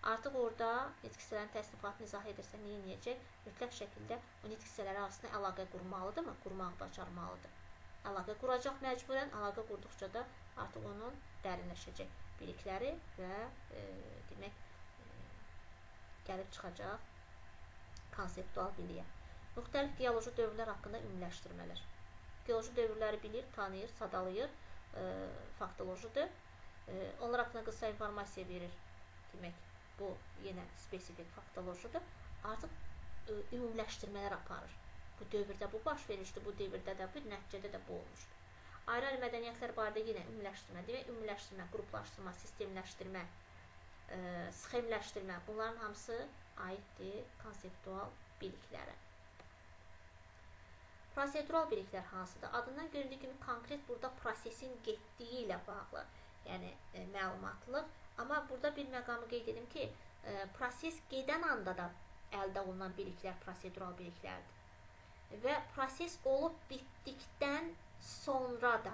Artıq orada nitq hissələrin təsnifatını izah edirsə, nə edəcək? Mütləq şəkildə o nitq hissələri arasında əlaqə qurmalıdırmı? Qurmaq bacarmalıdır. Əlaqə quracaq məcburən, əlaqə qurduqca da artıq onun dərinləşəcək bilikləri və demək, gəlib çıxacaq konseptual biliyə. Müxtəlif geoloji dövrlər haqqında ümumiləşdirmələr. Geoloji dövrləri bilir, tanıyır, sadalayır, faktolojidir. Onlar haqqında qısa informasiya verir. Demək, bu yenə spesifik faktolojidir. Artıq ümumiləşdirmələr aparır. Bu dövrdə bu baş vermişdi, bu dövrdə də, bu nəticədə də bu olmuşdu. Ayrı-ayrı mədəniyyətlər barədə yenə ümumiləşdirmə, demək, ümumiləşdirmə, qruplaşdırma, sistemləşdirmə, sxemləşdirmə, bunların hamısı aiddir konseptual biliklərə. Prosedural biliklər hansıdır? Adından göründüyü kimi konkret burada prosesin getdiyi ilə bağlı, yəni məlumatlıq. Amma burada bir məqamı qeyd edim ki, proses gedən anda da əldə olunan biliklər prosedural biliklərdir. Və proses olub bitdikdən sonra da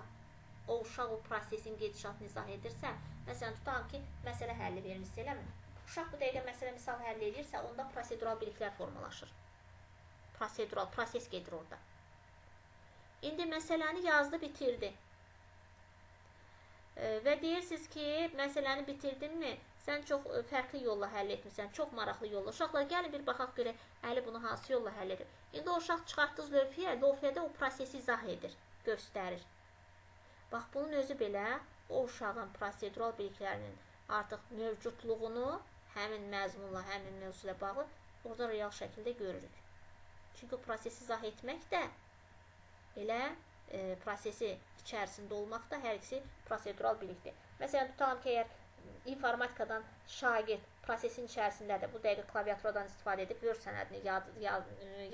o uşaq o prosesin gedişatını izah edirsə, məsələn, tutalım ki, məsələ həlli vermişsə, eləmi? Uşaq bu dəqiqə məsələ misal həll edirsə, onda prosedural biliklər formalaşır. Prosedural, proses gedir orada. İndi məsələni yazdı, bitirdi. Və deyirsiniz ki, məsələni bitirdinmi? Sən çox fərqli yolla həll etmirsən, çox maraqlı yolla. Uşaqlar, gəlin bir baxaq görə, Əli bunu hansı yolla həll edir. İndi o uşaq çıxartdınız lövhədə o prosesi izah edir, göstərir. Bax, bunun özü belə o uşağın prosedural biliklərinin artıq mövcudluğunu həmin məzmunla, həmin mövzuyla bağlı orada real şəkildə görürük. Çünki o prosesi izah etmək də elə prosesi içərisində olmaq da hər ikisi prosedural bilikdir. Məsələn, tutalım ki, əgər informatikadan şagird prosesin içərisindədir. Bu dəqiqə klaviaturadan istifadə edib Word sənədini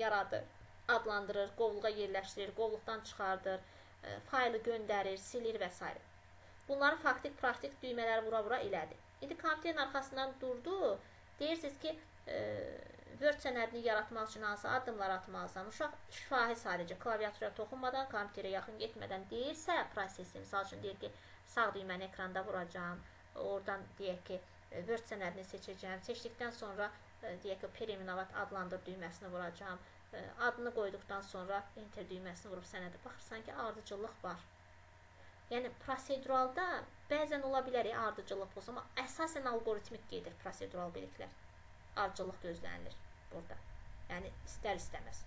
yaradır, adlandırır, qovluğa yerləşdirir, qovluqdan çıxardır, faylı göndərir, silir və s. Bunları faktik, praktik düymələri vura-vura elədi. İndi kompüterin arxasından durdu. Deyirsiniz ki, Word sənədini yaratmaq üçün hansı addımlar atmalısan? Uşaq şifahi sadəcə klaviaturaya toxunmadan, kompüterə yaxın getmədən deyirsə, prosesi, misal üçün deyir ki, sağ düyməni ekranda vuracağım, oradan deyək ki, Word sənədini seçəcəm, seçdikdən sonra deyək ki, permanent adlandır düyməsini vuracağım, adını qoyduqdan sonra enter düyməsini vurub sənədə baxırsan ki, ardıcıllıq var. Yəni, proseduralda bəzən ola bilər ardıcıllıq olsa, amma əsasən algoritmik gedir prosedural biliklər. Ardıcıllıq gözlənilir burada. Yəni, istər-istəməz.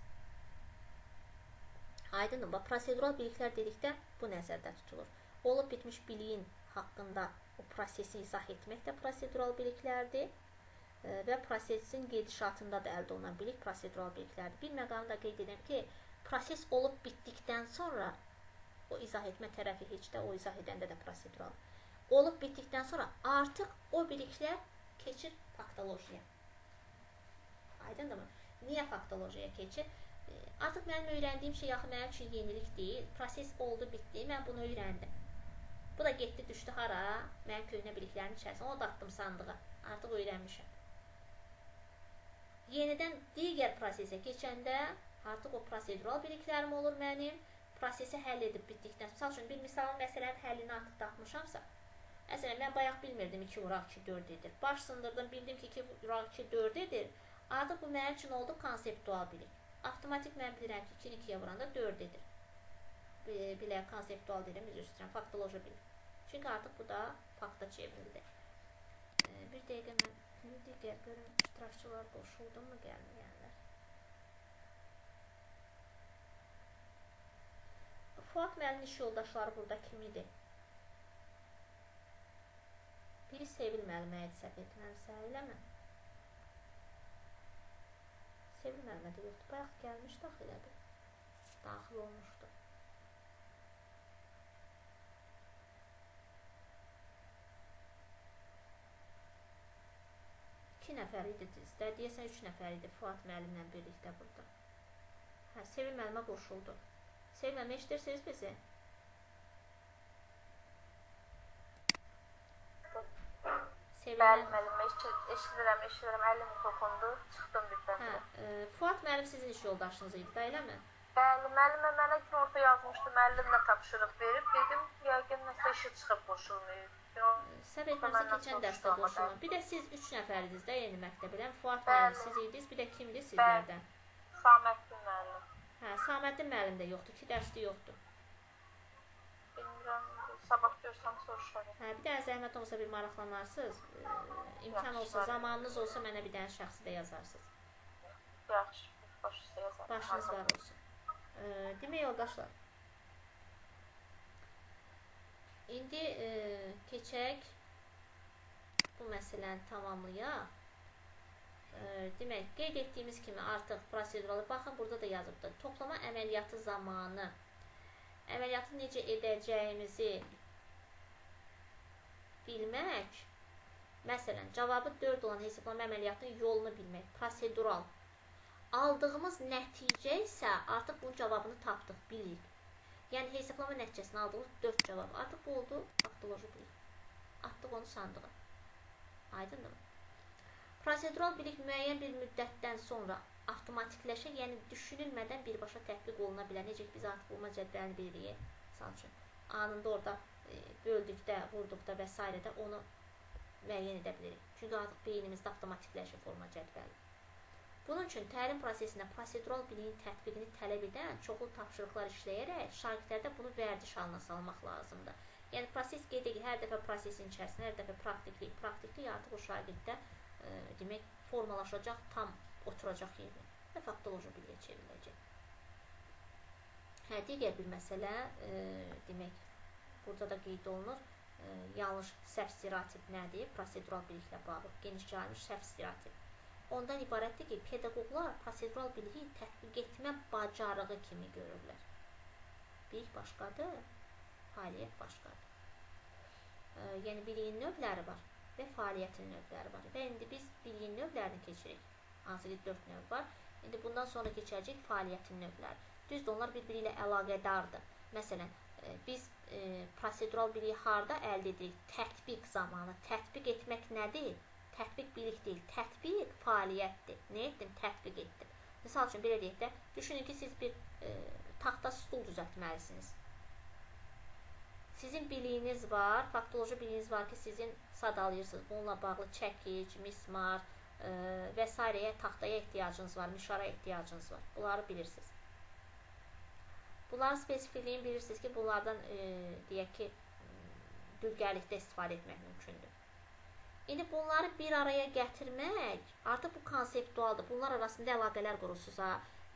Aydındır, prosedural biliklər dedikdə bu nəzərdə tutulur. Olub bitmiş biliyin haqqında o prosesi izah etmək də prosedural biliklərdir və prosesin gedişatında da əldə olunan bilik prosedural biliklərdir. Bir məqamı da qeyd edirəm ki, proses olub bitdikdən sonra o izah etmə tərəfi heç də, o izah edəndə də prosedural. Olub bitdikdən sonra artıq o biliklər keçir faktolojiyaya. Aydındırmı? Niyə faktolojiyaya keçir? Artıq mənim öyrəndiyim şey yaxı mənim üçün yenilik deyil. Proses oldu, bitdi, mən bunu öyrəndim. Bu da getdi, düşdü hara? Mənim köhnə biliklərin içərisində. Onu da atdım sandığa. Artıq öyrənmişəm. Yenidən digər prosesə keçəndə artıq o prosedural biliklərim olur mənim. Prosesi həll edib bitdikdən sonra. Misal üçün, bir misalın məsələnin həllini artıq tapmışamsa, məsələn, mən bayaq bilmirdim 2 vuraq 2 4 edir. Baş sındırdım, bildim ki 2 vuraq 2 4 edir. Artıq bu mənim üçün oldu konseptual bilik. Avtomatik mən bilirəm ki 2-ni 2-yə vuranda 4 edir. Bilə konseptual deyirəm, üzr istəyirəm, faktoloji bilik. Çünki artıq bu da fakta çevrildi. Bir dəqiqə mən digər görüm, iştirakçılar qoşuldu mu, gəlməyənlər. Fuad müəllimin iş yoldaşları burada kim idi? Biri Sevil müəllimə idi, səhv etməmsə, eləmi? Sevil müəllimə də yoxdur. Bayaq gəlmişdi, axı elədir. Daxil olmuşdu. İki nəfər idi dizdə. Deyəsən 3 nəfər idi Fuad müəllimlə birlikdə burada. Hə, Sevil müəllimə qoşuldu. Sevil müəllimə eşidirsiniz bizi? Bəli, müəllimə, eşidirəm, əlim toxundu, çıxdım birdən. Fuad müəllim sizin iş yoldaşınız idi da, eləmi? Bəli, müəllimə mənə gün orta yazmışdı, müəllimlə tapşırıq verib, dedim, yəqin nəsə işi çıxıb qoşulmayıb. Səhv etməsə keçən dərsdə qoşulmayıb. Bir də siz 3 nəfər idiniz də yeni məktəbə, Fuad müəllim siz idiniz, bir də kim idi sizlərdən? Saməddin müəllim. Hə, Saməddin müəllim də yoxdur, 2 dərsdə yoxdur. Bilmirəm, sabah görsəm soruşarım. Hə, bir dənə zəhmət olsa bir maraqlanarsınız, imkan olsa, zamanınız olsa mənə bir dənə şəxsi də yazarsınız. Yaxşı, başınızda yazarım. Başınız var olsun. Demək yoldaşlar, indi keçək bu məsələni tamamlayaq. Demək, qeyd etdiyimiz kimi artıq proseduralı, baxın burada da yazıbdır. Toplama əməliyyatı zamanı əməliyyatı necə edəcəyimizi bilmək, məsələn, cavabı 4 olan hesablama əməliyyatının yolunu bilmək, prosedural. Aldığımız nəticə isə artıq bunun cavabını tapdıq, bilirik. Yəni, hesablama nəticəsini aldığımız 4 cavab. Artıq bu oldu faktoloji bilik. Atdıq onu sandığa. Aydındır mı? Prosedural bilik müəyyən bir müddətdən sonra avtomatikləşir, yəni düşünülmədən birbaşa tətbiq oluna bilər. Necə ki, biz artıq bulma cədvəlini bilirik. Misal üçün, anında orada böldükdə, vurduqda və s. də onu müəyyən edə bilirik. Çünki artıq beynimizdə avtomatikləşir forma cədvəli. Bunun üçün təlim prosesində prosedural biliyin tətbiqini tələb edən çoxlu tapşırıqlar işləyərək şagirdlərdə bunu vərdiş halına salmaq lazımdır. Yəni, proses qeyd hər dəfə prosesin içərisində, hər dəfə praktiklik artıq o şagirddə demək, formalaşacaq, tam oturacaq yerinə və faktoloji biliyə çevriləcək. Hə, digər bir məsələ, demək, burada da qeyd olunur, yanlış səhv stereotip nədir? Prosedural biliklə bağlı, geniş yayılmış səhv stereotip. Ondan ibarətdir ki, pedaqoqlar prosedural biliyi tətbiq etmə bacarığı kimi görürlər. Bilik başqadır, fəaliyyət başqadır. Yəni, biliyin növləri var. və fəaliyyətin növləri var. Və indi biz biliyin növlərini keçirik. Hansı ki 4 növ var. İndi bundan sonra keçəcək fəaliyyətin növləri. Düzdür, onlar bir-biri ilə əlaqədardır. Məsələn, biz prosedural biliyi harda əldə edirik? Tətbiq zamanı. Tətbiq etmək nədir? Tətbiq bilik deyil. Tətbiq fəaliyyətdir. Nə etdim? Tətbiq etdim. Misal üçün, belə deyək də, düşünün ki, siz bir taxta stul düzəltməlisiniz. Sizin biliyiniz var, faktoloji biliyiniz var ki, sizin sadalayırsınız. Bununla bağlı çəkic, mismar və s. taxtaya ehtiyacınız var, mişara ehtiyacınız var. Bunları bilirsiniz. Bunların spesifikliğini bilirsiniz ki, bunlardan deyək ki, dülgərlikdə istifadə etmək mümkündür. İndi bunları bir araya gətirmək artıq bu konseptualdır. Bunlar arasında əlaqələr qurursunuz.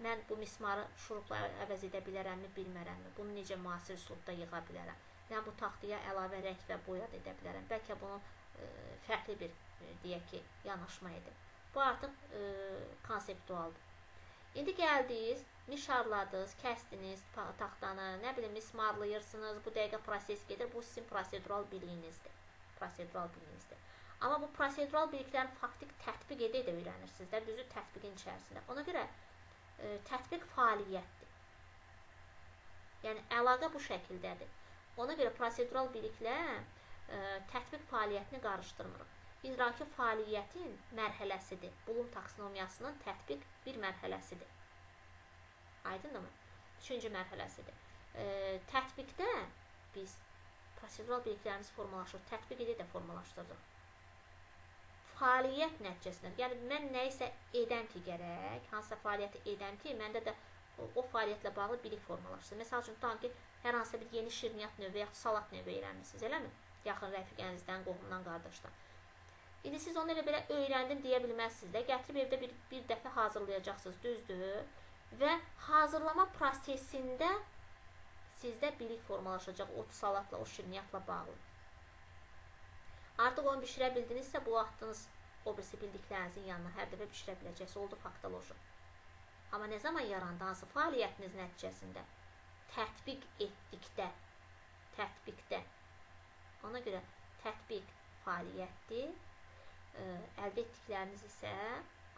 Mən bu mismarı şurupla əvəz edə bilərəmmi, bilmərəmmi? Bunu necə müasir üslubda yığa bilərəm? Mən bu taxtaya əlavə rəng və boyad edə bilərəm. Bəlkə bunu fərqli bir, deyək ki, yanaşma edim. Bu artıq konseptualdır. İndi gəldiniz, mişarladınız, kəstiniz taxtanı, nə bilim, mismarlayırsınız, bu dəqiqə proses gedir. Bu sizin prosedural biliyinizdir. Prosedural biliyinizdir. Amma bu prosedural biliklərin faktik tətbiq edə öyrənirsiniz də, düzü tətbiqin içərisində. Ona görə tətbiq fəaliyyətdir. Yəni, əlaqə bu şəkildədir. Ona görə prosedural biliklə tətbiq fəaliyyətini qarışdırmırıq. İdraki fəaliyyətin mərhələsidir. Bloom taksonomiyasının tətbiq bir mərhələsidir. Aydındırmı? 3-cü mərhələsidir. Tətbiqdə biz prosedural biliklərimiz formalaşır, tətbiq edə də formalaşdırırıq. Fəaliyyət nəticəsində, yəni mən nəyisə edəm ki gərək, hansısa fəaliyyəti edəm ki, məndə də o fəaliyyətlə bağlı bilik formalaşsın. Məsəl üçün, tam ki, hər hansısa bir yeni şirniyyat növü və yaxud salat növü öyrənmişsiniz, eləmi? Yaxın rəfiqənizdən, qohumdan, qardaşdan. İndi siz onu elə belə öyrəndim deyə bilməzsiniz də, gətirib evdə bir dəfə hazırlayacaqsınız, düzdür? Və hazırlama prosesində sizdə bilik formalaşacaq o salatla, o şirniyyatla bağlı. Artıq onu bişirə bildinizsə, bu vaxtınız o birisi bildiklərinizin yanına hər dəfə bişirə biləcəksiniz, oldu faktoloji. Amma nə zaman yarandı, hansı fəaliyyətiniz nəticəsində? Tətbiq etdikdə, ona görə tətbiq fəaliyyətdir, əldə etdikləriniz isə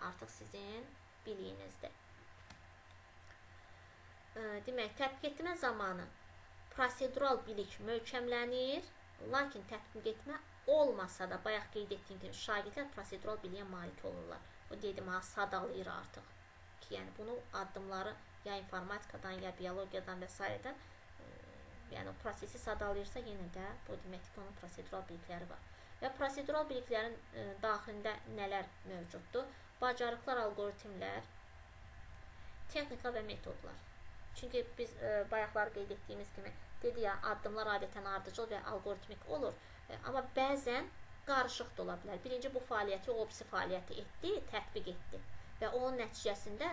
artıq sizin biliyinizdir. Demək, tətbiq etmə zamanı prosedural bilik möhkəmlənir, lakin tətbiq etmə olmasa da, bayaq qeyd etdiyim kimi, şagirdlər prosedural biliyə malik olurlar. O dedim, sadalayır artıq. Ki, yəni bunu addımları ya informatikadan, ya biologiyadan və s. Yəni o prosesi sadalayırsa, yenə də bu deməkdir ki, onun prosedural bilikləri var. Və prosedural biliklərin daxilində nələr mövcuddur? Bacarıqlar, algoritmlər, texnika və metodlar. Çünki biz bayaqlar qeyd etdiyimiz kimi, dedi ya, addımlar adətən ardıcıl və algoritmik olur. Amma bəzən qarışıq da ola bilər. Birinci, bu fəaliyyəti, o birisi fəaliyyəti etdi, tətbiq etdi və onun nəticəsində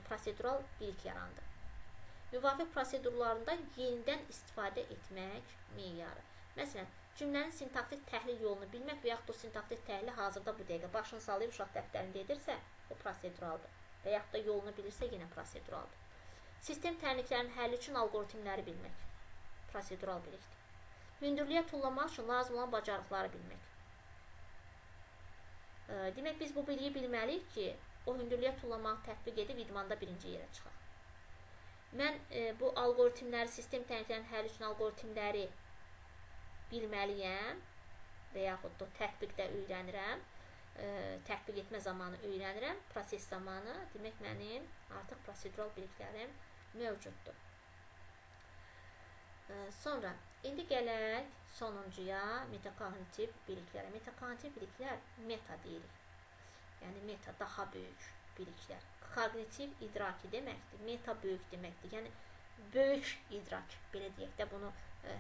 prosedural bilik yarandı. Müvafiq prosedurlarında yenidən istifadə etmək meyarı. Məsələn, cümlənin sintaktik təhlil yolunu bilmək və yaxud da sintaktik təhlili hazırda bu dəqiqə başını sallayıb uşaq dəftərində edirsə, o proseduraldır. Və yaxud da yolunu bilirsə, yenə proseduraldır. Sistem tərniklərinin həlli üçün algoritmləri bilmək prosedural bilikdir. Hündürlüyə tullamaq üçün lazım olan bacarıqları bilmək. Demək, biz bu biliyi bilməliyik ki, o hündürlüyə tullamağı tətbiq edib idmanda birinci yerə çıxaq. Mən bu algoritmləri, sistem tərniklərinin həlli üçün algoritmləri bilməliyəm və yaxud da tətbiqdə öyrənirəm, tətbiq etmə zamanı öyrənirəm, proses zamanı, demək mənim artıq prosedural biliklərim mövcuddur. Sonra, indi gələk sonuncuya, metakognitiv biliklərə. Metakognitiv biliklər meta deyirik. Yəni, meta daha böyük biliklər. Kognitiv idraki deməkdir, meta böyük deməkdir. Yəni, böyük idrak, belə deyək də, bunu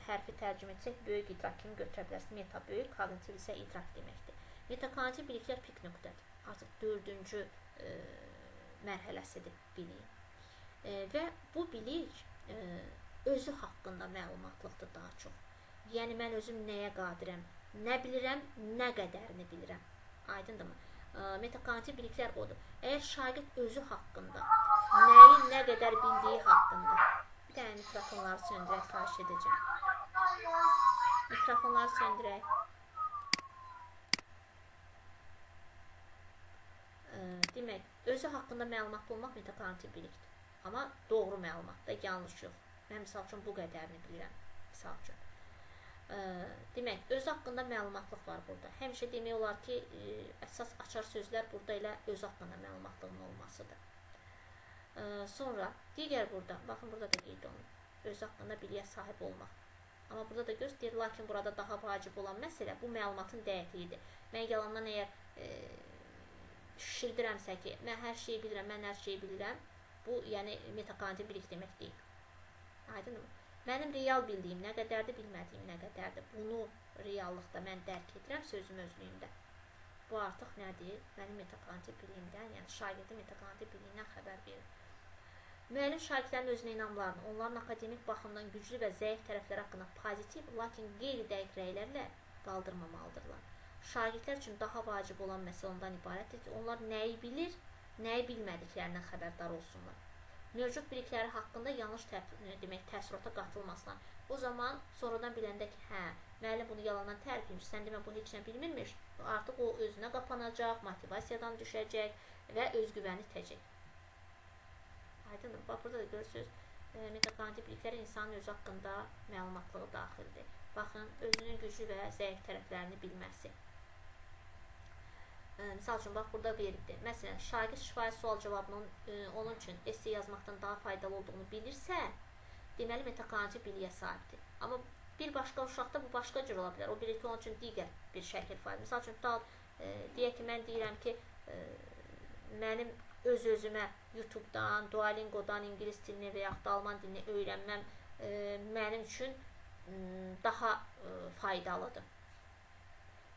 hərfi tərcümə etsək, böyük idrak kimi götürə bilərsiniz. Meta böyük, kognitiv isə idrak deməkdir. Metakognitiv biliklər pik nöqtədir. Artıq 4-cü mərhələsidir biliyin. Və bu bilik özü haqqında məlumatlıqdır daha çox. Yəni, mən özüm nəyə qadirəm, nə bilirəm, nə qədərini bilirəm. Aydındırmı? Metakognitiv biliklər odur. Əgər şagird özü haqqında, nəyi nə qədər bildiyi haqqında, bir dənə mikrofonları söndürək, xahiş edəcəm. Mikrofonları söndürək. Demək, özü haqqında məlumatlı olmaq metakognitiv bilikdir. Amma doğru məlumatda yanlış yox. Mən misal üçün bu qədərini bilirəm. Misal üçün. Demək, özü haqqında məlumatlıq var burada. Həmişə demək olar ki, əsas açar sözlər burada elə özü haqqında məlumatlığın olmasıdır. Sonra, digər burada, baxın burada da qeyd olunur. Özü haqqında biliyə sahib olmaq. Amma burada da göstərir, lakin burada daha vacib olan məsələ bu məlumatın dəqiqliyidir. Mən yalandan əgər şişirdirəmsə ki, mən hər şeyi bilirəm, mən hər şeyi bilirəm, bu, yəni, metakognitiv bilik demək deyil. Aydınmı? Mənim real bildiyim nə qədərdir, bilmədiyim nə qədərdir. Bunu reallıqda mən dərk edirəm sözüm özlüyündə. Bu artıq nədir? Mənim metakognitiv biliyimdən, yəni şagirdin metakognitiv biliyindən xəbər verir. Müəllim şagirdlərin özünə inamlarını, onların akademik baxımdan güclü və zəif tərəfləri haqqında pozitiv, lakin qeyri-dəqiq rəylərlə qaldırmamalıdırlar. Şagirdlər üçün daha vacib olan məsələ ondan ibarətdir ki, onlar nəyi bilir, nəyi bilmədiklərindən xəbərdar olsunlar. Mövcud bilikləri haqqında yanlış təəssürata qatılmasına. O zaman sonradan biləndə ki, hə, müəllim bunu yalandan tərif etmiş, sən demə bu heç nə bilmirmiş, artıq o özünə qapanacaq, motivasiyadan düşəcək və özgüvəni itəcək. Aydındır. Bax, burada da görürsünüz, metakognitiv biliklər insanın özü haqqında məlumatlığı daxildir. Baxın, özünün güclü və zəif tərəflərini bilməsi. Misal üçün, bax, burada verildi. Məsələn, şagird şifahi sual cavabının onun üçün esse yazmaqdan daha faydalı olduğunu bilirsə, deməli, metakognitiv biliyə sahibdir. Amma bir başqa uşaqda bu başqa cür ola bilər. O bilir ki, onun üçün digər bir şəkil faydalı. Misal üçün, deyək ki, mən deyirəm ki, mənim öz-özümə YouTube-dan, Duolingo-dan ingilis dilini və yaxud da alman dilini öyrənməm mənim üçün daha faydalıdır.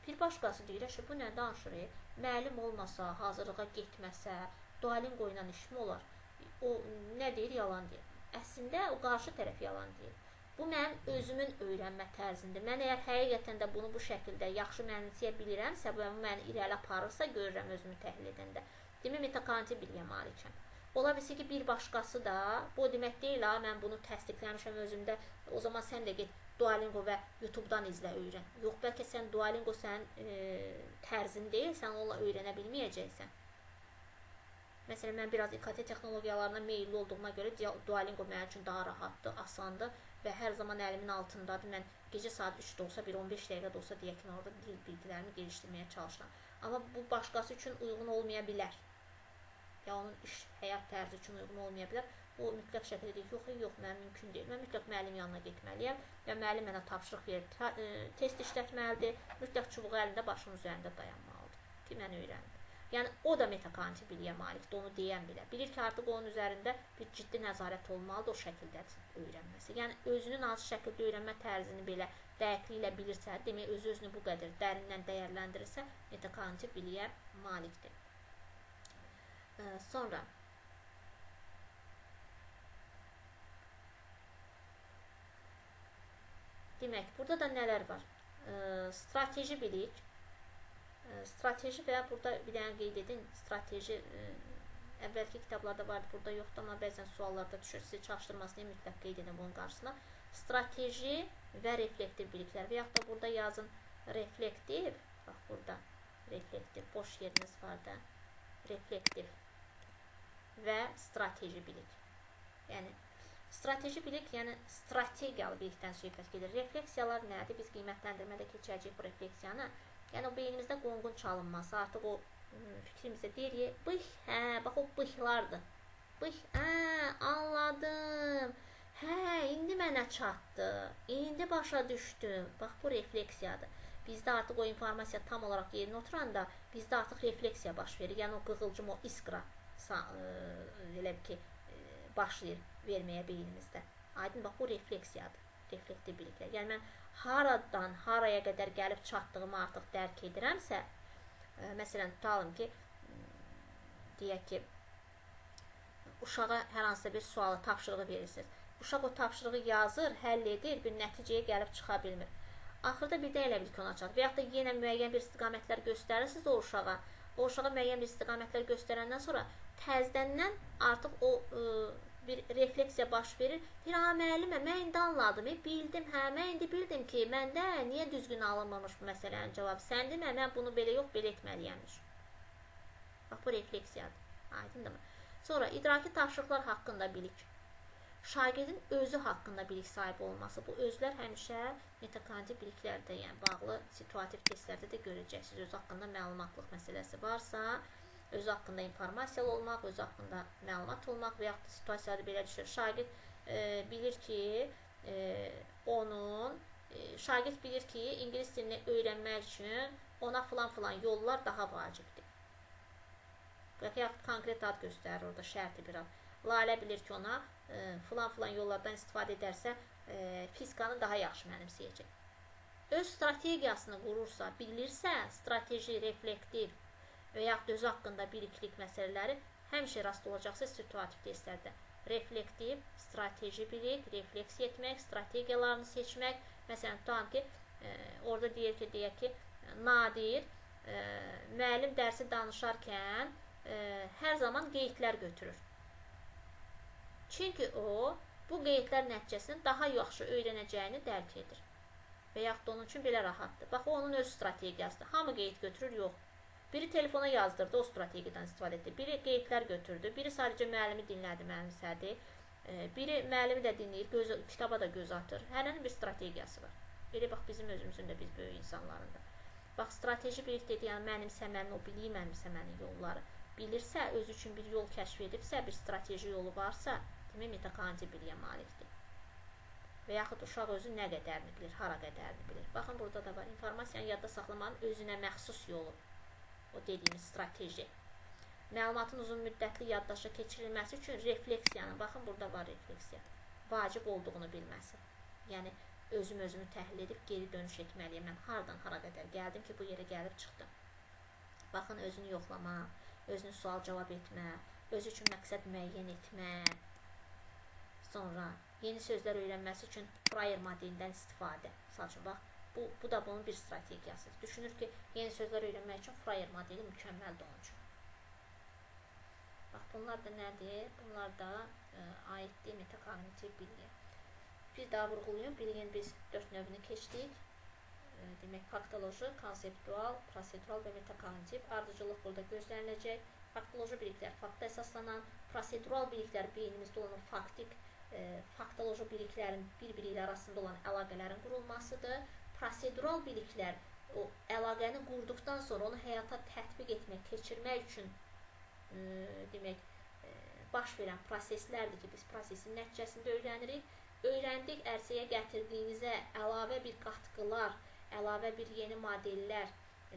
Bir başqası deyir, bu nə danışır? Müəllim olmasa, hazırlığa getməsə, Duolingo ilə işmi olar? O nə deyir? Yalan deyir. Əslində, o qarşı tərəf yalan deyir. Bu mənim özümün öyrənmə tərzindir. Mən əgər həqiqətən də bunu bu şəkildə yaxşı mənimsəyə bilirəmsə, bu məni irəli aparırsa, görürəm özümü təhlil edəndə. Demək, metakognitiv biliyə malikəm. Ola bilsin ki, bir başqası da, bu demək deyil, mən bunu təsdiqləmişəm özümdə, o zaman sən də get Duolingo və YouTube-dan izlə, öyrən. Yox, bəlkə sən Duolingo sənin tərzin deyil, sən onunla öyrənə bilməyəcəksən. Məsələn, mən biraz İKT texnologiyalarına meyilli olduğuma görə Duolingo mənim üçün daha rahatdır, asandır və hər zaman əlimin altındadır. Mən gecə saat 3-də olsa, 1-15 dəqiqə də olsa deyək ki, orada dil bilgilərimi gelişdirməyə çalışıram. Amma bu başqası üçün uyğun olmaya bilər. Ya onun iş, həyat tərzi üçün uyğun olmaya bilər. O mütləq şəkildə deyir, yox, mən mümkün deyil. Mən mütləq müəllim yanına getməliyəm və müəllim mənə tapşırıq verir, test işlətməlidir, mütləq çubuğu əlində başının üzərində dayanmalıdır ki, mən öyrənim. Yəni, o da metakognitiv biliyə malikdir, onu deyən bilə. Bilir ki, artıq onun üzərində bir ciddi nəzarət olmalıdır o şəkildə öyrənməsi. Yəni, özünün hansı şəkildə öyrənmə tərzini belə dəqiqliklə bilirsə, demək, özünü bu qədər dərindən dəyərləndirirsə, metakognitiv biliyə malikdir. Sonra, demək, burada da nələr var? Strateji bilik. Strateji və burada bir dənə qeyd edin, strateji əvvəlki kitablarda vardı, burada yoxdur, amma bəzən suallarda düşür, sizi çaşdırmasını mütləq qeyd edin bunun qarşısına. Strateji və reflektiv biliklər və yaxud da burada yazın reflektiv, bax burada reflektiv, boş yeriniz var da, reflektiv və strateji bilik. Yəni, strateji bilik, yəni strategiyalı bilikdən söhbət gedir. Refleksiyalar nədir? Biz qiymətləndirmədə keçəcəyik bu refleksiyanı. Yəni, o beynimizdə qonqun çalınması, artıq o fikrimizdə deyir, bıx, bax o bıxlardır. Bıx, anladım. İndi mənə çatdı. İndi başa düşdüm. Bax, bu refleksiyadır. Bizdə artıq o informasiya tam olaraq yerinə oturanda, bizdə artıq refleksiya baş verir. Yəni, o qığılcım, o iskra elə ki, başlayır verməyə beynimizdə. Aydın, bax, bu refleksiyadır. Reflektiv biliklər. Yəni, mən haradan, haraya qədər gəlib çatdığımı artıq dərk edirəmsə, məsələn, tutalım ki, deyək ki, uşağa hər hansısa bir sualı, tapşırığı verirsiniz. Uşaq o tapşırığı yazır, həll edir, bir nəticəyə gəlib çıxa bilmir. Axırda birdən elə bil ki, ona çatır. Və yaxud da yenə müəyyən bir istiqamətlər göstərirsiniz o uşağa. O uşağa müəyyən bir istiqamətlər göstərəndən sonra təzədən artıq o bir refleksiya baş verir. Deyir, müəllimə, mən indi anladım, bildim, mən indi bildim ki, məndə niyə düzgün alınmamış bu məsələnin cavabı? Sən demə, mən bunu belə yox, belə etməliyəmiş. Bax, bu refleksiyadır. Aydındırmı? Sonra idraki tapşırıqlar haqqında bilik. Şagirdin özü haqqında bilik sahibi olması. Bu özlər həmişə metakognitiv biliklərdə, yəni bağlı situativ testlərdə də görəcəksiniz. Öz haqqında məlumatlıq məsələsi varsa, öz haqqında informasiyalı olmaq, öz haqqında məlumat olmaq və yaxud da situasiyada belə düşür. Şagird bilir ki, ingilis dilini öyrənmək üçün ona filan yollar daha vacibdir. Və yaxud konkret ad göstərir orada, şərti bir ad. Lalə bilir ki, ona filan yollardan istifadə edərsə, fizikanı daha yaxşı mənimsəyəcək. Öz strategiyasını qurursa, bilirsə, strateji, reflektiv və yaxud özü haqqında biliklik məsələləri həmişə rast olacaqsa situativ testlərdə. Reflektiv, strateji bilik, refleksiya etmək, strategiyalarını seçmək. Məsələn, tutan ki, orada deyək ki, Nadir müəllim dərsi danışarkən hər zaman qeydlər götürür. Çünki o, bu qeydlər nəticəsində daha yaxşı öyrənəcəyini dərk edir. Və yaxud da onun üçün belə rahatdır. Bax, o onun öz strategiyasıdır. Hamı qeyd götürür, yox. Biri telefona yazdırdı, o strategiyadan istifadə etdi. Biri qeydlər götürdü, biri sadəcə müəllimi dinlədi, mənimsədi. Biri müəllimi də dinləyir, kitaba da göz atır. Hərənin bir strategiyası var. Belə bax, bizim özümüzün də biz böyük insanların da. Bax, strateji bilik dedi, yəni mənimsəmənin, o biliyi mənimsəmənin yolları. Bilirsə, özü üçün bir yol kəşf edibsə, bir strateji yolu varsa, demək metakognitiv biliyə malikdir. Və yaxud uşaq özü nə qədərini bilir, hara qədərini bilir. Baxın, burada da var. İnformasiyanı yadda saxlamanın özünə məxsus yolu. O dediyimiz strateji. Məlumatın uzun müddətli yaddaşa keçirilməsi üçün refleksiyanın, baxın, burada var refleksiya, vacib olduğunu bilməsi. Yəni, özümü təhlil edib geri dönüş etməliyəm. Mən haradan hara qədər gəldim ki, bu yerə gəlib çıxdım. Baxın, özünü yoxlama, özünü sual-cavab etmə, özü üçün məqsəd müəyyən etmə. Sonra yeni sözlər öyrənməsi üçün Fryer modelindən istifadə. Sadəcə, bax, bu da bunun bir strategiyasıdır. Düşünür ki, yeni sözlər öyrənmək üçün Fryer modeli mükəmməldir onun üçün. Bax, bunlar da nədir? Bunlar da aiddir metakognitiv biliyə. Bir daha vurğulayım, biliyin biz 4 növünü keçdik. Demək, faktoloji, konseptual, prosedural və metakognitiv. Ardıcıllıq burada gözləniləcək. Faktoloji biliklər fakta əsaslanan, prosedural biliklər beynimizdə olan faktoloji biliklərin bir-biri ilə arasında olan əlaqələrin qurulmasıdır. Prosedural biliklər o əlaqəni qurduqdan sonra onu həyata tətbiq etmək, keçirmək üçün demək, baş verən proseslərdir ki, biz prosesin nəticəsində öyrənirik. Öyrəndik, ərsəyə gətirdiyinizə əlavə bir qatqılar, əlavə bir yeni modellər,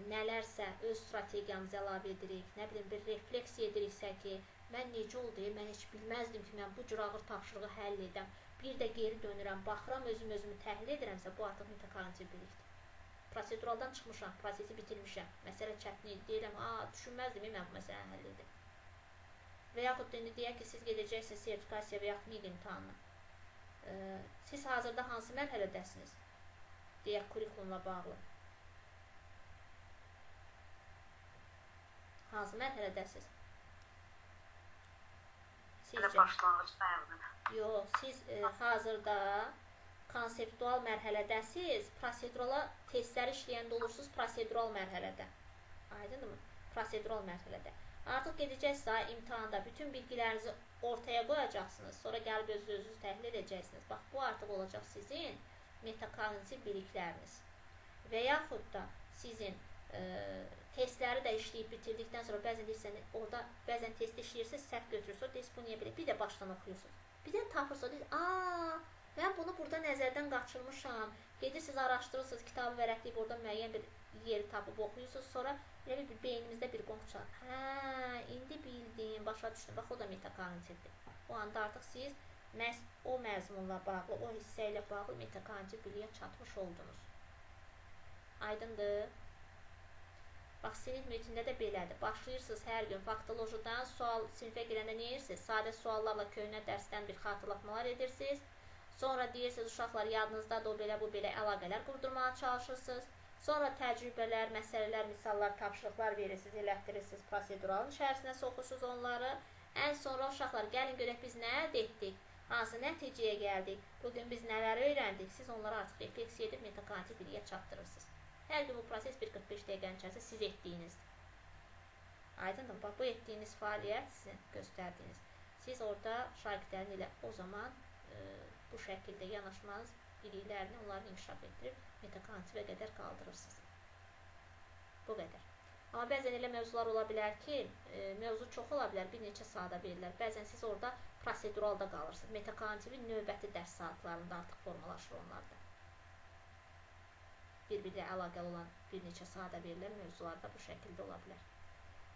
nələrsə öz strategiyamızı əlavə edirik, nə bilim, bir refleksiya ediriksə ki, mən necə oldu, mən heç bilməzdim ki, mən bu cür ağır tapşırığı həll edəm, bir də geri dönürəm, baxıram, özümü təhlil edirəmsə, bu artıq metakognitiv bilikdir. Proseduraldan çıxmışam, prosesi bitirmişəm, məsələ çətin deyirəm, düşünməzdim, mən bu məsələni həll edim. Və yaxud da indi deyək ki, siz gedəcəksiniz sertifikasiya və yaxud MİQ imtahanına. Siz hazırda hansı mərhələdəsiniz? Deyək, kurikulumla bağlı. Hansı mərhələdəsiniz? Yox, siz hazırda konseptual mərhələdəsiz, prosedurala testləri işləyəndə olursunuz prosedural mərhələdə. Aydınmı? Prosedural mərhələdə. Artıq gedəcəksiniz imtahanda, bütün bilgilərinizi ortaya qoyacaqsınız, sonra gəlib özünüzü təhlil edəcəksiniz. Bax, bu artıq olacaq sizin metakognitiv bilikləriniz. Və yaxud da sizin testləri də işləyib bitirdikdən sonra bəzən test işləyirsiniz, səhv götürürsünüz, test bu niyə belə, bir də başdan oxuyursunuz. Bir də tapırsınız, mən bunu burada nəzərdən qaçırmışam, gedirsiniz, araşdırırsınız, kitabı vərəqləyib orada müəyyən bir yeri tapıb oxuyursunuz, sonra elə bir beynimizdə bir qonq çalır. İndi bildim, başa düşdüm, bax, o da metakognitivdir. O anda artıq siz məhz o məzmunla bağlı, o hissə ilə bağlı metakognitiv biliyə çatmış oldunuz. Aydındır? Bax, sinif mühitində də belədir. Başlayırsınız hər gün faktolojidən, sual sinifə girəndə nə edirsiniz? Sadə suallarla köhnə dərsdən bir xatırlatmalar edirsiniz. Sonra deyirsiniz, uşaqlar yadınızdadır, o belə, bu belə əlaqələr qurdurmağa çalışırsınız. Sonra təcrübələr, məsələlər, misallar, tapşırıqlar verirsiniz, elətdirirsiniz, proseduralın içərisinə soxursunuz onları. Ən sonra uşaqlar, gəlin görək biz nə əldə etdik, hansı nəticəyə gəldik, bugün biz nələri öyrəndik, siz onları artıq refleksiya edib metakognitiv biliyə çatdırırsınız. Hər gün bu proses bir 45 dəqiqənin içərisində siz etdiyinizdir. Aydındır. Bax, bu etdiyiniz fəaliyyət sizin göstərdiyiniz. Siz orada şagirdlərin ilə o zaman bu şəkildə yanaşmanız biliklərini onların inkişaf etdirib metakognitivə qədər qaldırırsınız. Bu qədər. Amma bəzən elə mövzular ola bilər ki, mövzu çox ola bilər, bir neçə saata verirlər. Bəzən siz orada proseduralda qalırsınız. Metakognitivin növbəti dərs saatlarında artıq formalaşır onlarda. Bir-birlə əlaqəli olan bir neçə saata verilən mövzularda bu şəkildə ola bilər.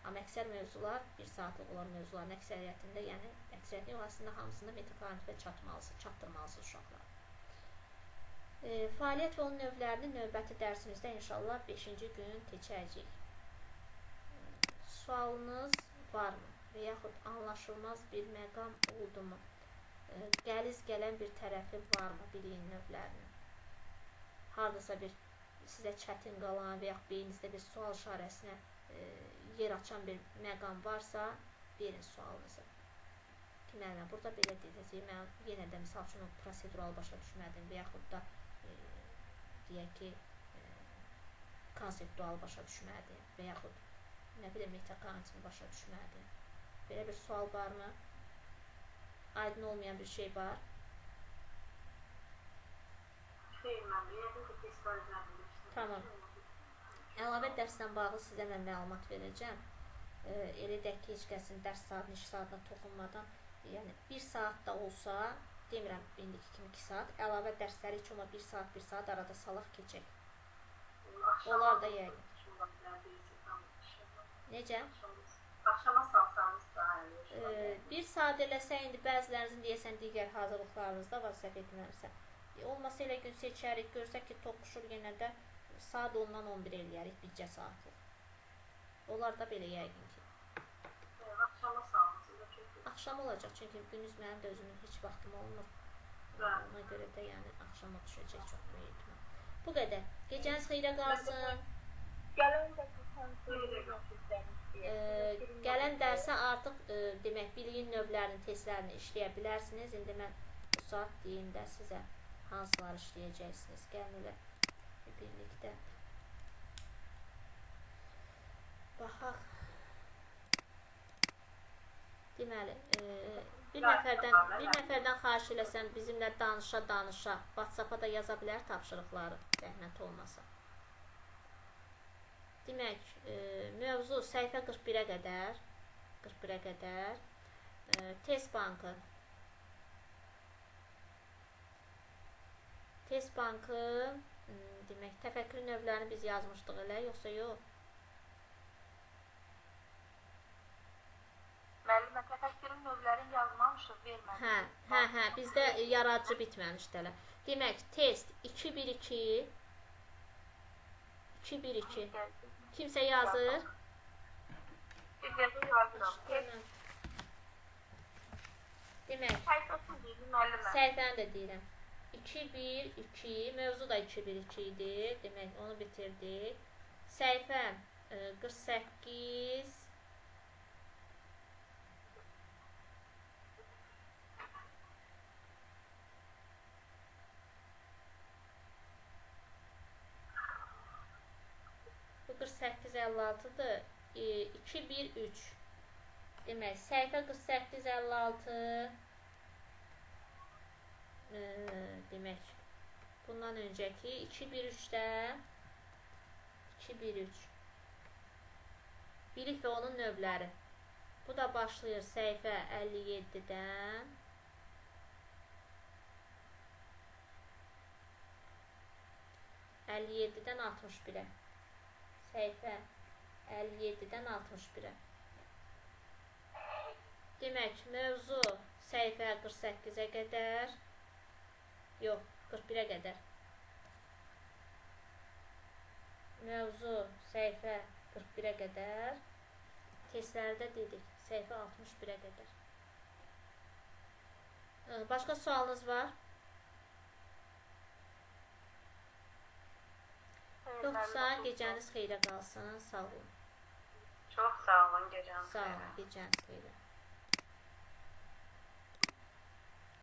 Amma əksər mövzular, bir saatlıq olan mövzuların əksəriyyətində, yəni əksəriyyətində yox, aslında hamısında metakognitivə çatdırmalısınız uşaqlar. Fəaliyyət və onun növlərini növbəti dərsimizdə inşallah 5-ci gün keçəcəyik. Sualınız varmı? Və yaxud anlaşılmaz bir məqam oldu mu? Qəliz gələn bir tərəfi varmı biliyin növlərinin? Haradasa bir sizə çətin qalan və yaxud beyninizdə bir sual işarəsinə yer açan bir məqam varsa, verin sualınızı. Deməli, burada belə deyəcək, mən yenə də misal üçün prosedural başa düşmədim və yaxud da deyək ki, konseptual başa düşmədim və yaxud nə bilim, metakognitivini başa düşmədim. Belə bir sual varmı? Aydın olmayan bir şey var? Tamam. Əlavə dərslə bağlı sizə mən məlumat verəcəm. Elə də ki, heç kəsin dərs saatını, iş saatına toxunmadan, yəni 1 saat da olsa, demirəm indiki kimi 2 saat, əlavə dərsləri heç olma 1 saat arada salaq keçək. Onlar da yəqin. Necə? Axşama salsanız daha iyi. 1 saat eləsə, indi bəzilərinizin deyəsən digər hazırlıqlarınızda var, səhv etmirəmsə. Olmasa elə gün seçərik, görsək ki, toxuşur yenə də saat 10-dan 11 eləyərik, bircə saatlıq. Onlar da belə yəqin ki. Axşama salsınız. Axşam olacaq, çünki gündüz mənim də özümün heç vaxtım olmur. Ona görə də yəni axşama düşəcək çox böyük ehtimal. Bu qədər. Gecəniz xeyrə qalsın. Gələn dərsə artıq demək, biliyin növlərinin testlərini işləyə bilərsiniz. İndi mən bu saat deyim də sizə hansılar işləyəcəksiniz. Gəlin elə birlikdə baxaq. Deməli, bir nəfərdən xahiş eləsəm bizimlə danışa WhatsApp-a da yaza bilər tapşırıqları, zəhmət olmasa. Demək, mövzu səhifə 41-ə qədər test bankı demək, təfəkkür növlərini biz yazmışdıq elə, yoxsa yox? Müəllimə, təfəkkürün növlərini yazmamışıq, verməmişik. Hə, bizdə yaradıcı bitməmişdir elə. Demək, test 2-1-2 Kimsə yazır? Demək, səhifəni də deyirəm. 2-1-2, mövzu da 2-1-2 idi. Demək, onu bitirdik. Səhifə 48 48-56-dır. 2-1-3 demək, səhifə 48-56 demək, bundan öncəki 2-1-3-də 2-1-3 bilik və onun növləri. Bu da başlayır səhifə 57-dən 61-ə. Səhifə 57-dən 61-ə. Demək, mövzu səhifə 48-ə qədər, yox, 41-ə qədər. Mövzu səhifə 41-ə qədər, testlərdə dedik, səhifə 61-ə qədər. Başqa sualınız var? Yoxsa gecəniz xeyrə qalsın, sağ olun. Çox sağ olun, gecəniz xeyrə. Sağ olun, gecəniz xeyrə.